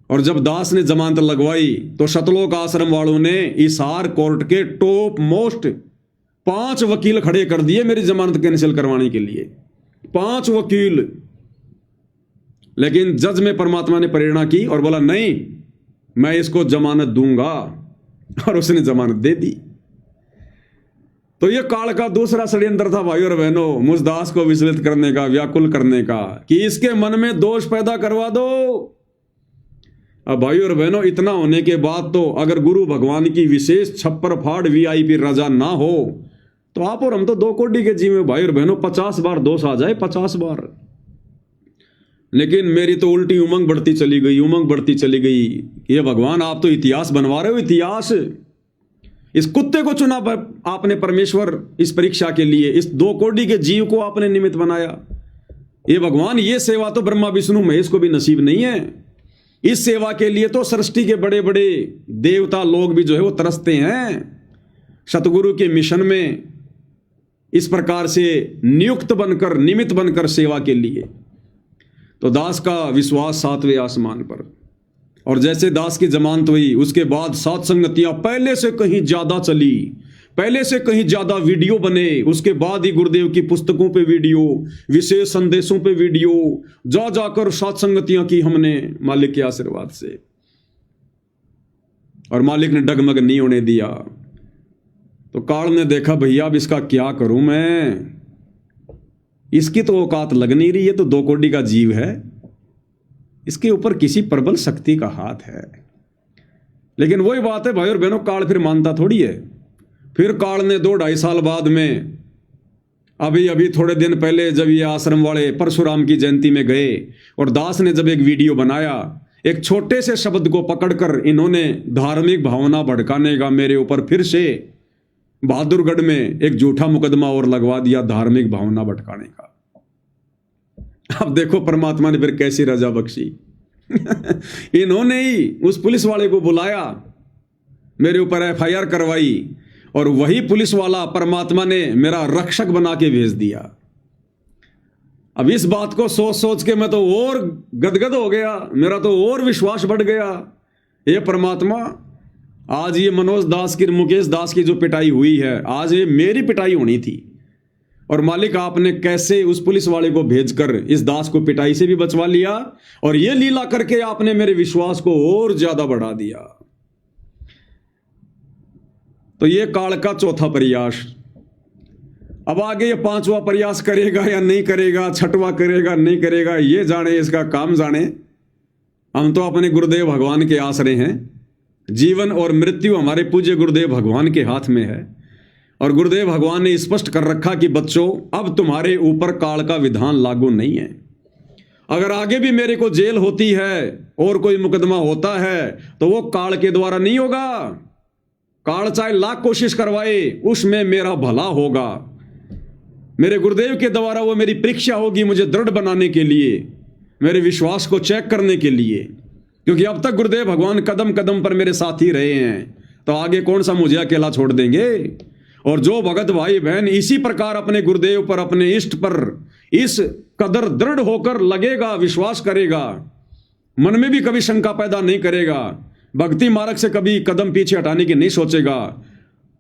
और जब दास ने जमानत लगवाई तो सतलोक आश्रम वालों ने हिसार कोर्ट के टॉप मोस्ट 5 वकील खड़े कर दिए मेरी जमानत कैंसिल करवाने के लिए, 5 वकील। लेकिन जज में परमात्मा ने प्रेरणा की और बोला नहीं, मैं इसको जमानत दूंगा, और उसने जमानत दे दी। तो ये काल का दूसरा षड्यंत्र था भाई और बहनों, मुझ दास को विचलित करने का, व्याकुल करने का, कि इसके मन में दोष पैदा करवा दो। अब भाई और बहनों, इतना होने के बाद तो अगर गुरु भगवान की विशेष छप्पर फाड़ VIP रजा ना हो तो आप और हम तो 2 कोटि के जीव में भाई और बहनों, 50 बार दोष आ जाए, 50 बार। लेकिन मेरी तो उल्टी उमंग बढ़ती चली गई, उमंग बढ़ती चली गई। ये भगवान, आप तो इतिहास बनवा रहे हो, इतिहास। इस कुत्ते को चुना आपने परमेश्वर इस परीक्षा के लिए, इस 2 कोटि के जीव को आपने निमित्त बनाया। ये भगवान, ये सेवा तो ब्रह्मा विष्णु महेश को भी नसीब नहीं है। इस सेवा के लिए तो सृष्टि के बड़े बड़े देवता लोग भी जो है वो तरसते हैं। सतगुरु के मिशन में इस प्रकार से नियुक्त बनकर, निमित्त बनकर सेवा के लिए। तो दास का विश्वास 7वें आसमान पर। और जैसे दास की जमानत हुई उसके बाद 7 संगतियां पहले से कहीं ज्यादा चली, पहले से कहीं ज्यादा वीडियो बने। उसके बाद ही गुरुदेव की पुस्तकों पे वीडियो, विशेष संदेशों पे वीडियो, जा जाकर 7 संगतियां की हमने मालिक के आशीर्वाद से। और मालिक ने डगमग नहीं होने दिया। तो काल ने देखा, भैया अब इसका क्या करूं मैं, इसकी तो औकात लग नहीं रही है, तो 2 कोटि का जीव है, इसके ऊपर किसी प्रबल शक्ति का हाथ है। लेकिन वही बात है भाई और बहनों, काल फिर मानता थोड़ी है। फिर काल ने 2-2.5 साल बाद में, अभी थोड़े दिन पहले जब ये आश्रम वाले परशुराम की जयंती में गए और दास ने जब एक वीडियो बनाया, एक छोटे से शब्द को पकड़कर इन्होंने धार्मिक भावना भड़काने का मेरे ऊपर फिर से बहादुरगढ़ में एक झूठा मुकदमा और लगवा दिया, धार्मिक भावना भटकाने का। अब देखो परमात्मा ने फिर कैसी रजा बख्शी। इन्होंने ही उस पुलिस वाले को बुलाया, मेरे ऊपर FIR करवाई, और वही पुलिस वाला परमात्मा ने मेरा रक्षक बना के भेज दिया। अब इस बात को सोच सोच के मैं तो और गदगद हो गया, मेरा तो और विश्वास बढ़ गया। ये परमात्मा, आज ये मनोज दास की, मुकेश दास की जो पिटाई हुई है, आज ये मेरी पिटाई होनी थी। और मालिक, आपने कैसे उस पुलिस वाले को भेजकर इस दास को पिटाई से भी बचवा लिया, और ये लीला करके आपने मेरे विश्वास को और ज्यादा बढ़ा दिया। तो ये काल का चौथा प्रयास। अब आगे ये 5वां प्रयास करेगा या नहीं करेगा, 6वां करेगा नहीं करेगा, ये जाने, इसका काम जाने। हम तो अपने गुरुदेव भगवान के आश्रय हैं। जीवन और मृत्यु हमारे पूज्य गुरुदेव भगवान के हाथ में है। और गुरुदेव भगवान ने स्पष्ट कर रखा कि बच्चों, अब तुम्हारे ऊपर काल का विधान लागू नहीं है। अगर आगे भी मेरे को जेल होती है और कोई मुकदमा होता है तो वो काल के द्वारा नहीं होगा। काल चाहे लाख कोशिश करवाए, उसमें मेरा भला होगा। मेरे गुरुदेव के द्वारा वो मेरी परीक्षा होगी, मुझे दृढ़ बनाने के लिए, मेरे विश्वास को चेक करने के लिए। क्योंकि अब तक गुरुदेव भगवान कदम कदम पर मेरे साथ ही रहे हैं, तो आगे कौन सा मुझे अकेला छोड़ देंगे। और जो भगत भाई बहन इसी प्रकार अपने गुरुदेव पर, अपने इष्ट पर इस कदर दृढ़ होकर लगेगा, विश्वास करेगा, मन में भी कभी शंका पैदा नहीं करेगा, भक्ति मार्ग से कभी कदम पीछे हटाने की नहीं सोचेगा,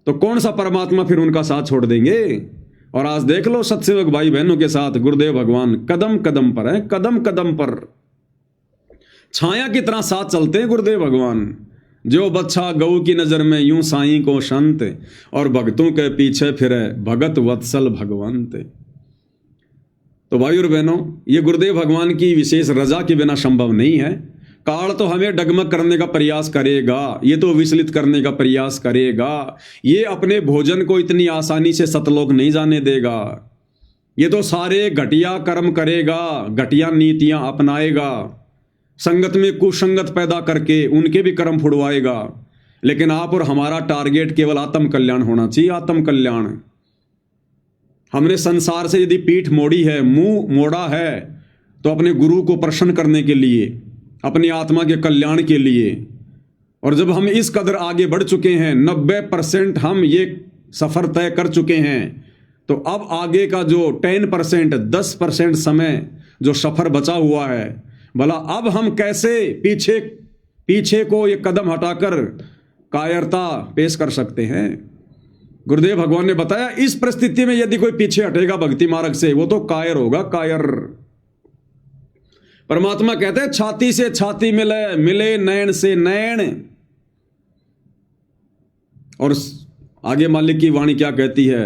तो कौन सा परमात्मा फिर उनका साथ छोड़ देंगे। और आज देख लो सत्सेवक भाई बहनों के साथ गुरुदेव भगवान कदम कदम पर है, कदम कदम पर छाया की तरह साथ चलते हैं गुरुदेव भगवान। जो बच्चा गऊ की नजर में यूं साईं को संत, और भक्तों के पीछे फिरे भगत वत्सल भगवंत। तो भाई और बहनों, ये गुरुदेव भगवान की विशेष रजा के बिना संभव नहीं है। काल तो हमें डगमग करने का प्रयास करेगा, ये तो विचलित करने का प्रयास करेगा, ये अपने भोजन को इतनी आसानी से सतलोक नहीं जाने देगा, ये तो सारे घटिया कर्म करेगा, घटिया नीतियां अपनाएगा, संगत में कुसंगत पैदा करके उनके भी कर्म फुड़वाएगा। लेकिन आप और हमारा टारगेट केवल आत्म कल्याण होना चाहिए, आत्म कल्याण। हमने संसार से यदि पीठ मोड़ी है, मुंह मोड़ा है, तो अपने गुरु को प्रसन्न करने के लिए, अपनी आत्मा के कल्याण के लिए। और जब हम इस कदर आगे बढ़ चुके हैं, 90% हम ये सफर तय कर चुके हैं, तो अब आगे का जो 10%, 10% समय जो सफर बचा हुआ है, भला अब हम कैसे पीछे को ये कदम हटाकर कायरता पेश कर सकते हैं। गुरुदेव भगवान ने बताया इस परिस्थिति में यदि कोई पीछे हटेगा भक्ति मार्ग से, वो तो कायर होगा, कायर। परमात्मा कहते हैं छाती से छाती मिले, मिले नैन से नैन। और आगे मालिक की वाणी क्या कहती है,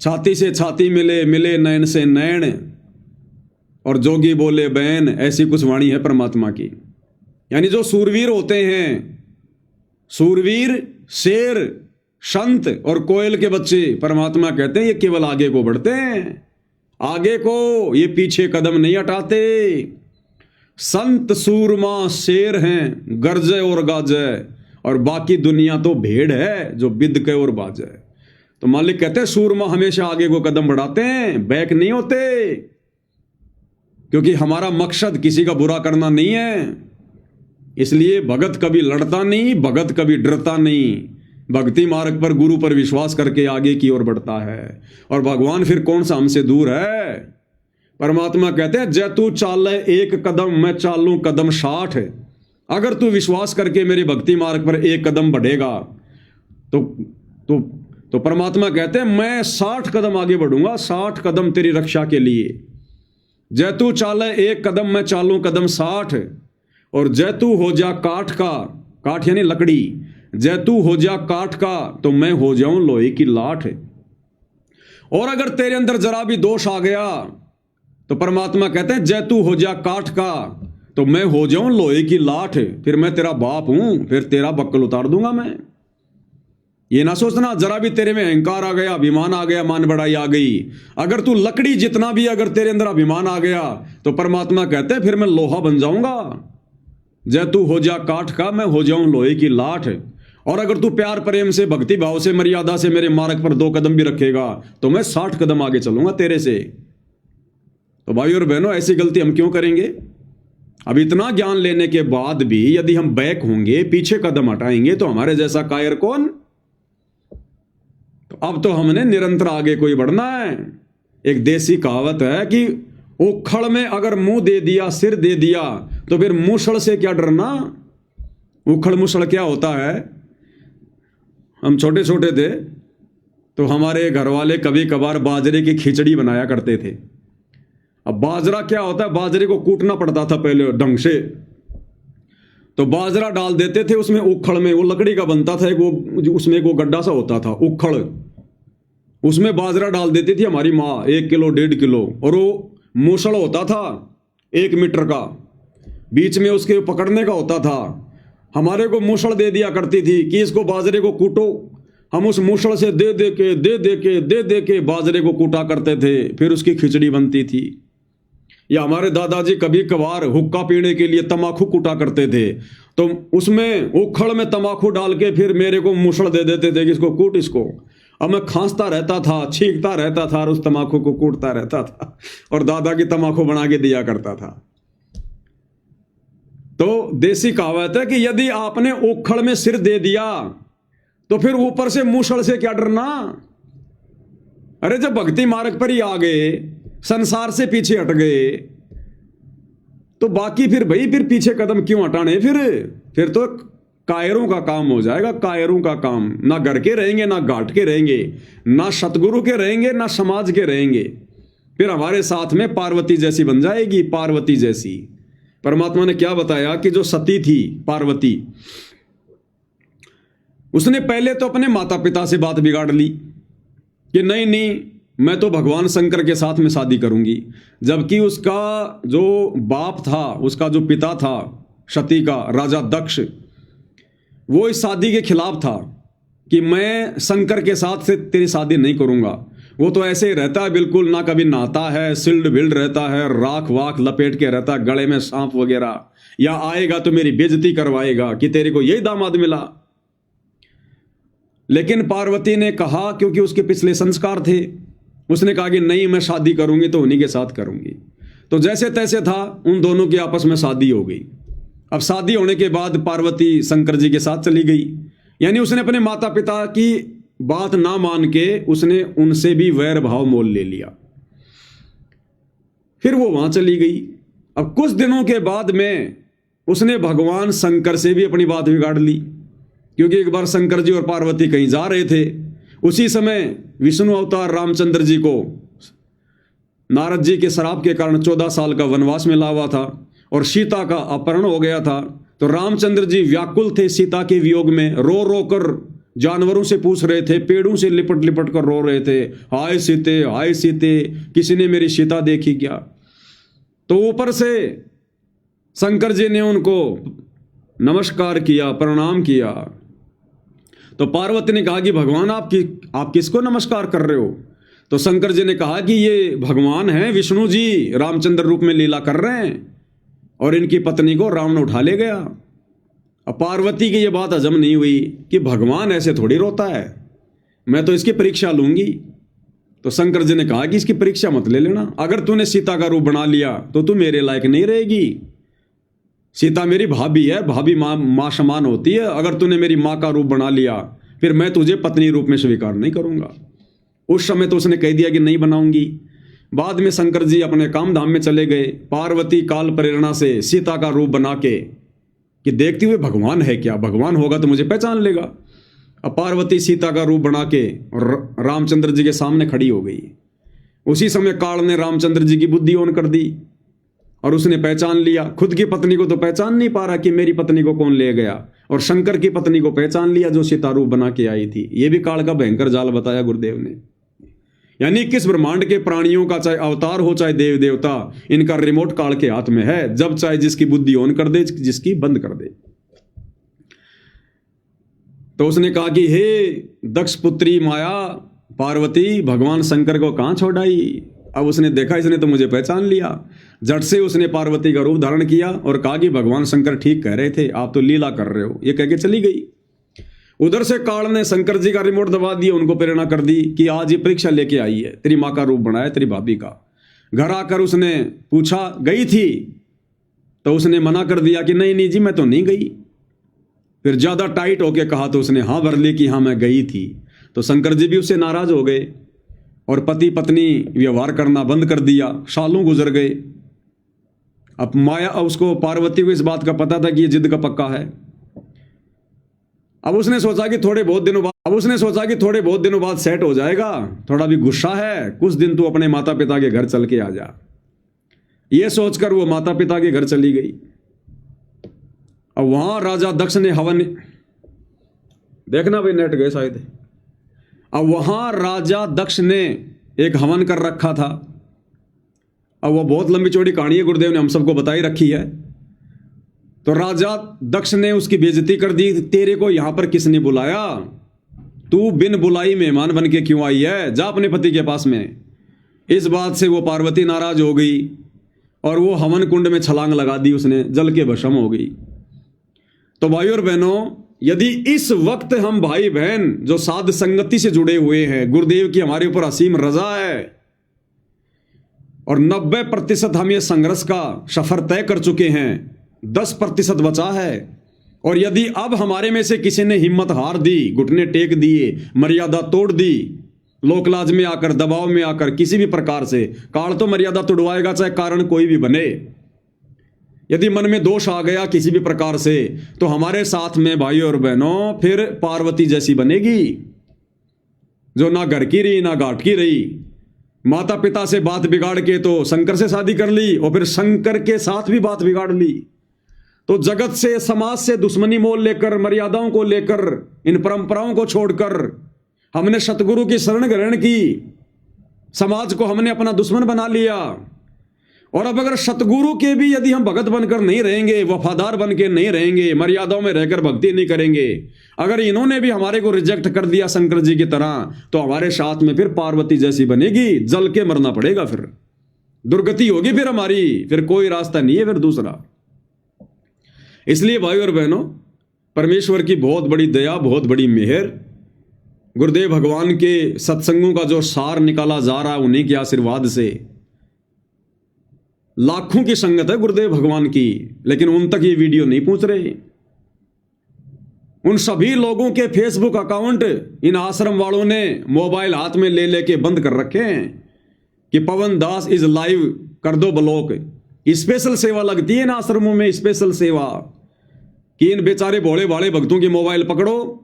छाती से छाती मिले, मिले नैन से नैन, और जोगी बोले बैन। ऐसी कुछ वाणी है परमात्मा की। यानी जो सूरवीर होते हैं, सूरवीर, शेर, संत और कोयल के बच्चे, परमात्मा कहते हैं ये केवल आगे को बढ़ते हैं, आगे को, ये पीछे कदम नहीं हटाते। संत सूरमा शेर हैं, गरजे और गाजे, और बाकी दुनिया तो भेड़ है जो बिदके और बाजे। तो मालिक कहते हैं सूरमा हमेशा आगे को कदम बढ़ाते हैं, बैक नहीं होते, क्योंकि हमारा मकसद किसी का बुरा करना नहीं है। इसलिए भगत कभी लड़ता नहीं, भगत कभी डरता नहीं, भक्ति मार्ग पर गुरु पर विश्वास करके आगे की ओर बढ़ता है। और भगवान फिर कौन सा हमसे दूर है। परमात्मा कहते हैं जय तू चाले एक कदम, मैं चालूं कदम 60। अगर तू विश्वास करके मेरे भक्ति मार्ग पर एक कदम बढ़ेगा तो परमात्मा कहते हैं मैं 60 कदम आगे बढ़ूंगा, 60 कदम तेरी रक्षा के लिए। जय तू चाले एक कदम, मैं चालूं कदम 60। और जय तू हो जा काठ का, काठ यानी लकड़ी, जय तू हो जा काठ का तो मैं हो जाऊं लोहे की लाठ। और अगर तेरे अंदर जरा भी दोष आ गया तो परमात्मा कहते हैं जय तू हो जा काठ का तो मैं हो जाऊं लोहे की लाठ। फिर मैं तेरा बाप हूं, फिर तेरा बक्कल उतार दूंगा मैं। ये ना सोचना जरा भी तेरे में अहंकार आ गया, अभिमान आ गया, मान बढ़ाई आ गई, अगर तू लकड़ी जितना भी अगर तेरे अंदर अभिमान आ गया तो परमात्मा कहते हैं फिर मैं लोहा बन जाऊंगा। जय तू हो जा काठ का, मैं हो जाऊं लोहे की लाठ। और अगर तू प्यार प्रेम से, भक्ति भाव से, मर्यादा से मेरे मार्ग पर 2 कदम भी रखेगा तो मैं 60 कदम आगे चलूंगा तेरे से। तो भाई और बहनों, ऐसी गलती हम क्यों करेंगे। अब इतना ज्ञान लेने के बाद भी यदि हम बैक होंगे, पीछे कदम हटाएंगे, तो हमारे जैसा कायर कौन। तो अब तो हमने निरंतर आगे कोई बढ़ना है। एक देसी कहावत है कि उखड़ में अगर मुंह दे दिया, सिर दे दिया, तो फिर मूसड़ से क्या डरना। उखड़ मुसड़ क्या होता है। हम छोटे छोटे थे तो हमारे घर वाले कभी कभार बाजरे की खिचड़ी बनाया करते थे। अब बाजरा क्या होता है, बाजरे को कूटना पड़ता था पहले ढंग से। तो बाजरा डाल देते थे उसमें, उखड़ में, वो लकड़ी का बनता था, वो उसमें वो गड्ढा सा होता था उखड़, उसमें बाजरा डाल देती थी हमारी माँ, 1 किलो 1.5 किलो। और वो मूसड़ होता था 1 मीटर का, बीच में उसके पकड़ने का होता था। हमारे को मूसड़ दे दिया करती थी कि इसको बाजरे को कूटो। हम उस मूसड़ से दे दे के बाजरे को कूटा करते थे, फिर उसकी खिचड़ी बनती थी। या हमारे दादाजी कभी कभार हुक्का पीने के लिए तमाकू कूटा करते थे, तो उसमें उखड़ में तमाकू डाल के फिर मेरे को मूसड़ दे देते थे कि इसको कूट इसको। अब मैं खांसता रहता था, छींकता रहता था और उस तमाकू को कूटता रहता था और दादा की तमाकू बना के दिया करता था। तो देसी कहावत है कि यदि आपने उखड़ में सिर दे दिया तो फिर ऊपर से मूसल से क्या डरना? अरे जब भक्ति मार्ग पर ही आ गए, संसार से पीछे हट गए, तो बाकी फिर भाई फिर पीछे कदम क्यों हटाने? फिर तो कायरों का काम हो जाएगा, कायरों का काम। ना घर के रहेंगे, ना घाट के रहेंगे, ना सतगुरु के रहेंगे, ना समाज के रहेंगे। फिर हमारे साथ में पार्वती जैसी बन जाएगी, पार्वती जैसी। परमात्मा ने क्या बताया कि जो सती थी पार्वती, उसने पहले तो अपने माता पिता से बात बिगाड़ ली कि नहीं नहीं, मैं तो भगवान शंकर के साथ में शादी करूंगी। जबकि उसका जो बाप था, उसका जो पिता था सती का, राजा दक्ष, वो इस शादी के खिलाफ था कि मैं शंकर के साथ से तेरी शादी नहीं करूंगा। वो तो ऐसे ही रहता है बिल्कुल, ना कभी नहाता है, सिल्ड बिल्ड रहता है, राख वाख लपेट के रहता है, गले में सांप वगैरह, या आएगा तो मेरी बेइज्जती करवाएगा कि तेरे को यही दामाद मिला। लेकिन पार्वती ने कहा, क्योंकि उसके पिछले संस्कार थे, उसने कहा कि नहीं, मैं शादी करूंगी तो उन्हीं के साथ करूंगी। तो जैसे तैसे था, उन दोनों की आपस में शादी हो गई। अब शादी होने के बाद पार्वती शंकर जी के साथ चली गई, यानी उसने अपने माता पिता की बात ना मान के उसने उनसे भी वैर भाव मोल ले लिया। फिर वो वहां चली गई। अब कुछ दिनों के बाद में उसने भगवान शंकर से भी अपनी बात बिगाड़ ली, क्योंकि एक बार शंकर जी और पार्वती कहीं जा रहे थे। उसी समय विष्णु अवतार रामचंद्र जी को नारद जी के श्राप के कारण 14 साल का वनवास मिला हुआ था और सीता का अपहरण हो गया था। तो रामचंद्र जी व्याकुल थे सीता के वियोग में, रो रो कर जानवरों से पूछ रहे थे, पेड़ों से लिपट लिपट कर रो रहे थे, हाय सीते, हाय सीते, किसी ने मेरी सीता देखी क्या? तो ऊपर से शंकर जी ने उनको नमस्कार किया, प्रणाम किया। तो पार्वती ने कहा कि भगवान आप किसको नमस्कार कर रहे हो? तो शंकर जी ने कहा कि ये भगवान हैं, विष्णु जी रामचंद्र रूप में लीला कर रहे हैं और इनकी पत्नी को रावण उठा ले गया। अब पार्वती की ये बात हजम नहीं हुई कि भगवान ऐसे थोड़ी रोता है, मैं तो इसकी परीक्षा लूंगी। तो शंकर जी ने कहा कि इसकी परीक्षा मत ले लेना, अगर तूने सीता का रूप बना लिया तो तू मेरे लायक नहीं रहेगी। सीता मेरी भाभी है, भाभी माँ समान होती है। अगर तूने मेरी माँ का रूप बना लिया फिर मैं तुझे पत्नी रूप में स्वीकार नहीं करूंगा। उस समय तो उसने कह दिया कि नहीं बनाऊंगी। बाद में शंकर जी अपने काम धाम में चले गए। पार्वती काल प्रेरणा से सीता का रूप बना के कि देखती हुए भगवान है क्या, भगवान होगा तो मुझे पहचान लेगा। अब पार्वती सीता का रूप बना के रामचंद्र जी के सामने खड़ी हो गई। उसी समय काल ने रामचंद्र जी की बुद्धि ऑन कर दी और उसने पहचान लिया। खुद की पत्नी को तो पहचान नहीं पा रहा कि मेरी पत्नी को कौन ले गया, और शंकर की पत्नी को पहचान लिया जो सीता रूप बना के आई थी। यह भी काल का भयंकर जाल बताया गुरुदेव ने। यानी किस ब्रह्मांड के प्राणियों का चाहे अवतार हो चाहे देव देवता, इनका रिमोट काल के हाथ में है, जब चाहे जिसकी बुद्धि ऑन कर दे, जिसकी बंद कर दे। तो उसने कहा कि हे दक्ष पुत्री माया पार्वती, भगवान शंकर को कहां छोड़ आई? अब उसने देखा इसने तो मुझे पहचान लिया। झट से उसने पार्वती का रूप धारण किया और कहा कि भगवान शंकर ठीक कह रहे थे, आप तो लीला कर रहे हो। ये कह के चली गई। उधर से काल ने शंकर जी का रिमोट दबा दिया, उनको प्रेरणा कर दी कि आज ये परीक्षा लेके आई है, तेरी माँ का रूप बनाया तेरी भाभी का। घर आकर उसने पूछा गई थी? तो उसने मना कर दिया कि नहीं नहीं जी मैं तो नहीं गई। फिर ज्यादा टाइट होके कहा तो उसने हाँ भर ली कि हाँ मैं गई थी। तो शंकर जी भी उससे नाराज हो गए और पति पत्नी व्यवहार करना बंद कर दिया। सालों गुजर गए। अब माया उसको पार्वती को इस बात का पता था कि ये जिद का पक्का है। अब उसने सोचा कि थोड़े बहुत दिनों बाद सेट हो जाएगा, थोड़ा भी गुस्सा है, कुछ दिन तू अपने माता पिता के घर चल के आ जा। ये सोचकर वो माता पिता के घर चली गई। अब वहां राजा दक्ष ने हवन, देखना भाई नेट गए शायद। अब वहां राजा दक्ष ने एक हवन कर रखा था। अब वो बहुत लंबी चौड़ी कहानी है, गुरुदेव ने हम सबको बताई रखी है। तो राजा दक्ष ने उसकी बेइज्जती कर दी। तेरे को यहां पर किसने बुलाया? तू बिन बुलाई मेहमान बन के क्यों आई है? जा अपने पति के पास में। इस बात से वो पार्वती नाराज हो गई और वो हवन कुंड में छलांग लगा दी, उसने जल के भस्म हो गई। तो भाई और बहनों, यदि इस वक्त हम भाई बहन जो साध संगति से जुड़े हुए हैं, गुरुदेव की हमारे ऊपर असीम रजा है और 90% हम ये संघर्ष का सफर तय कर चुके हैं, 10% बचा है और यदि अब हमारे में से किसी ने हिम्मत हार दी, घुटने टेक दिए, मर्यादा तोड़ दी, लोकलाज में आकर, दबाव में आकर किसी भी प्रकार से, काल तो मर्यादा तोड़वाएगा चाहे कारण कोई भी बने। यदि मन में दोष आ गया किसी भी प्रकार से, तो हमारे साथ में भाई और बहनों फिर पार्वती जैसी बनेगी, जो ना घर की रही ना घाट की रही। माता पिता से बात बिगाड़ के तो शंकर से शादी कर ली, और फिर शंकर के साथ भी बात बिगाड़ ली। तो जगत से, समाज से दुश्मनी मोल लेकर, मर्यादाओं को लेकर, इन परंपराओं को छोड़कर हमने सतगुरु की शरण ग्रहण की, समाज को हमने अपना दुश्मन बना लिया। और अब अगर सतगुरु के भी यदि हम भगत बनकर नहीं रहेंगे, वफादार बनकर नहीं रहेंगे, मर्यादाओं में रहकर भक्ति नहीं करेंगे, अगर इन्होंने भी हमारे को रिजेक्ट कर दिया शंकर जी की तरह, तो हमारे साथ में फिर पार्वती जैसी बनेगी, जल के मरना पड़ेगा, फिर दुर्गति होगी फिर हमारी, फिर कोई रास्ता नहीं है फिर दूसरा। इसलिए भाई और बहनों, परमेश्वर की बहुत बड़ी दया, बहुत बड़ी मेहर, गुरुदेव भगवान के सत्संगों का जो सार निकाला जा रहा है उन्हीं के आशीर्वाद से, लाखों की संगत है गुरुदेव भगवान की, लेकिन उन तक ये वीडियो नहीं पहुंच रहे। उन सभी लोगों के फेसबुक अकाउंट इन आश्रम वालों ने मोबाइल हाथ में ले लेके बंद कर रखे हैं कि पवन दास इज लाइव कर दो ब्लॉक। स्पेशल सेवा लगती है इन आश्रमों में, स्पेशल सेवा, कि इन बेचारे भोले भाले भक्तों की मोबाइल पकड़ो,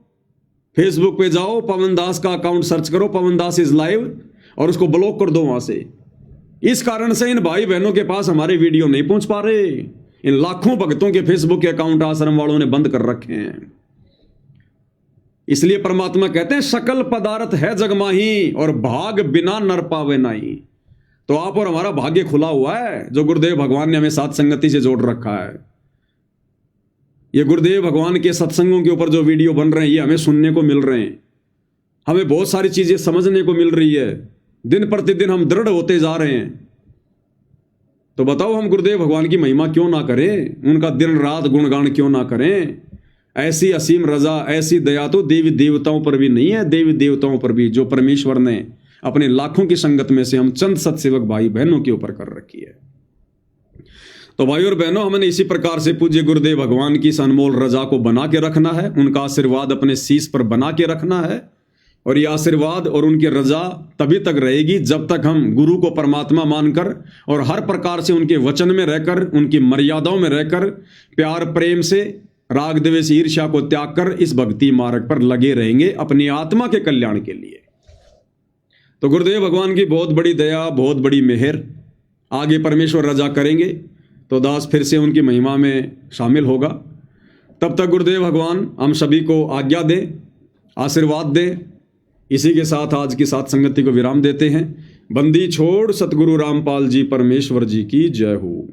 फेसबुक पे जाओ, पवन दास का अकाउंट सर्च करो, पवन दास इज लाइव, और उसको ब्लॉक कर दो वहां से। इस कारण से इन भाई बहनों के पास हमारे वीडियो नहीं पहुंच पा रहे। इन लाखों भक्तों के फेसबुक के अकाउंट आश्रम वालों ने बंद कर रखे हैं। इसलिए परमात्मा कहते हैं सकल पदार्थ है जग माही, और भाग बिना नर पावे नाही। तो आप और हमारा भाग्य खुला हुआ है, जो गुरुदेव भगवान ने हमें साथ संगति से जोड़ रखा है। ये गुरुदेव भगवान के सत्संगों के ऊपर जो वीडियो बन रहे हैं, ये हमें सुनने को मिल रहे हैं, हमें बहुत सारी चीजें समझने को मिल रही है, दिन प्रतिदिन हम दृढ़ होते जा रहे हैं। तो बताओ हम गुरुदेव भगवान की महिमा क्यों ना करें, उनका दिन रात गुणगान क्यों ना करें। ऐसी असीम रजा, ऐसी दया तो देवी देवताओं पर भी नहीं है, देवी देवताओं पर भी, जो परमेश्वर ने अपने लाखों की संगत में से हम चंद सत्सेवक भाई बहनों के ऊपर कर रखी है। तो भाई और बहनों, हमने इसी प्रकार से पूज्य गुरुदेव भगवान की इस अनमोल रजा को बना के रखना है, उनका आशीर्वाद अपने शीश पर बना के रखना है। और ये आशीर्वाद और उनकी रजा तभी तक रहेगी जब तक हम गुरु को परमात्मा मानकर और हर प्रकार से उनके वचन में रहकर, उनकी मर्यादाओं में रहकर, प्यार प्रेम से, राग द्वेष ईर्ष्या को त्याग कर इस भक्ति मार्ग पर लगे रहेंगे अपनी आत्मा के कल्याण के लिए। तो गुरुदेव भगवान की बहुत बड़ी दया, बहुत बड़ी मेहर, आगे परमेश्वर रजा करेंगे तो दास फिर से उनकी महिमा में शामिल होगा। तब तक गुरुदेव भगवान हम सभी को आज्ञा दें, आशीर्वाद दें। इसी के साथ आज की साथ संगति को विराम देते हैं। बंदी छोड़ सतगुरु रामपाल जी परमेश्वर जी की जय हो।